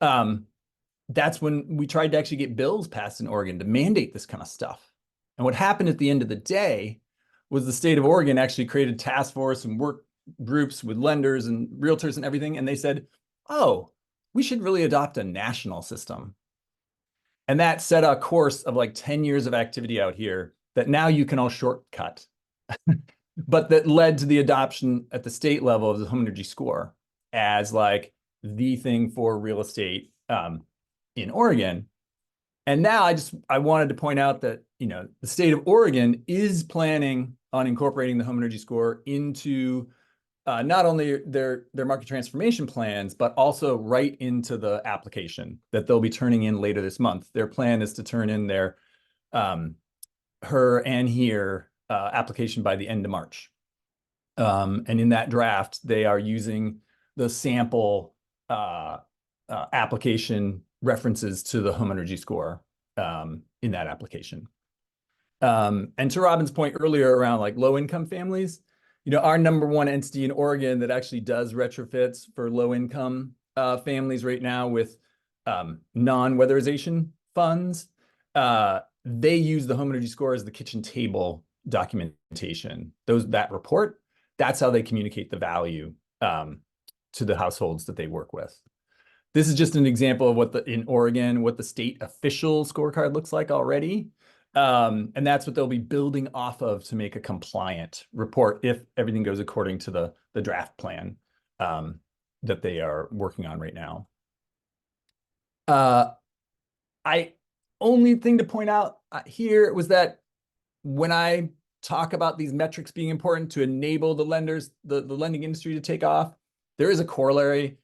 that's when we tried to actually get bills passed in Oregon to mandate this kind of stuff. And what happened at the end of the day was the state of Oregon actually created a task force and work groups with lenders and realtors and everything. And they said, oh, we should really adopt a national system. And that set a course of like 10 years of activity out here that now you can all shortcut, but that led to the adoption at the state level of the home energy score as like the thing for real estate in Oregon. And now I wanted to point out that, the state of Oregon is planning on incorporating the home energy score into not only their market transformation plans, but also right into the application that they'll be turning in later this month. Their plan is to turn in their HEEHR and HEEHR application by the end of March. And in that draft, they are using the sample application references to the home energy score in that application. And to Robin's point earlier around like low income families, our number one entity in Oregon that actually does retrofits for low income families right now with non-weatherization funds, they use the home energy score as the kitchen table documentation. That report, that's how they communicate the value to the households that they work with. This is just an example of in Oregon, what the state official scorecard looks like already. And that's what they'll be building off of to make a compliant report if everything goes according to the draft plan that they are working on right now. Only thing to point out here was that when I talk about these metrics being important to enable the lenders, the lending industry to take off, there is a corollary.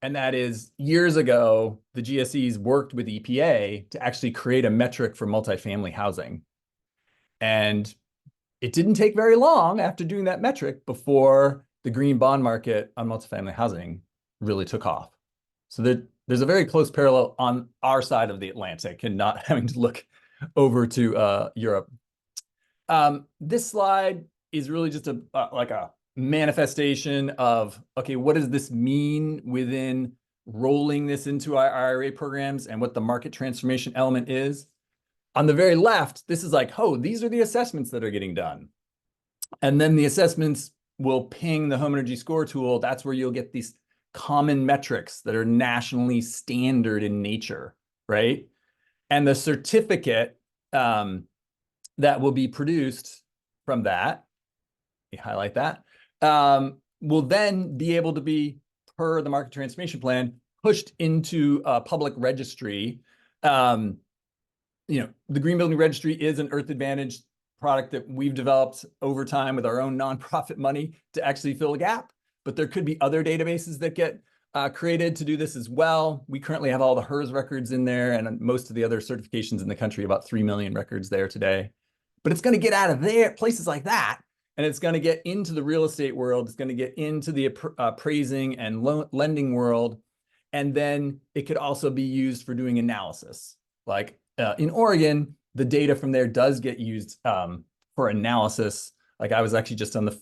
And that is years ago, the GSEs worked with EPA to actually create a metric for multifamily housing. And it didn't take very long after doing that metric before the green bond market on multifamily housing really took off. So there's a very close parallel on our side of the Atlantic and not having to look over to Europe. This slide is really just like a manifestation of, okay, what does this mean within rolling this into our IRA programs and what the market transformation element is? On the very left, this is like, oh, these are the assessments that are getting done. And then the assessments will ping the home energy score tool. That's where you'll get these common metrics that are nationally standard in nature, right? And the certificate that will be produced from that, you highlight that, will then be able to be, per the market transformation plan, pushed into a public registry. The Green Building Registry is an Earth Advantage product that we've developed over time with our own nonprofit money to actually fill a gap. But there could be other databases that get created to do this as well. We currently have all the HERS records in there and most of the other certifications in the country, about 3 million records there today. But it's going to get out of there, places like that, and it's going to get into the real estate world. It's going to get into the appraising and lending world. And then it could also be used for doing analysis. Like in Oregon, the data from there does get used for analysis. Like I was actually just on the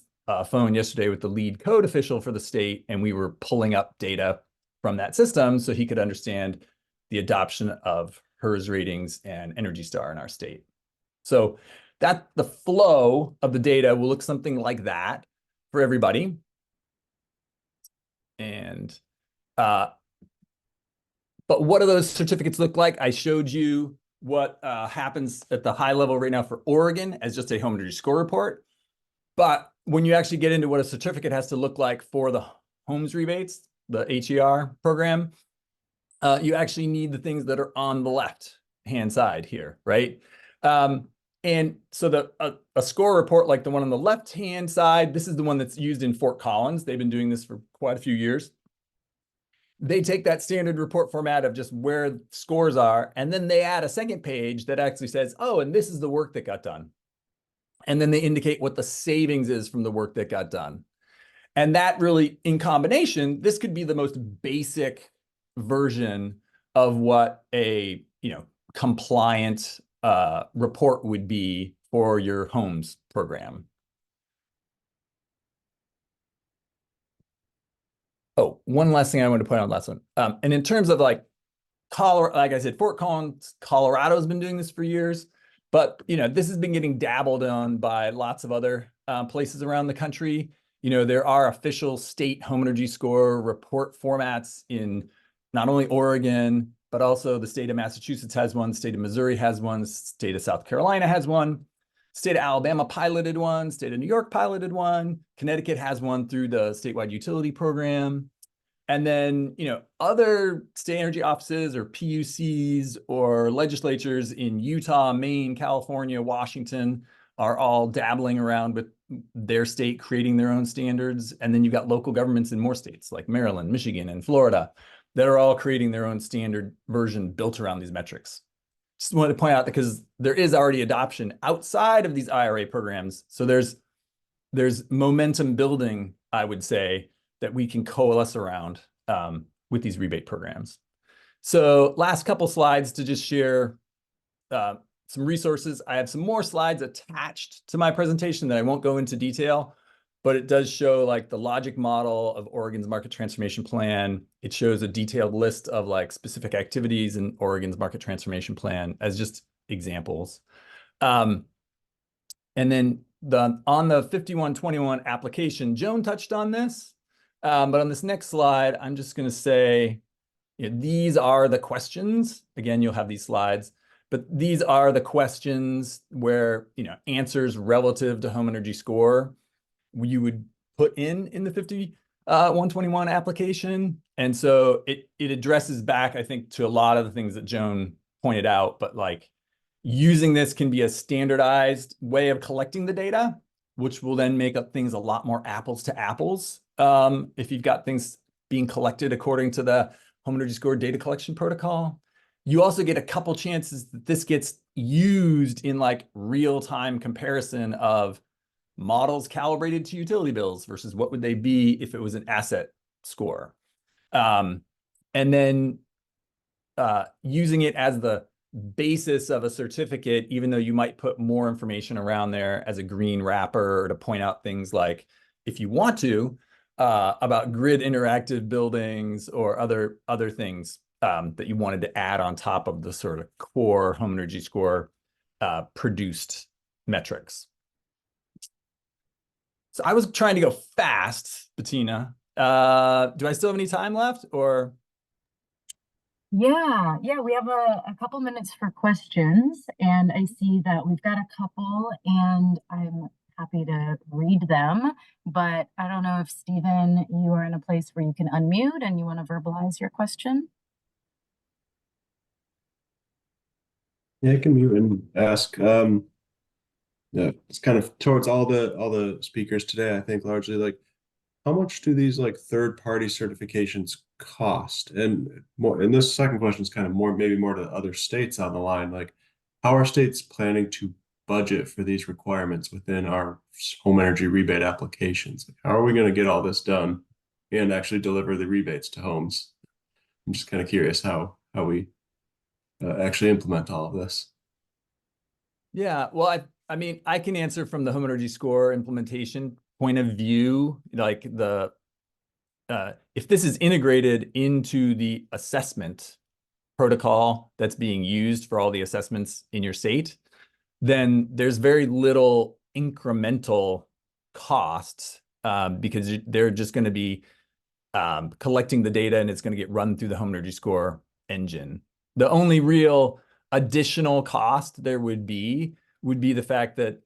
phone yesterday with the lead code official for the state, and we were pulling up data from that system so he could understand the adoption of HERS ratings and Energy Star in our state. So that the flow of the data will look something like that for everybody. And but what do those certificates look like? I showed you what happens at the high level right now for Oregon as just a home energy score report. But when you actually get into what a certificate has to look like for the HOMES rebates, the HEEHR program, you actually need the things that are on the left-hand side here, right? And so a score report like the one on the left-hand side, this is the one that's used in Fort Collins. They've been doing this for quite a few years. They take that standard report format of just where scores are, and then they add a second page that actually says, oh, and this is the work that got done. And then they indicate what the savings is from the work that got done. And that really, in combination, this could be the most basic version of what a compliant report would be for your HOMES program. Oh, one last thing I want to point out, last one. And in terms of like I said, Fort Collins, Colorado has been doing this for years, but this has been getting dabbled on by lots of other places around the country. There are official state home energy score report formats in not only Oregon, but also the state of Massachusetts has one, the state of Missouri has one, the state of South Carolina has one, state of Alabama piloted one, state of New York piloted one, Connecticut has one through the statewide utility program. And then, other state energy offices or PUCs or legislatures in Utah, Maine, California, Washington are all dabbling around with their state creating their own standards. And then you've got local governments in more states like Maryland, Michigan, and Florida that are all creating their own standard version built around these metrics. Just wanted to point out, because there is already adoption outside of these IRA programs. So there's momentum building, I would say, that we can coalesce around with these rebate programs. So last couple slides to just share some resources. I have some more slides attached to my presentation that I won't go into detail, but it does show like the logic model of Oregon's market transformation plan. It shows a detailed list of like specific activities in Oregon's market transformation plan as just examples. And then on the 5121 application, Joan touched on this, but on this next slide, I'm just going to say, these are the questions. Again, you'll have these slides, but these are the questions where, answers relative to home energy score you would put in the 5121 application. And so it addresses back, I think, to a lot of the things that Joan pointed out, but like using this can be a standardized way of collecting the data, which will then make up things a lot more apples to apples. If you've got things being collected according to the home energy score data collection protocol. You also get a couple chances that this gets used in like real-time comparison of models calibrated to utility bills versus what would they be if it was an asset score. And then using it as the basis of a certificate, even though you might put more information around there as a green wrapper, or to point out things like, if you want to, about grid interactive buildings or other things that you wanted to add on top of the sort of core home energy score produced metrics. So I was trying to go fast, Bettina. Do I still have any time left, or? Yeah, we have a couple minutes for questions, and I see that we've got a couple, and I'm happy to read them, but I don't know if Stephen, you are in a place where you can unmute and you want to verbalize your question. Yeah, I can mute and ask. Yeah, it's kind of towards all the speakers today, I think largely like, how much do these like third-party certifications cost? And more, and this second question is kind of maybe more to other states on the line. Like, how are states planning to budget for these requirements within our home energy rebate applications? Like, how are we going to get all this done and actually deliver the rebates to homes? I'm just kind of curious how we actually implement all of this. Yeah, well, I mean, I can answer from the home energy score implementation point of view, like if this is integrated into the assessment protocol that's being used for all the assessments in your state, then there's very little incremental costs because they're just going to be collecting the data, and it's going to get run through the home energy score engine. The only real additional cost there would be the fact that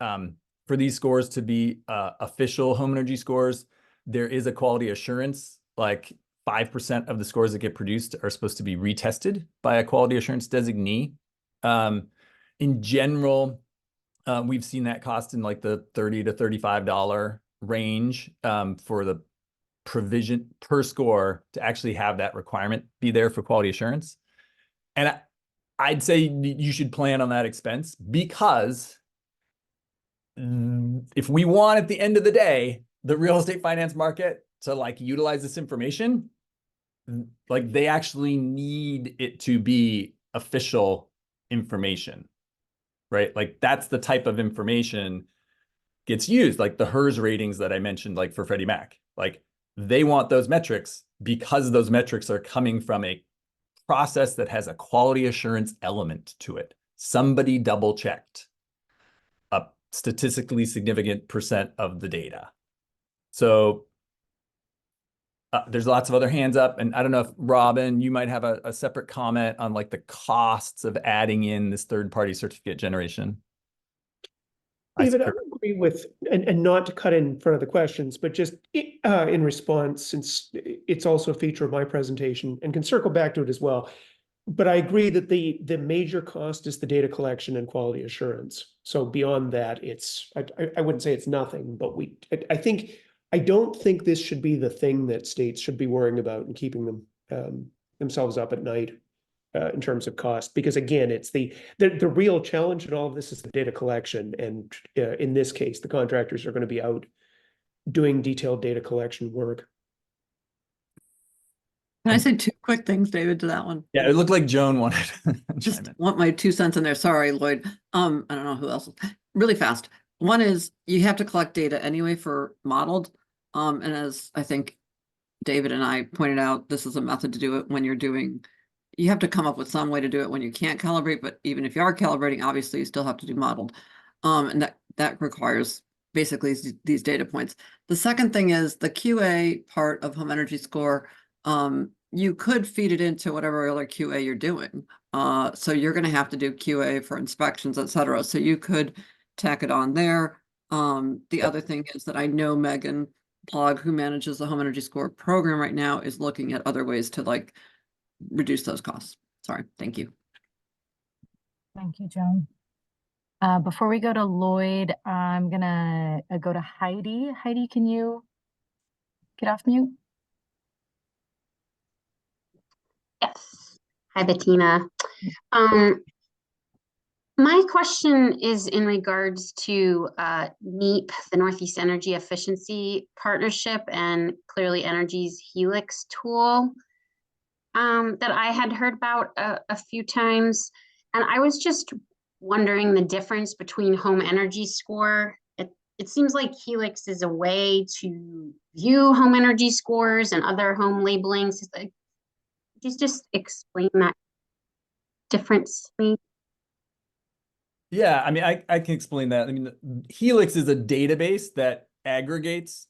for these scores to be official home energy scores, there is a quality assurance, like 5% of the scores that get produced are supposed to be retested by a quality assurance designee. In general, we've seen that cost in like the $30 to $35 range for the provision per score to actually have that requirement be there for quality assurance. And I'd say you should plan on that expense, because if we want at the end of the day the real estate finance market to like utilize this information, like they actually need it to be official information, right? Like that's the type of information gets used, like the HERS ratings that I mentioned, like for Freddie Mac. Like they want those metrics because those metrics are coming from a process that has a quality assurance element to it. Somebody double checked a statistically significant percent of the data. So there's lots of other hands up, and I don't know if Robin, you might have a separate comment on like the costs of adding in this third-party certificate generation. David, I agree with, and not to cut in front of the questions, but just in response, since it's also a feature of my presentation and can circle back to it as well. But I agree that the major cost is the data collection and quality assurance. So beyond that, I wouldn't say it's nothing, but I don't think this should be the thing that states should be worrying about and keeping them themselves up at night in terms of cost. Because again, it's the real challenge in all of this is the data collection. And in this case, the contractors are going to be out doing detailed data collection work. Can I say two quick things, David, to that one? Yeah, it looked like Joan wanted. Just want my 2 cents in there. Sorry, Lloyd. I don't know who else. Really fast. One is you have to collect data anyway for modeled. And as I think David and I pointed out, this is a method to do it when you have to come up with some way to do it when you can't calibrate, but even if you are calibrating, obviously you still have to do modeled. And that requires basically these data points. The second thing is the QA part of home energy score. You could feed it into whatever other QA you're doing. So you're going to have to do QA for inspections, et cetera. So you could tack it on there. The other thing is that I know Megan Plog, who manages the home energy score program right now, is looking at other ways to reduce those costs. Sorry. Thank you. Thank you, Joan. Before we go to Lloyd, I'm gonna go to Heidi. Heidi, can you get off mute? Yes. Hi, Bettina. My question is in regards to NEEP, the Northeast Energy Efficiency Partnership, and Clearly Energy's Helix tool that I had heard about a few times. And I was just wondering the difference between home energy score. It seems like Helix is a way to view home energy scores and other home labelings. Just explain that difference to me. Yeah, I mean, I can explain that. I mean, Helix is a database that aggregates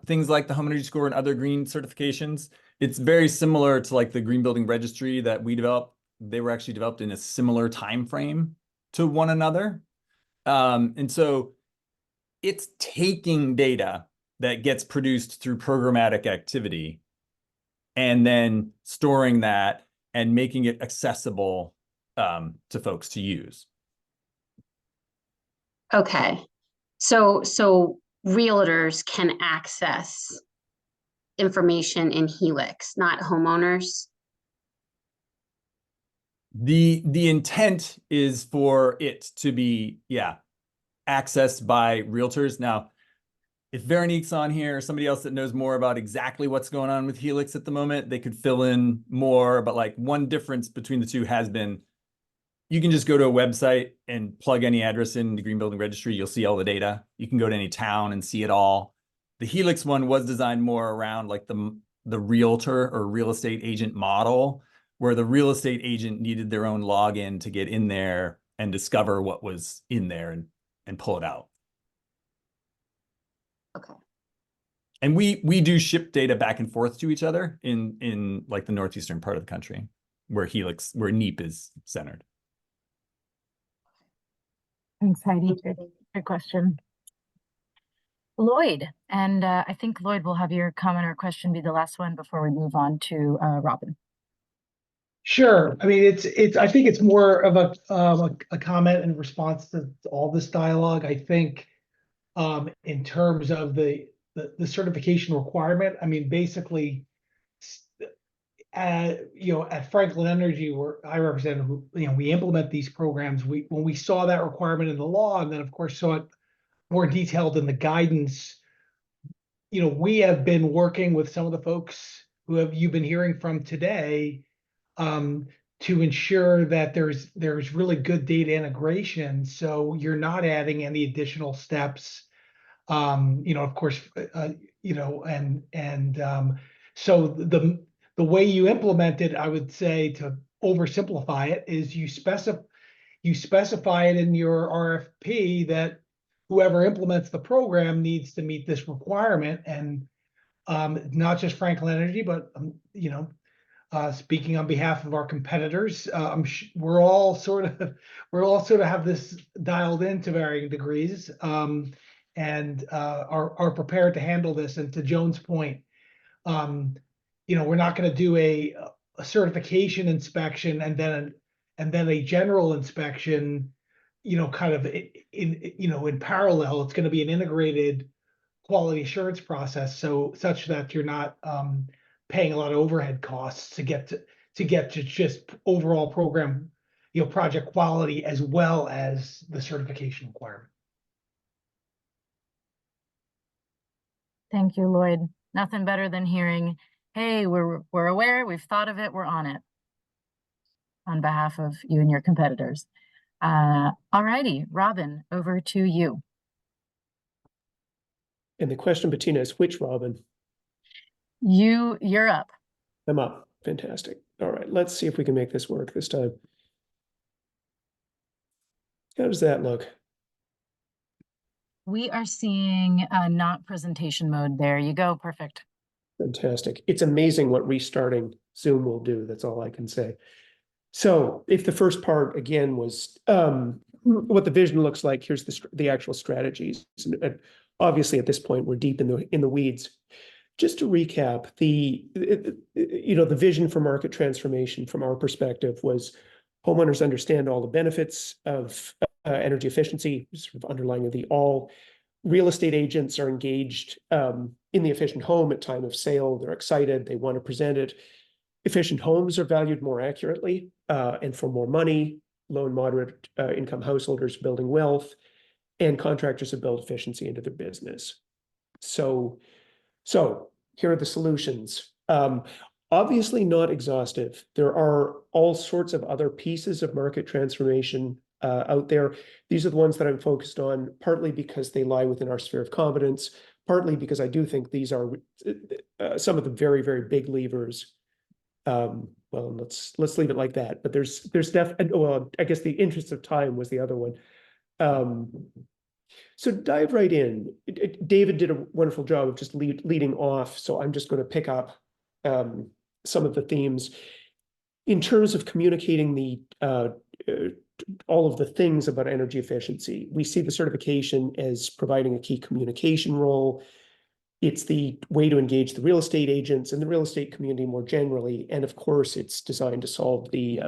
things like the home energy score and other green certifications. It's very similar to the Green Building Registry that we developed. They were actually developed in a similar time frame to one another. And so it's taking data that gets produced through programmatic activity and then storing that and making it accessible to folks to use. Okay. So realtors can access information in Helix, not homeowners? The intent is for it to be, accessed by realtors. Now, if Veronique's on here, or somebody else that knows more about exactly what's going on with Helix at the moment, they could fill in more. But one difference between the two has been, you can just go to a website and plug any address in the Green Building Registry. You'll see all the data. You can go to any town and see it all. The Helix one was designed more around the realtor or real estate agent model, where the real estate agent needed their own login to get in there and discover what was in there and pull it out. Okay. And we do ship data back and forth to each other in the northeastern part of the country, where NEEP is centered. Thanks, Heidi. Good question. Lloyd, and I think Lloyd will have your comment or question be the last one before we move on to Robin. Sure. I mean, I think it's more of a comment in response to all this dialogue. I think in terms of the certification requirement, I mean, basically, at Franklin Energy, where I represent, we implement these programs. When we saw that requirement in the law, and then of course saw it more detailed in the guidance, we have been working with some of the folks you've been hearing from today to ensure that there's really good data integration. So you're not adding any additional steps, of course, so the way you implement it, I would say, to oversimplify it, is you specify it in your RFP that whoever implements the program needs to meet this requirement, and not just Franklin Energy, but speaking on behalf of our competitors, we're all sort of have this dialed in to varying degrees, and are prepared to handle this. And to Joan's point, we're not going to do a certification inspection and then a general inspection, kind of in parallel. It's going to be an integrated quality assurance process, such that you're not paying a lot of overhead costs to get to just overall program, project quality, as well as the certification requirement. Thank you, Lloyd. Nothing better than hearing, hey, we're aware, we've thought of it, we're on it, on behalf of you and your competitors. All righty, Robin, over to you. And the question, Bettina, is which Robin? You're up. I'm up. Fantastic. All right, let's see if we can make this work this time. How does that look? We are seeing not presentation mode. There you go. Perfect. Fantastic. It's amazing what restarting Zoom will do. That's all I can say. So if the first part again was what the vision looks like, here's the actual strategies. And obviously at this point we're deep in the weeds. Just to recap, the vision for market transformation from our perspective was homeowners understand all the benefits of energy efficiency, sort of underlying of the all. Real estate agents are engaged in the efficient home at time of sale. They're excited. They want to present it. Efficient homes are valued more accurately and for more money. Low and moderate income householders building wealth, and contractors have built efficiency into their business. So here are the solutions. Obviously not exhaustive. There are all sorts of other pieces of market transformation out there. These are the ones that I'm focused on, partly because they lie within our sphere of competence, partly because I do think these are some of the very, very big levers. Well, let's leave it like that. But there's definitely, well, I guess the interest of time was the other one. So dive right in. David did a wonderful job of just leading off. So I'm just going to pick up some of the themes in terms of communicating the all of the things about energy efficiency. We see the certification as providing a key communication role. It's the way to engage the real estate agents and the real estate community more generally. And of course, it's designed to solve the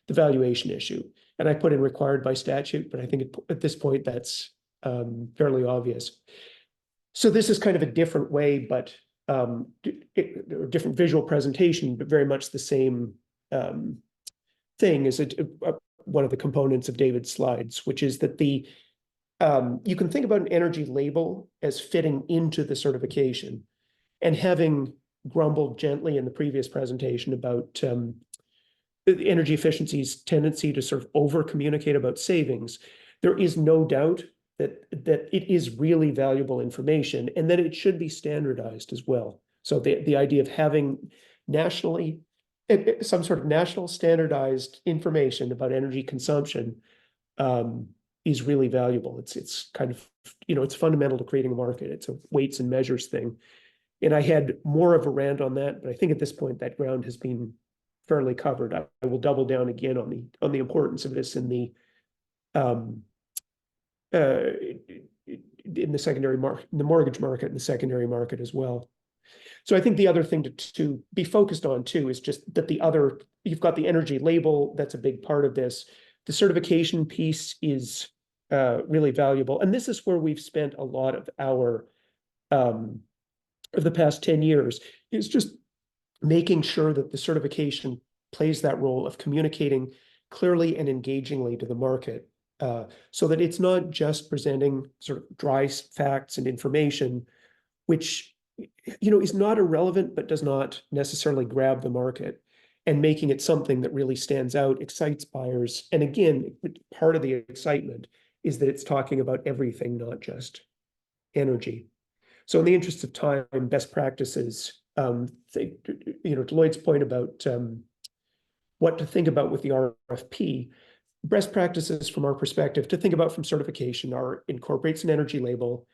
valuation issue. And I put in required by statute, but I think at this point that's fairly obvious. So this is kind of a different way, but different visual presentation, but very much the same thing as one of the components of David's slides, which is that you can think about an energy label as fitting into the certification. And having grumbled gently in the previous presentation about energy efficiency's tendency to sort of over-communicate about savings, there is no doubt that it is really valuable information and that it should be standardized as well. So the idea of having nationally some sort of national standardized information about energy consumption is really valuable. It's kind of, it's fundamental to creating a market. It's a weights and measures thing. And I had more of a rant on that, but I think at this point that ground has been fairly covered. I will double down again on the importance of this in the secondary market, the mortgage market and the secondary market as well. So I think the other thing to be focused on too is just that you've got the energy label. That's a big part of this. The certification piece is really valuable. And this is where we've spent a lot of of the past 10 years, is just making sure that the certification plays that role of communicating clearly and engagingly to the market, so that it's not just presenting sort of dry facts and information, which is not irrelevant, but does not necessarily grab the market, and making it something that really stands out, excites buyers. And again, part of the excitement is that it's talking about everything, not just energy. So in the interest of time, best practices, to Lloyd's point about what to think about with the RFP, best practices from our perspective to think about from certification incorporates an energy label.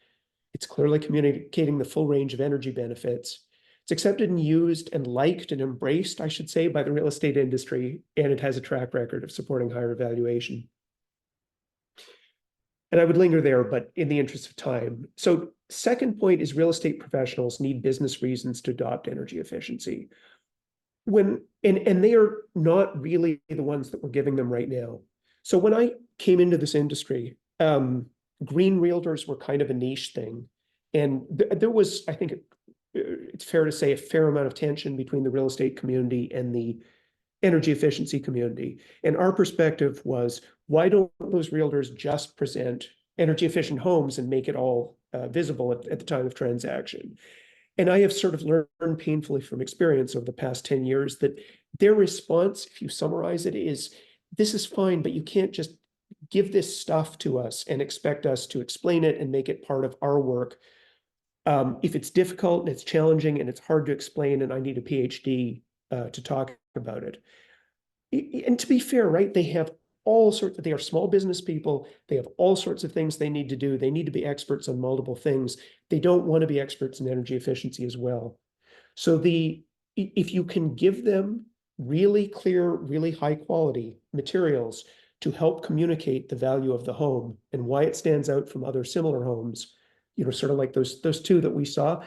It's clearly communicating the full range of energy benefits. It's accepted and used and liked and embraced, I should say, by the real estate industry, and it has a track record of supporting higher valuation. And I would linger there, but in the interest of time. So second point is real estate professionals need business reasons to adopt energy efficiency. And they are not really the ones that we're giving them right now. So when I came into this industry, green realtors were kind of a niche thing. And there was, I think it's fair to say, a fair amount of tension between the real estate community and the energy efficiency community. And our perspective was, why don't those realtors just present energy efficient homes and make it all visible at the time of transaction? And I have sort of learned painfully from experience over the past 10 years that their response, if you summarize it, is, this is fine, but you can't just give this stuff to us and expect us to explain it and make it part of our work. If it's difficult and it's challenging and it's hard to explain, and I need a PhD to talk about it. And to be fair, right, they have all sorts, they are small business people. They have all sorts of things they need to do. They need to be experts on multiple things. They don't want to be experts in energy efficiency as well. So if you can give them really clear, really high quality materials to help communicate the value of the home and why it stands out from other similar homes, sort of like those two that we saw,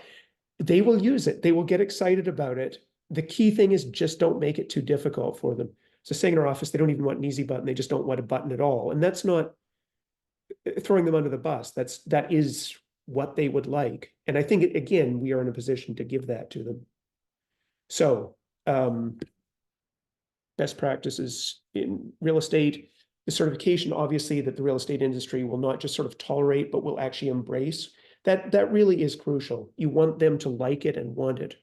they will use it. They will get excited about it. The key thing is, just don't make it too difficult for them. So saying in our office, they don't even want an easy button. They just don't want a button at all. And that's not throwing them under the bus. That is what they would like. And I think, again, we are in a position to give that to them. So best practices in real estate, the certification, obviously, that the real estate industry will not just sort of tolerate, but will actually embrace. That really is crucial. You want them to like it and want it.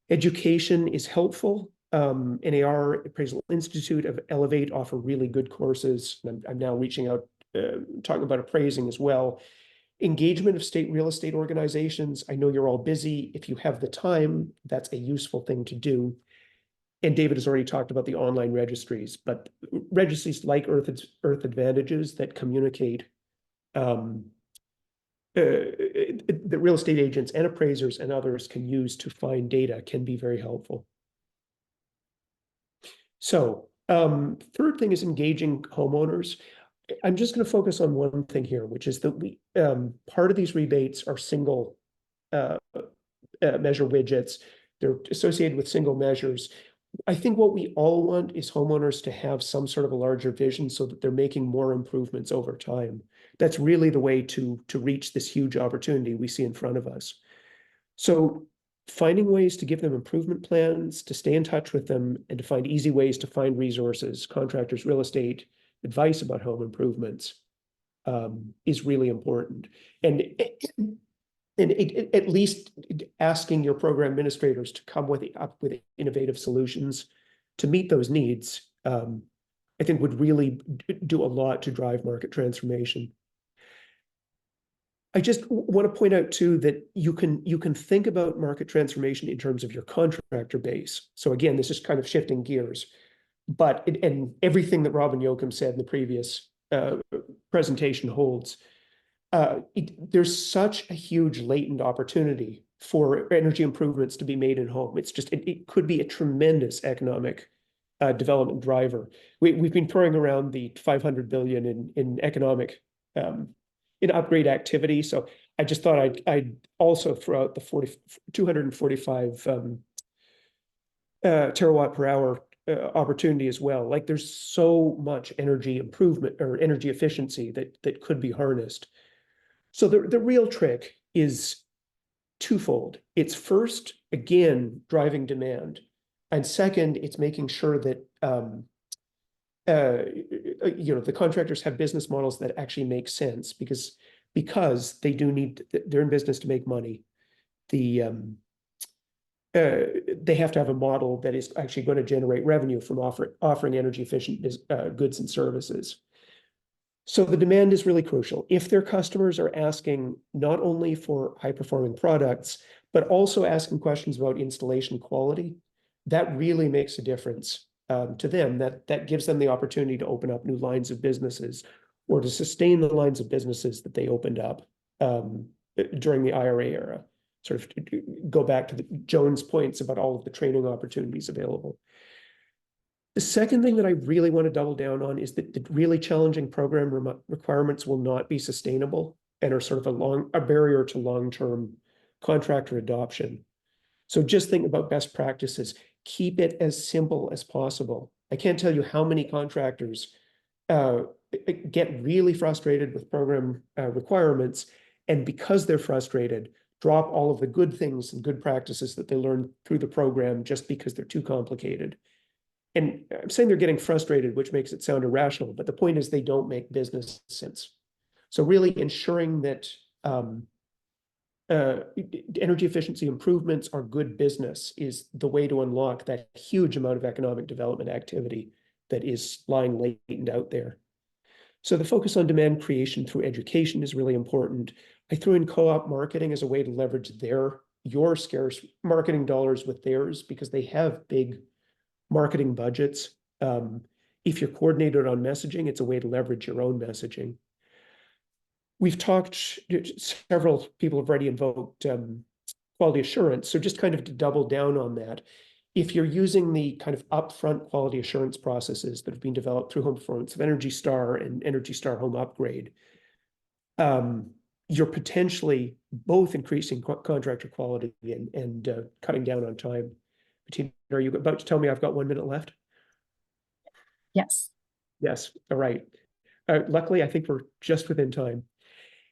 Education is helpful. NAR, Appraisal Institute, of Elevate offer really good courses. I'm now reaching out, talking about appraising as well. Engagement of state real estate organizations. I know you're all busy. If you have the time, that's a useful thing to do. And David has already talked about the online registries, but registries like Earth Advantages that communicate the real estate agents and appraisers and others can use to find data can be very helpful. So third thing is engaging homeowners. I'm just going to focus on one thing here, which is that part of these rebates are single measure widgets. They're associated with single measures. I think what we all want is homeowners to have some sort of a larger vision so that they're making more improvements over time. That's really the way to reach this huge opportunity we see in front of us. So finding ways to give them improvement plans, to stay in touch with them, and to find easy ways to find resources, contractors, real estate, advice about home improvements is really important. And at least asking your program administrators to come up with innovative solutions to meet those needs, I think would really do a lot to drive market transformation. I just want to point out too that you can think about market transformation in terms of your contractor base. So again, this is kind of shifting gears, but and everything that Robin Yoakum said in the previous presentation holds. There's such a huge latent opportunity for energy improvements to be made in home. It's just, it could be a tremendous economic development driver. We've been throwing around the 500 billion in economic in upgrade activity. So I just thought I'd also throw out the 245 terawatt per hour opportunity as well. Like, there's so much energy improvement or energy efficiency that could be harnessed. So the real trick is twofold. It's first, again, driving demand. And second, it's making sure that the contractors have business models that actually make sense, because they do need, they're in business to make money. They have to have a model that is actually going to generate revenue from offering energy efficient goods and services. So the demand is really crucial. If their customers are asking not only for high performing products, but also asking questions about installation quality, that really makes a difference to them. That gives them the opportunity to open up new lines of businesses, or to sustain the lines of businesses that they opened up during the IRA era. sort of go back to Joan's points about all of the training opportunities available. The second thing that I really want to double down on is that the really challenging program requirements will not be sustainable and are sort of a barrier to long-term contractor adoption. So just think about best practices. Keep it as simple as possible. I can't tell you how many contractors get really frustrated with program requirements, and because they're frustrated, drop all of the good things and good practices that they learned through the program just because they're too complicated. And I'm saying they're getting frustrated, which makes it sound irrational, but the point is they don't make business sense. So really ensuring that energy efficiency improvements are good business is the way to unlock that huge amount of economic development activity that is lying latent out there. So the focus on demand creation through education is really important. I threw in co-op marketing as a way to leverage your scarce marketing dollars with theirs, because they have big marketing budgets. If you're coordinated on messaging, it's a way to leverage your own messaging. We've talked, several people have already invoked quality assurance. So just kind of to double down on that, if you're using the kind of upfront quality assurance processes that have been developed through Home Performance of Energy Star and Energy Star Home Upgrade, you're potentially both increasing contractor quality and cutting down on time. Bettina, are you about to tell me I've got 1 minute left? Yes. Yes, all right. Luckily, I think we're just within time.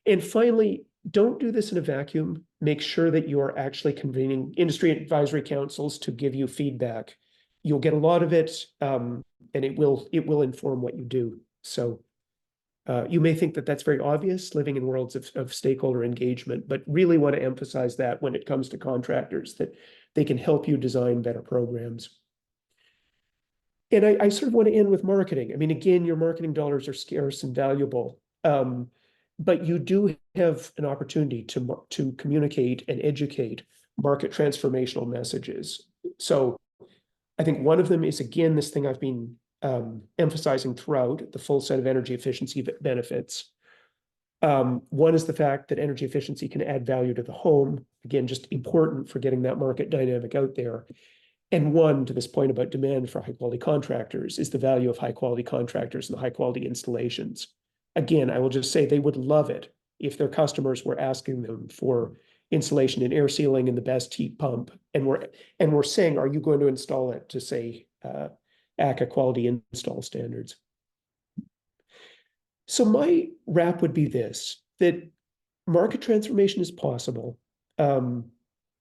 And finally, don't do this in a vacuum. Make sure that you are actually convening industry advisory councils to give you feedback. You'll get a lot of it, and it will inform what you do. So you may think that that's very obvious, living in worlds of stakeholder engagement, but really want to emphasize that when it comes to contractors, that they can help you design better programs. And I sort of want to end with marketing. I mean, again, your marketing dollars are scarce and valuable, but you do have an opportunity to communicate and educate market transformational messages. So I think one of them is, again, this thing I've been emphasizing throughout, the full set of energy efficiency benefits. One is the fact that energy efficiency can add value to the home. Again, just important for getting that market dynamic out there. And one, to this point about demand for high quality contractors, is the value of high quality contractors and high quality installations. Again, I will just say they would love it if their customers were asking them for insulation and air sealing and the best heat pump. And we're saying, are you going to install it to, say, ACA quality install standards? So my wrap would be this, that market transformation is possible.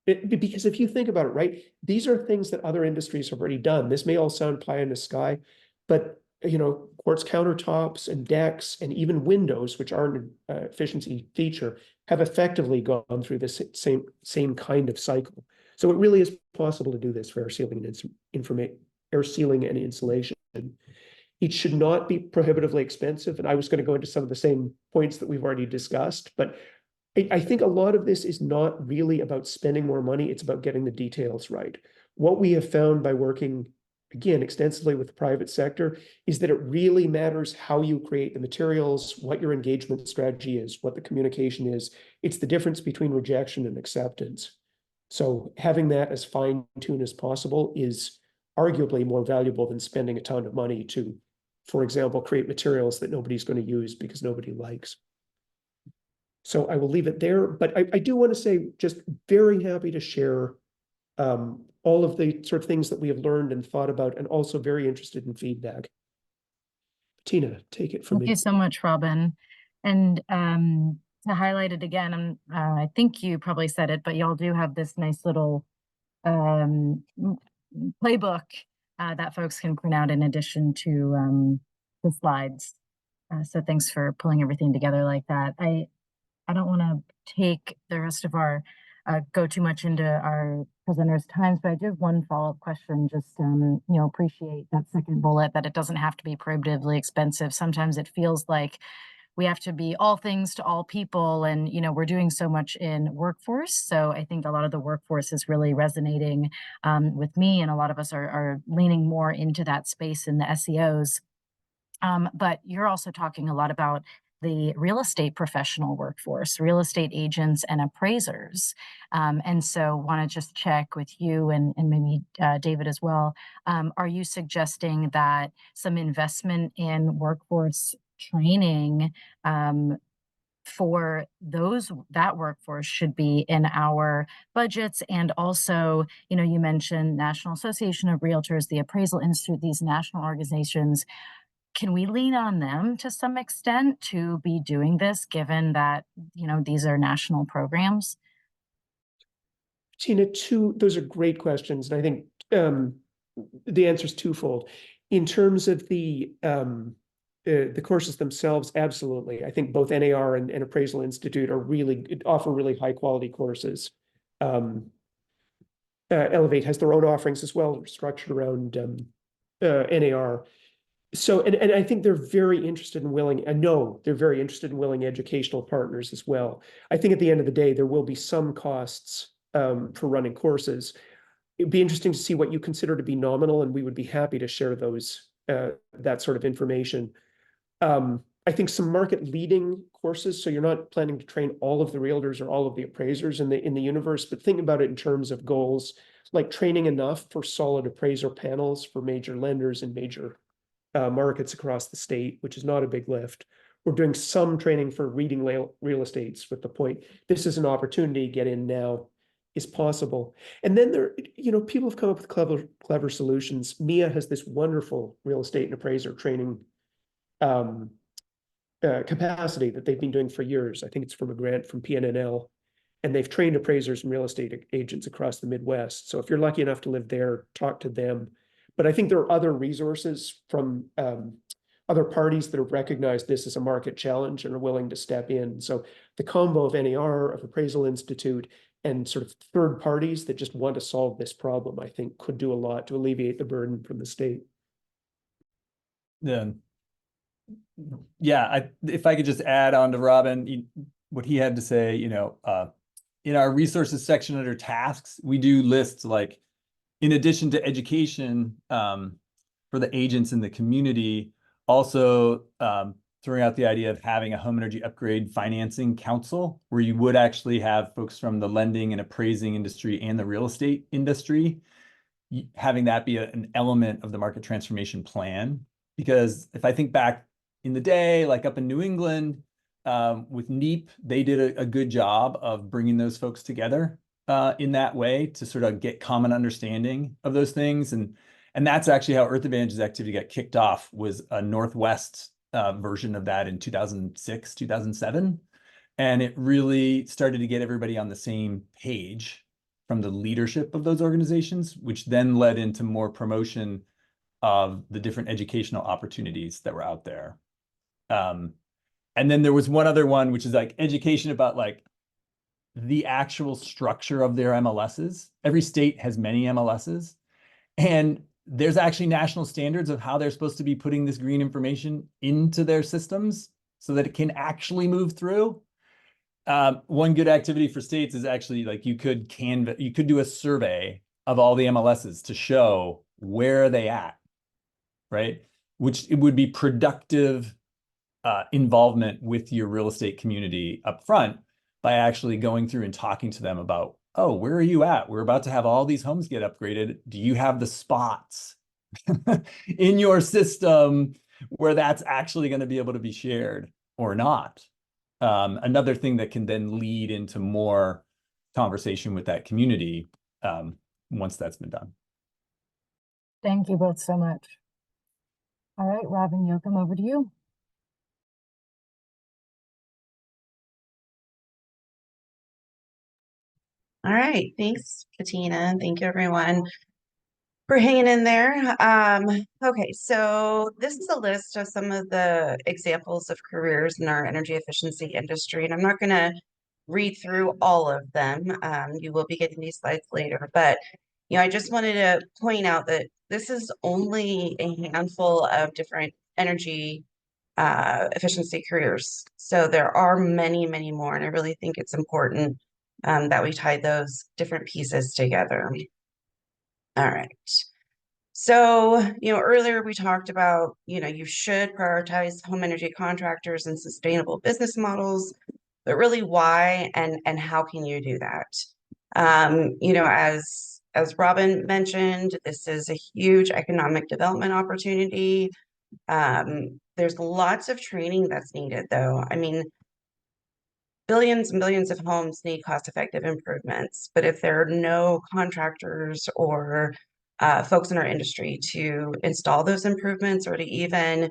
Because if you think about it, right, these are things that other industries have already done. This may all sound pie in the sky, but quartz countertops and decks and even windows, which aren't an efficiency feature, have effectively gone through this same kind of cycle. So it really is possible to do this for air sealing and insulation. It should not be prohibitively expensive. And I was going to go into some of the same points that we've already discussed, but I think a lot of this is not really about spending more money. It's about getting the details right. What we have found by working, again, extensively with the private sector is that it really matters how you create the materials, what your engagement strategy is, what the communication is. It's the difference between rejection and acceptance. So having that as fine-tuned as possible is arguably more valuable than spending a ton of money to, for example, create materials that nobody's going to use because nobody likes. So I will leave it there, but I do want to say, just very happy to share all of the sort of things that we have learned and thought about, and also very interested in feedback. Tina, take it from me. Thank you so much, Robin. And to highlight it again, I think you probably said it, but y'all do have this nice little playbook that folks can print out in addition to the slides. So thanks for pulling everything together like that. I don't want to take the rest of our go too much into our presenters' times, but I do have one follow-up question. Just appreciate that second bullet, that it doesn't have to be prohibitively expensive. Sometimes it feels like we have to be all things to all people, and we're doing so much in workforce. So I think a lot of the workforce is really resonating with me, and a lot of us are leaning more into that space in the SEOs. But you're also talking a lot about the real estate professional workforce, real estate agents and appraisers. And so want to just check with you and maybe David as well. Are you suggesting that some investment in workforce training for that workforce should be in our budgets? And also, you mentioned National Association of Realtors, the Appraisal Institute, these national organizations. Can we lean on them to some extent to be doing this, given that, these are national programs? Tina, those are great questions. And I think the answer is twofold. In terms of the courses themselves, absolutely. I think both NAR and Appraisal Institute offer really high quality courses. Elevate has their own offerings as well, structured around NAR. So, and I think they're very interested in willing, and no, they're very interested in willing educational partners as well. I think at the end of the day, there will be some costs for running courses. It'd be interesting to see what you consider to be nominal, and we would be happy to share those, that sort of information. I think some market leading courses, so you're not planning to train all of the realtors or all of the appraisers in the universe, but think about it in terms of goals, like training enough for solid appraiser panels for major lenders and major markets across the state, which is not a big lift. We're doing some training for reading real estates with the point, this is an opportunity, get in now, is possible. And then people have come up with clever solutions. Mia has this wonderful real estate and appraiser training capacity that they've been doing for years. I think it's from a grant from PNNL, and they've trained appraisers and real estate agents across the Midwest. So if you're lucky enough to live there, talk to them. But I think there are other resources from other parties that have recognized this as a market challenge and are willing to step in. So the combo of NAR, of Appraisal Institute, and sort of third parties that just want to solve this problem, I think could do a lot to alleviate the burden from the state. Yeah, if I could just add on to Robin, what he had to say, in our resources section under tasks, we do list, like, in addition to education for the agents in the community, also throwing out the idea of having a home energy upgrade financing council, where you would actually have folks from the lending and appraising industry and the real estate industry, having that be an element of the market transformation plan. Because if I think back in the day, like up in New England with NEEP, they did a good job of bringing those folks together in that way to sort of get common understanding of those things. And that's actually how Earth Advantage's activity got kicked off, was a Northwest version of that in 2006, 2007. And it really started to get everybody on the same page from the leadership of those organizations, which then led into more promotion of the different educational opportunities that were out there. And then there was one other one, which is like education about like the actual structure of their MLSs. Every state has many MLSs, and there's actually national standards of how they're supposed to be putting this green information into their systems so that it can actually move through. One good activity for states is actually, like, you could do a survey of all the MLSs to show where are they at, right? Which it would be productive involvement with your real estate community up front by actually going through and talking to them about, oh, where are you at? We're about to have all these homes get upgraded. Do you have the spots in your system where that's actually going to be able to be shared or not? Another thing that can then lead into more conversation with that community once that's been done. Thank you both so much. All right, Robin, Joachim, over to you. All right, thanks, Katina. Thank you, everyone, for hanging in there. Okay, so this is a list of some of the examples of careers in our energy efficiency industry, and I'm not going to read through all of them. You will be getting these slides later, but I just wanted to point out that this is only a handful of different energy efficiency careers. So there are many, many more, and I really think it's important that we tie those different pieces together. All right. So, earlier we talked about, you should prioritize home energy contractors and sustainable business models, but really why and how can you do that? As Robin mentioned, this is a huge economic development opportunity. There's lots of training that's needed, though. I mean, billions and billions of homes need cost-effective improvements, but if there are no contractors or folks in our industry to install those improvements or to even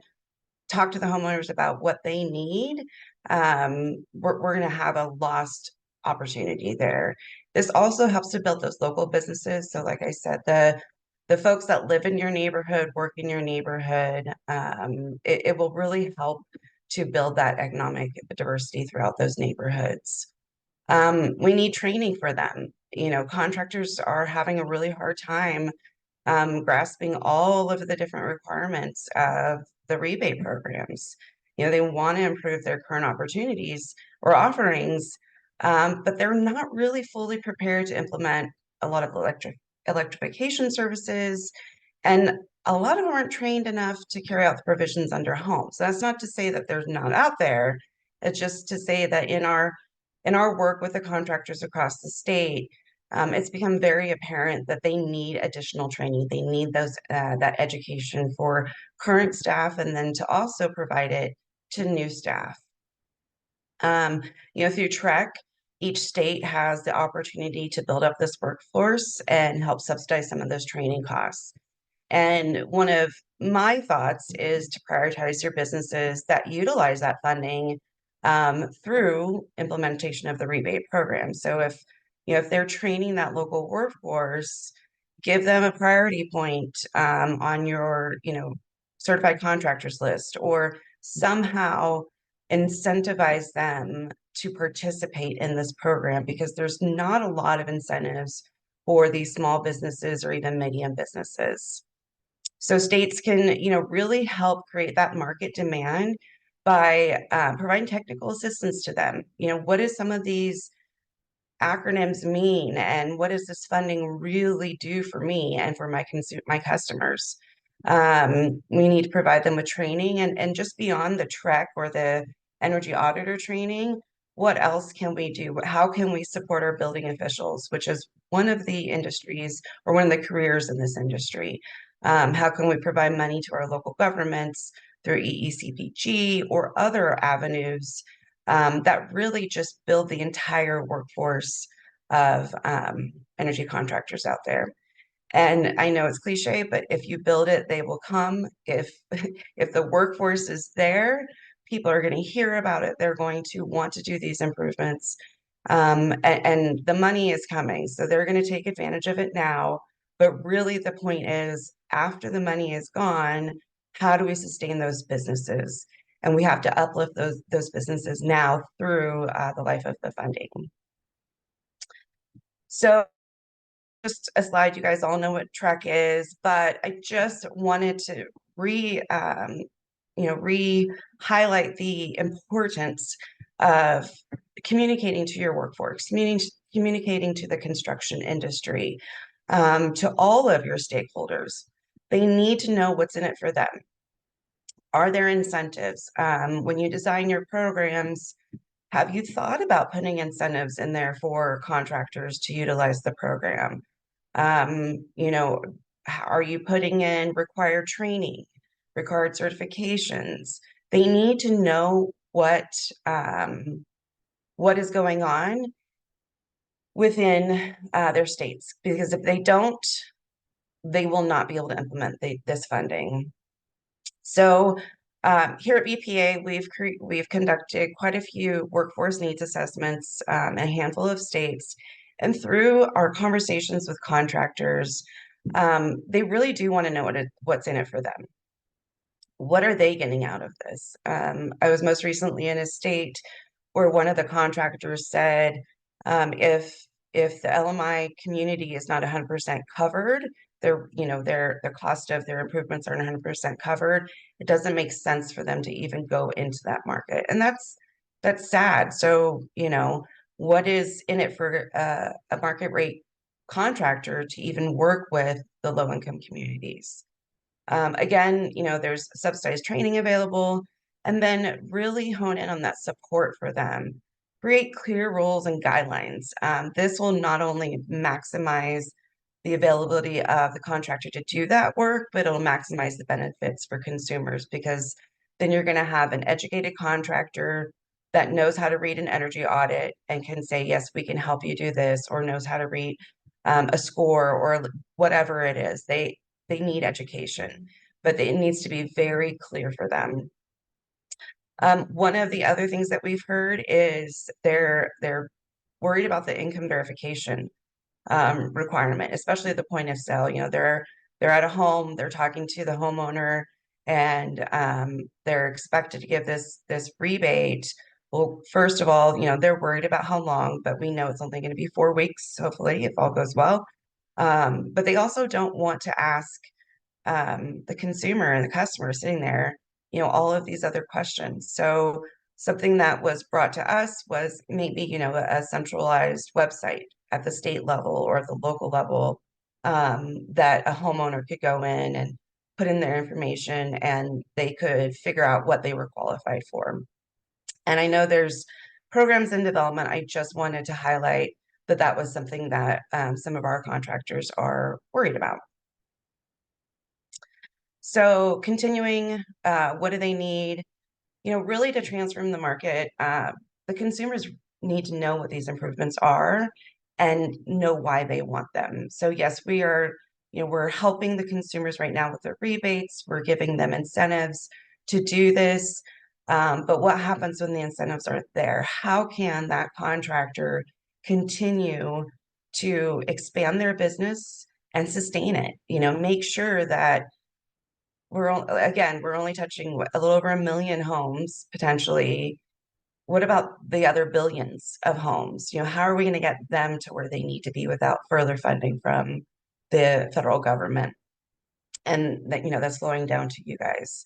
talk to the homeowners about what they need, we're going to have a lost opportunity there. This also helps to build those local businesses. So like I said, the folks that live in your neighborhood, work in your neighborhood, it will really help to build that economic diversity throughout those neighborhoods. We need training for them. Contractors are having a really hard time grasping all of the different requirements of the rebate programs. They want to improve their current opportunities or offerings, but they're not really fully prepared to implement a lot of electrification services, and a lot of them aren't trained enough to carry out the provisions under HOMES. So that's not to say that they're not out there. It's just to say that in our work with the contractors across the state, it's become very apparent that they need additional training. They need that education for current staff, and then to also provide it to new staff. Through TREC, each state has the opportunity to build up this workforce and help subsidize some of those training costs. And one of my thoughts is to prioritize your businesses that utilize that funding through implementation of the rebate program. So if they're training that local workforce, give them a priority point on your certified contractors list, or somehow incentivize them to participate in this program, because there's not a lot of incentives for these small businesses or even medium businesses. So states can, really help create that market demand by providing technical assistance to them. What do some of these acronyms mean, and what does this funding really do for me and for my customers? We need to provide them with training, and just beyond the TREC or the energy auditor training, what else can we do? How can we support our building officials, which is one of the industries or one of the careers in this industry? How can we provide money to our local governments through EECPG or other avenues that really just build the entire workforce of energy contractors out there? And I know it's cliche, but if you build it, they will come. If the workforce is there, people are going to hear about it. They're going to want to do these improvements. And the money is coming, so they're going to take advantage of it now. But really the point is, after the money is gone, how do we sustain those businesses? And we have to uplift those businesses now through the life of the funding. So just a slide, you guys all know what TREC is, but I just wanted to re-highlight the importance of communicating to your workforce, communicating to the construction industry, to all of your stakeholders. They need to know what's in it for them. Are there incentives? When you design your programs, have you thought about putting incentives in there for contractors to utilize the program? Are you putting in required training, required certifications? They need to know what is going on within their states, because if they don't, they will not be able to implement this funding. So here at BPA, we've conducted quite a few workforce needs assessments in a handful of states. And through our conversations with contractors, they really do want to know what's in it for them. What are they getting out of this? I was most recently in a state where one of the contractors said, if the LMI community is not 100% covered, the cost of their improvements aren't 100% covered, it doesn't make sense for them to even go into that market. And that's sad. So, what is in it for a market rate contractor to even work with the low-income communities. Again, there's subsidized training available, and then really hone in on that support for them. Create clear rules and guidelines. This will not only maximize the availability of the contractor to do that work, but it'll maximize the benefits for consumers, because then you're going to have an educated contractor that knows how to read an energy audit and can say, yes, we can help you do this, or knows how to read a score or whatever it is. They need education, but it needs to be very clear for them. One of the other things that we've heard is they're worried about the income verification requirement, especially at the point of sale. They're at a home, they're talking to the homeowner, and they're expected to give this rebate. Well, first of all, they're worried about how long, but we know it's only going to be 4 weeks, hopefully, if all goes well. But they also don't want to ask the consumer and the customer sitting there, all of these other questions. So something that was brought to us was maybe, a centralized website at the state level or at the local level, that a homeowner could go in and put in their information, and they could figure out what they were qualified for. And I know there's programs in development. I just wanted to highlight that was something that some of our contractors are worried about. So continuing, what do they need? Really to transform the market, the consumers need to know what these improvements are and know why they want them. So yes, we are, we're helping the consumers right now with their rebates. We're giving them incentives to do this. But what happens when the incentives aren't there? How can that contractor continue to expand their business and sustain it? Make sure that we're only touching a little over 1 million homes potentially. What about the other billions of homes? How are we going to get them to where they need to be without further funding from the federal government? And that's flowing down to you guys.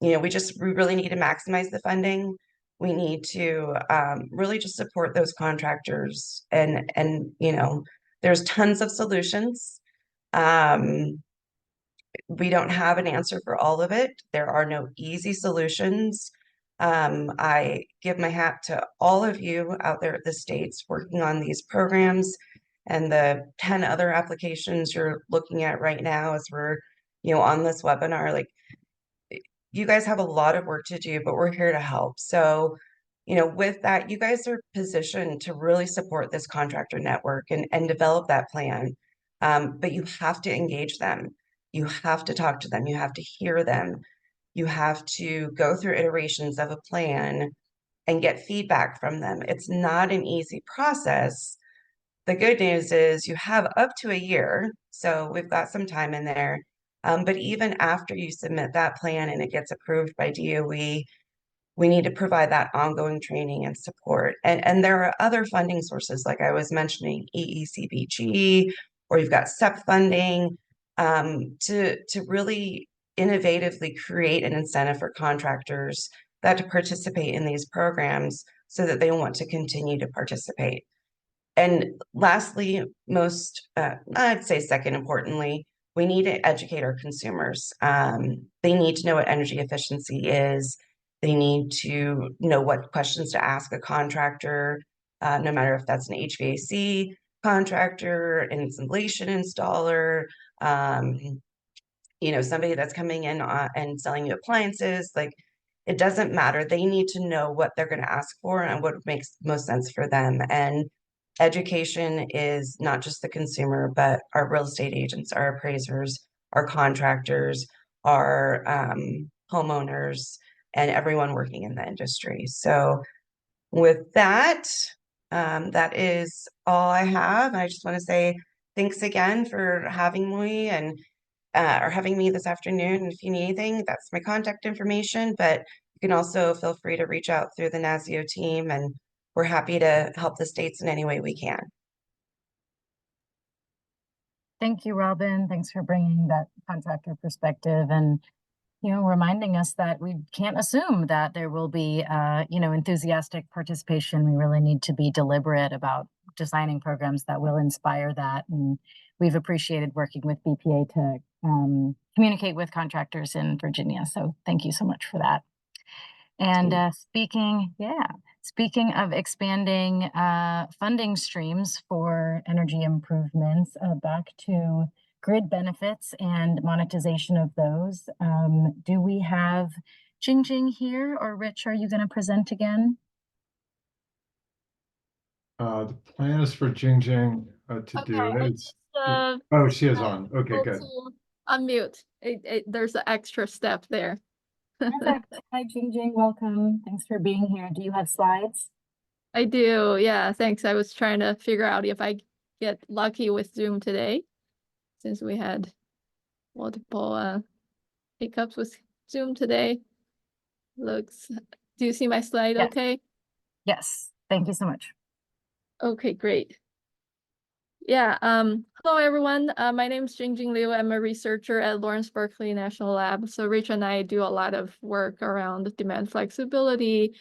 We really need to maximize the funding. We need to really just support those contractors, and there's tons of solutions. We don't have an answer for all of it. There are no easy solutions. I give my hat to all of you out there at the states working on these programs, and the 10 other applications you're looking at right now as we're, on this webinar. Like, you guys have a lot of work to do, but we're here to help. So, with that, you guys are positioned to really support this contractor network and develop that plan. But you have to engage them. You have to talk to them. You have to hear them. You have to go through iterations of a plan and get feedback from them. It's not an easy process. The good news is you have up to a year, so we've got some time in there. But even after you submit that plan and it gets approved by DOE, we need to provide that ongoing training and support. And there are other funding sources, like I was mentioning, EECBG, or you've got SEP funding, to really innovatively create an incentive for contractors that to participate in these programs so that they want to continue to participate. And lastly, I'd say second importantly, we need to educate our consumers. They need to know what energy efficiency is. They need to know what questions to ask a contractor, no matter if that's an HVAC contractor, an insulation installer, somebody that's coming in and selling you appliances. Like, it doesn't matter. They need to know what they're going to ask for and what makes most sense for them. And education is not just the consumer, but our real estate agents, our appraisers, our contractors, our homeowners, and everyone working in the industry. So with that, that is all I have. I just want to say thanks again for having me or having me this afternoon. And if you need anything, that's my contact information, but you can also feel free to reach out through the NASEO team, and we're happy to help the states in any way we can. Thank you, Robin. Thanks for bringing that contractor perspective and, reminding us that we can't assume that there will be, enthusiastic participation. We really need to be deliberate about designing programs that will inspire that. And we've appreciated working with BPA to communicate with contractors in Virginia. So thank you so much for that. And speaking of expanding funding streams for energy improvements, back to grid benefits and monetization of those. Do we have Jingjing here, or Rich, are you going to present again? The plan is for Jingjing to do it. Oh, she is on. Okay, good. Unmute. There's an extra step there. Perfect. Hi, Jingjing. Welcome. Thanks for being here. Do you have slides? I do. Yeah, thanks. I was trying to figure out if I get lucky with Zoom today, since we had multiple hiccups with Zoom today. Do you see my slide? Yes. Okay. Yes. Thank you so much. Okay, great. Yeah, hello everyone. My name is Jingjing Liu. I'm a researcher at Lawrence Berkeley National Lab. So Rich and I do a lot of work around demand flexibility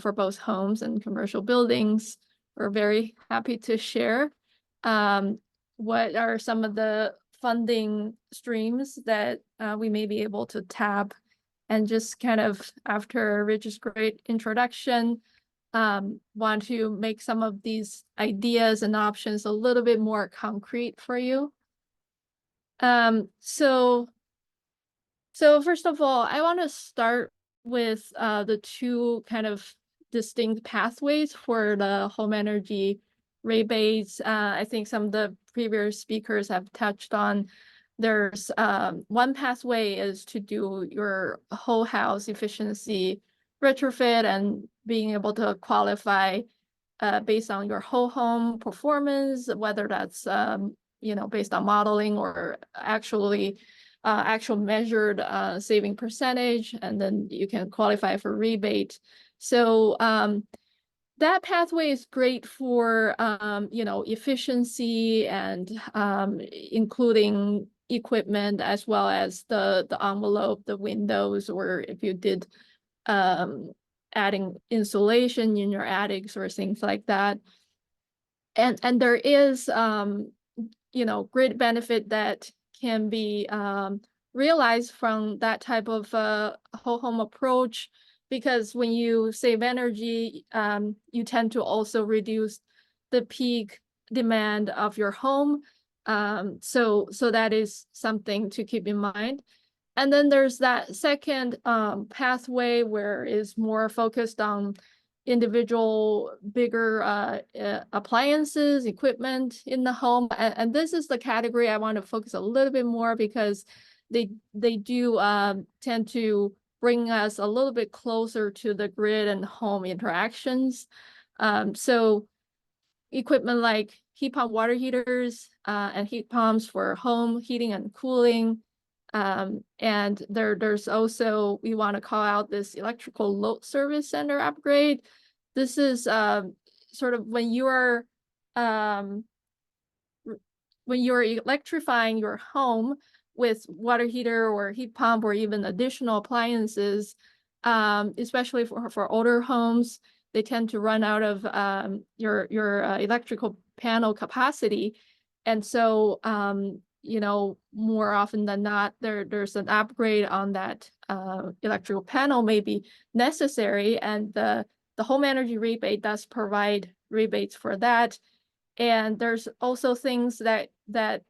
for both homes and commercial buildings. We're very happy to share what are some of the funding streams that we may be able to tap. And just kind of after Rich's great introduction, want to make some of these ideas and options a little bit more concrete for you. So first of all, I want to start with the two kind of distinct pathways for the home energy rebates. I think some of the previous speakers have touched on. There's one pathway is to do your whole house efficiency retrofit and being able to qualify based on your whole home performance, whether that's based on modeling or actual measured saving percentage, and then you can qualify for rebate. So that pathway is great for efficiency and including equipment as well as the envelope, the windows, or if you did adding insulation in your attics or things like that. And there is grid benefit that can be realized from that type of whole home approach, because when you save energy, you tend to also reduce the peak demand of your home. So that is something to keep in mind. And then there's that second pathway where it's more focused on individual bigger appliances, equipment in the home. And this is the category I want to focus a little bit more, because they do tend to bring us a little bit closer to the grid and home interactions. So equipment like heat pump water heaters and heat pumps for home heating and cooling. And there's also, we want to call out this electrical load service center upgrade. This is sort of when you're electrifying your home with water heater or heat pump or even additional appliances, especially for older homes, they tend to run out of your electrical panel capacity. And so more often than not, there's an upgrade on that electrical panel may be necessary, and the home energy rebate does provide rebates for that. And there's also things that's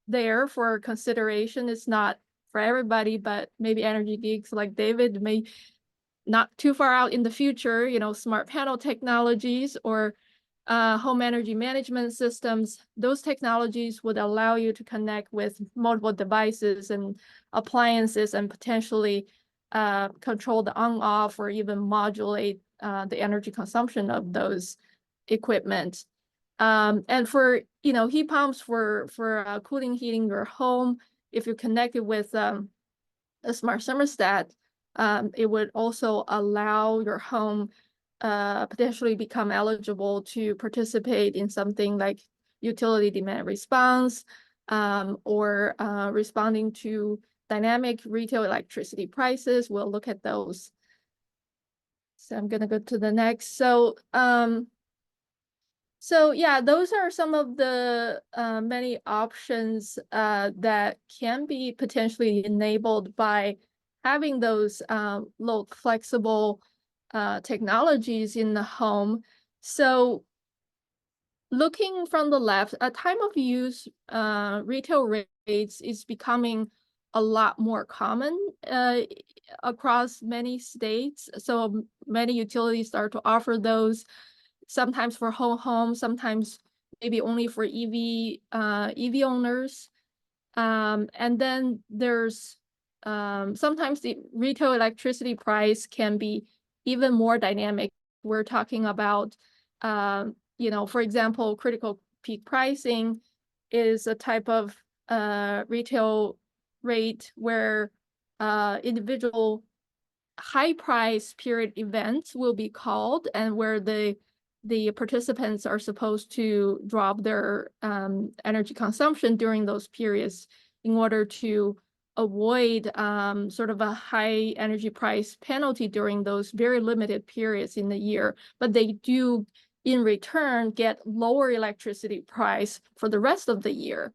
there for consideration. It's not for everybody, but maybe energy geeks like David may not too far out in the future, smart panel technologies or home energy management systems. Those technologies would allow you to connect with multiple devices and appliances and potentially control the on-off or even modulate the energy consumption of those equipment. And for heat pumps for cooling, heating your home, if you connect it with a smart thermostat, it would also allow your home potentially become eligible to participate in something like utility demand response or responding to dynamic retail electricity prices. We'll look at those. So I'm going to go to the next. So So yeah, those are some of the many options that can be potentially enabled by having those low flexible technologies in the home. So looking from the left, a time of use retail rates is becoming a lot more common across many states. So many utilities start to offer those, sometimes for whole home, sometimes maybe only for EV owners. And then there's sometimes the retail electricity price can be even more dynamic. We're talking about, for example, critical peak pricing is a type of retail rate where individual high price period events will be called, and where the participants are supposed to drop their energy consumption during those periods in order to avoid sort of a high energy price penalty during those very limited periods in the year. But they do, in return, get lower electricity price for the rest of the year.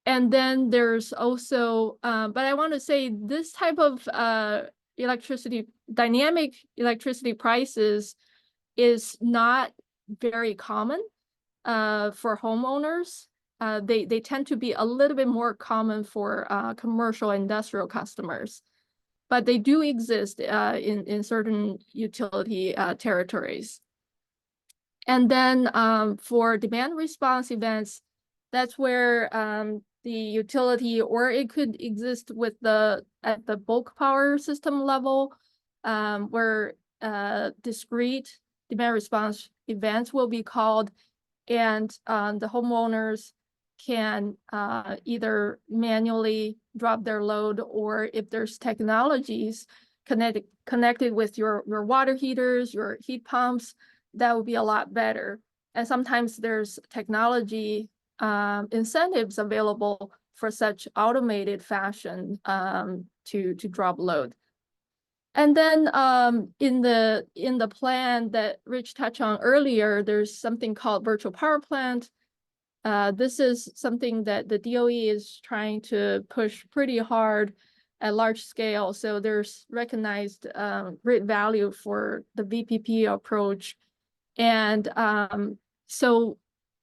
And then there's also, but I want to say this type of dynamic electricity prices is not very common for homeowners. They tend to be a little bit more common for commercial industrial customers, but they do exist in certain utility territories. And then for demand response events, that's where the utility, or it could exist with at the bulk power system level, where discrete demand response events will be called, and the homeowners can either manually drop their load, or if there's technologies connected with your water heaters, your heat pumps, that would be a lot better. And sometimes there's technology incentives available for such automated fashion to drop load. And then in the plan that Rich touched on earlier, there's something called virtual power plant. This is something that the DOE is trying to push pretty hard at large scale. So there's recognized great value for the VPP approach. And so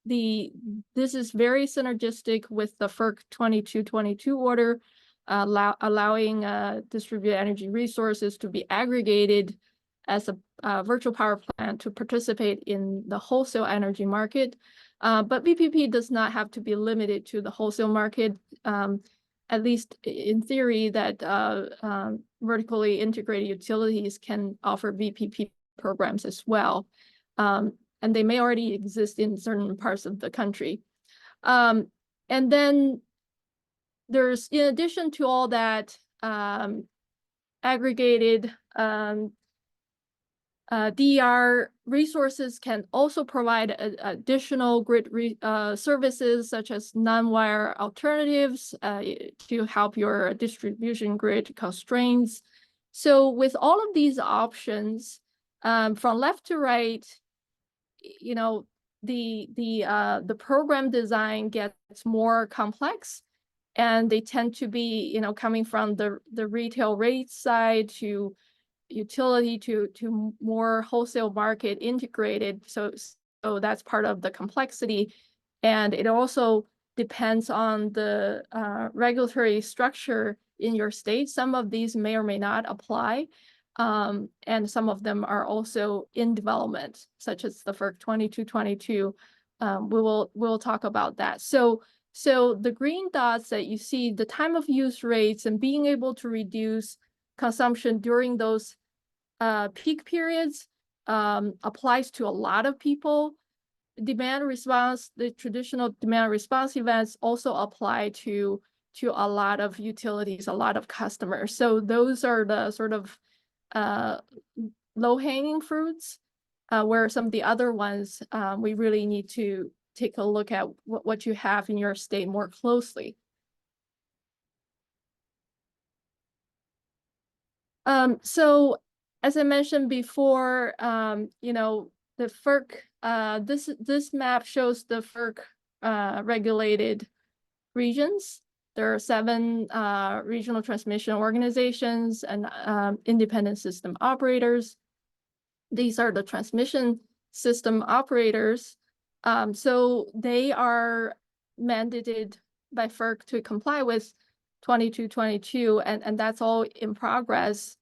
this is very synergistic with the FERC 2222 order, allowing distributed energy resources to be aggregated as a virtual power plant to participate in the wholesale energy market. But VPP does not have to be limited to the wholesale market, at least in theory, that vertically integrated utilities can offer VPP programs as well. And they may already exist in certain parts of the country. And then there's, in addition to all that, aggregated DER resources can also provide additional grid services, such as non-wire alternatives to help your distribution grid constraints. So with all of these options, from left to right, the program design gets more complex, and they tend to be, coming from the retail rate side to utility to more wholesale market integrated. So that's part of the complexity. And it also depends on the regulatory structure in your state. Some of these may or may not apply. And some of them are also in development, such as the FERC 2222. We'll talk about that. So the green dots that you see, the time of use rates and being able to reduce consumption during those peak periods applies to a lot of people. Demand response, the traditional demand response events also apply to a lot of utilities, a lot of customers. So those are the sort of low-hanging fruits, where some of the other ones, we really need to take a look at what you have in your state more closely. So as I mentioned before, the FERC, this map shows the FERC regulated regions. There are 7 regional transmission organizations and independent system operators. These are the transmission system operators. So they are mandated by FERC to comply with 2222, and that's all in progress.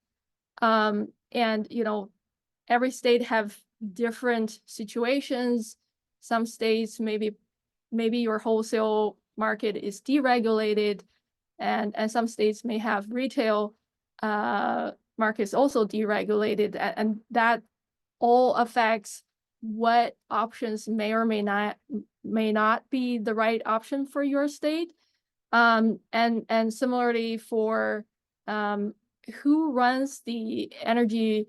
And, you know, every state have different situations. Some states, maybe your wholesale market is deregulated, and some states may have retail markets also deregulated, and that all affects what options may or may not be the right option for your state. And similarly for who runs the energy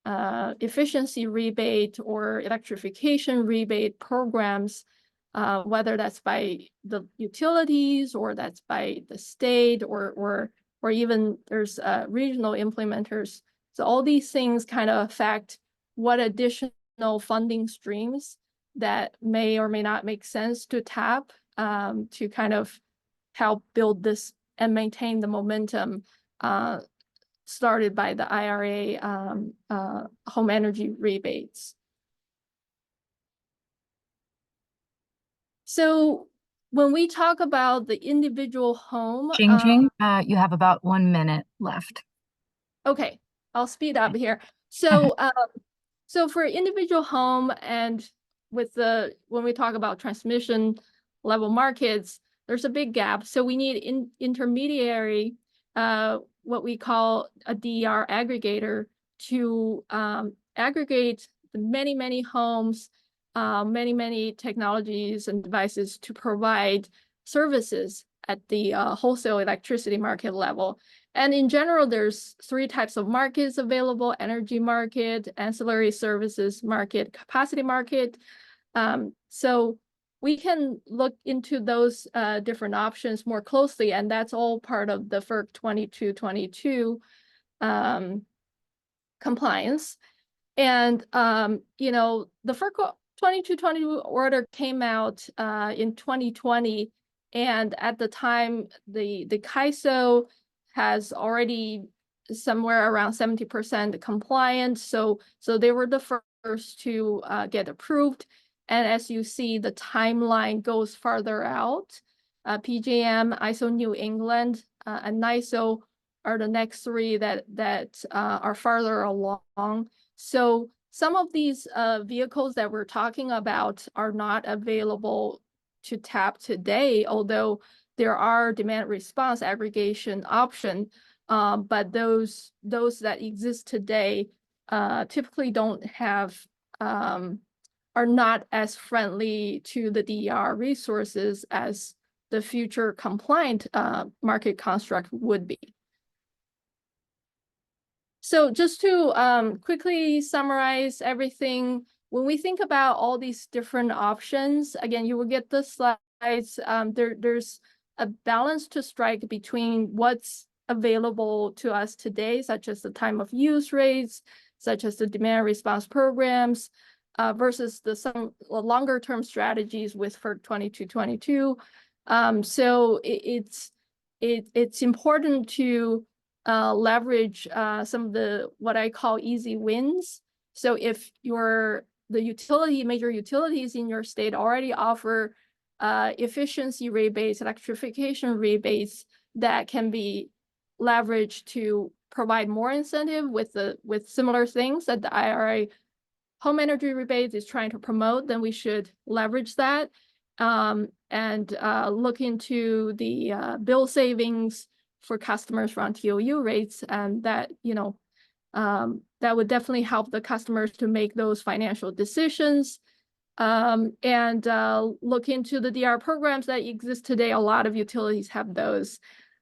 efficiency rebate or electrification rebate programs, whether that's by the utilities or that's by the state or even there's regional implementers. So all these things kind of affect what additional funding streams that may or may not make sense to tap to kind of help build this and maintain the momentum started by the IRA home energy rebates. So when we talk about the individual home, Jing, you have about 1 minute left. Okay, I'll speed up here. So so for individual home and when we talk about transmission level markets, there's a big gap. So we need intermediary, what we call a DER aggregator to aggregate the many homes, many technologies and devices to provide services at the wholesale electricity market level. And in general, there's 3 types of markets available: energy market, ancillary services market, capacity market. So we can look into those different options more closely, and that's all part of the FERC 2222 compliance. And, you know, the FERC 2222 order came out in 2020, and at the time, the CAISO has already somewhere around 70% compliant. So they were the first to get approved. And as you see, the timeline goes farther out. PJM, ISO New England, and NASEO are the next 3 that are farther along. So some of these vehicles that we're talking about are not available to tap today, although there are demand response aggregation option, but those that exist today typically don't have, are not as friendly to the DER resources as the future compliant market construct would be. So just to quickly summarize everything, when we think about all these different options, again, you will get the slides. There's a balance to strike between what's available to us today, such as the time of use rates, such as the demand response programs, versus some longer term strategies with FERC 2222. So it's important to leverage some of the what I call easy wins. So if major utilities in your state already offer efficiency rebates, electrification rebates that can be leveraged to provide more incentive with similar things that the IRA home energy rebates is trying to promote, then we should leverage that and look into the bill savings for customers from TOU rates, and that, you know, that would definitely help the customers to make those financial decisions. And look into the DR programs that exist today. A lot of utilities have those.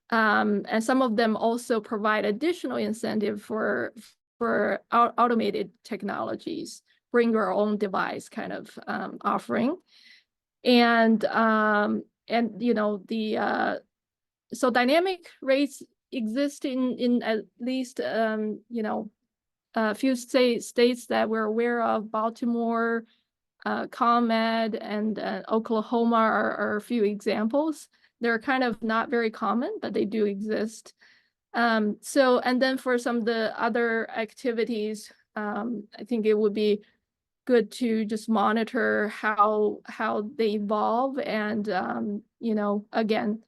And some of them also provide additional incentive for automated technologies, bring your own device kind of offering. And you know, so dynamic rates exist in at least, you know, a few states that we're aware of, Baltimore, ComEd, and Oklahoma are a few examples. They're kind of not very common, but they do exist. So, and then for some of the other activities, I think it would be good to just monitor how they evolve. And, you know, again,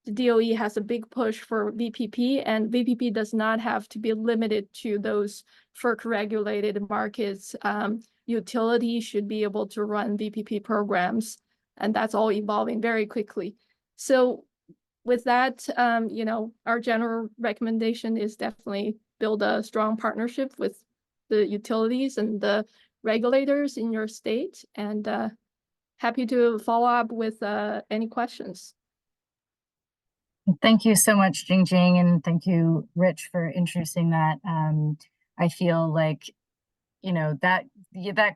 the DOE has a big push for VPP, and VPP does not have to be limited to those FERC regulated markets. Utilities should be able to run VPP programs, and that's all evolving very quickly. So with that, you know, our general recommendation is definitely build a strong partnership with the utilities and the regulators in your state, and happy to follow up with any questions. Thank you so much, Jing Jing, and thank you, Rich, for introducing that. I feel like, you know, that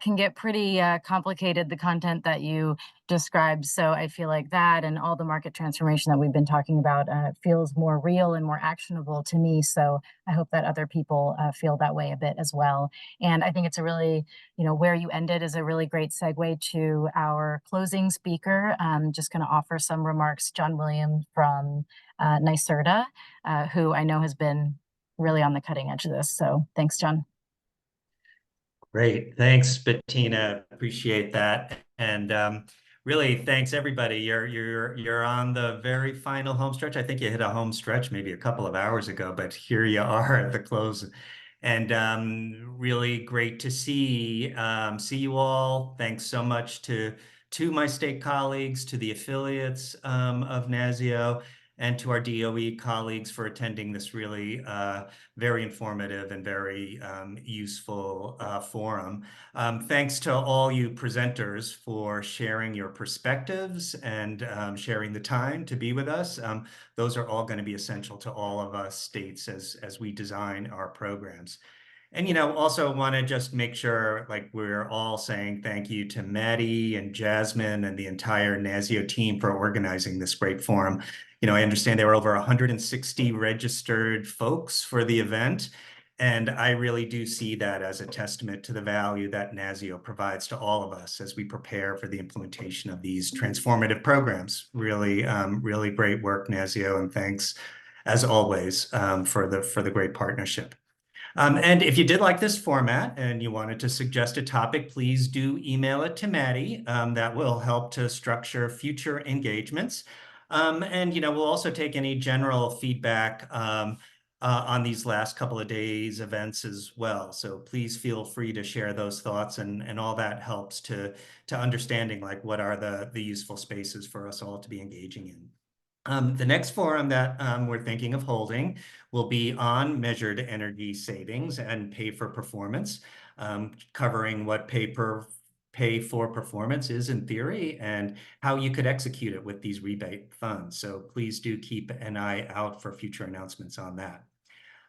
can get pretty complicated, the content that you described. So I feel like that and all the market transformation that we've been talking about feels more real and more actionable to me. So I hope that other people feel that way a bit as well. And I think it's a really, you know, where you ended is a really great segue to our closing speaker. Just going to offer some remarks, John Williams from NYSERDA, who I know has been really on the cutting edge of this. So thanks, John. Great. Thanks, Bettina. Appreciate that. And really, thanks everybody. You're on the very final home stretch. I think you hit a home stretch maybe a couple of hours ago, but here you are at the close. And really great to see you all. Thanks so much to my state colleagues, to the affiliates of NASEO, and to our DOE colleagues for attending this really very informative and very useful forum. Thanks to all you presenters for sharing your perspectives and sharing the time to be with us. Those are all going to be essential to all of us states as we design our programs. And, you know, also want to just make sure, like, we're all saying thank you to Maddie and Jasmine and the entire NASEO team for organizing this great forum. You know, I understand there were over 160 registered folks for the event, and I really do see that as a testament to the value that NASEO provides to all of us as we prepare for the implementation of these transformative programs. Really, really great work, NASEO, and thanks, as always, for the great partnership. And if you did like this format and you wanted to suggest a topic, please do email it to Maddie. That will help to structure future engagements. And, you know, we'll also take any general feedback on these last couple of days events as well. So please feel free to share those thoughts, and all that helps to understanding, like, what are the useful spaces for us all to be engaging in. The next forum that we're thinking of holding will be on measured energy savings and pay for performance, covering what pay for performance is in theory and how you could execute it with these rebate funds. So please do keep an eye out for future announcements on that.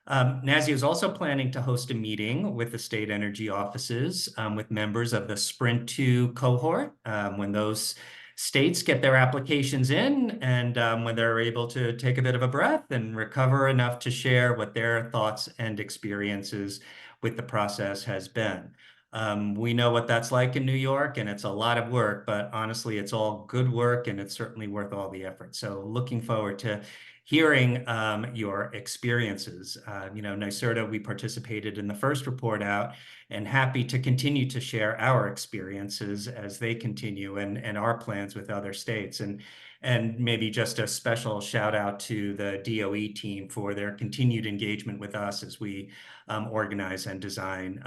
NASEO is also planning to host a meeting with the state energy offices with members of the Sprint 2 cohort when those states get their applications in, and when they're able to take a bit of a breath and recover enough to share what their thoughts and experiences with the process has been. We know what that's like in New York, and it's a lot of work, but honestly, it's all good work, and it's certainly worth all the effort. So looking forward to hearing your experiences. You know, NYSERDA, we participated in the first report out, and happy to continue to share our experiences as they continue and our plans with other states. And maybe just a special shout out to the DOE team for their continued engagement with us as we organize and design,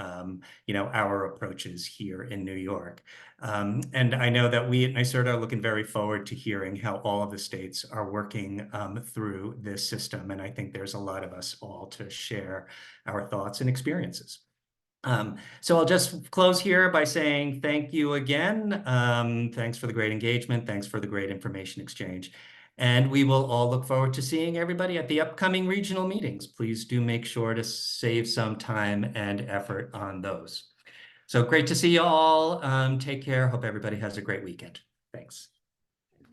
you know, our approaches here in New York. And I know that we at NYSERDA are looking very forward to hearing how all of the states are working through this system. And I think there's a lot of us all to share our thoughts and experiences. So I'll just close here by saying thank you again. Thanks for the great engagement. Thanks for the great information exchange. And we will all look forward to seeing everybody at the upcoming regional meetings. Please do make sure to save some time and effort on those. So great to see you all. Take care. Hope everybody has a great weekend. Thanks.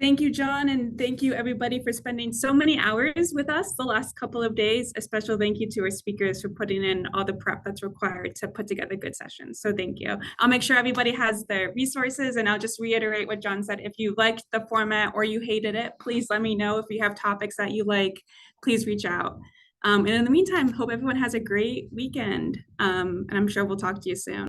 Thank you, John, and thank you everybody for spending so many hours with us the last couple of days. A special thank you to our speakers for putting in all the prep that's required to put together good sessions. So thank you. I'll make sure everybody has their resources, and I'll just reiterate what John said. If you liked the format or you hated it, please let me know. If you have topics that you like, please reach out. And in the meantime, hope everyone has a great weekend. And I'm sure we'll talk to you soon.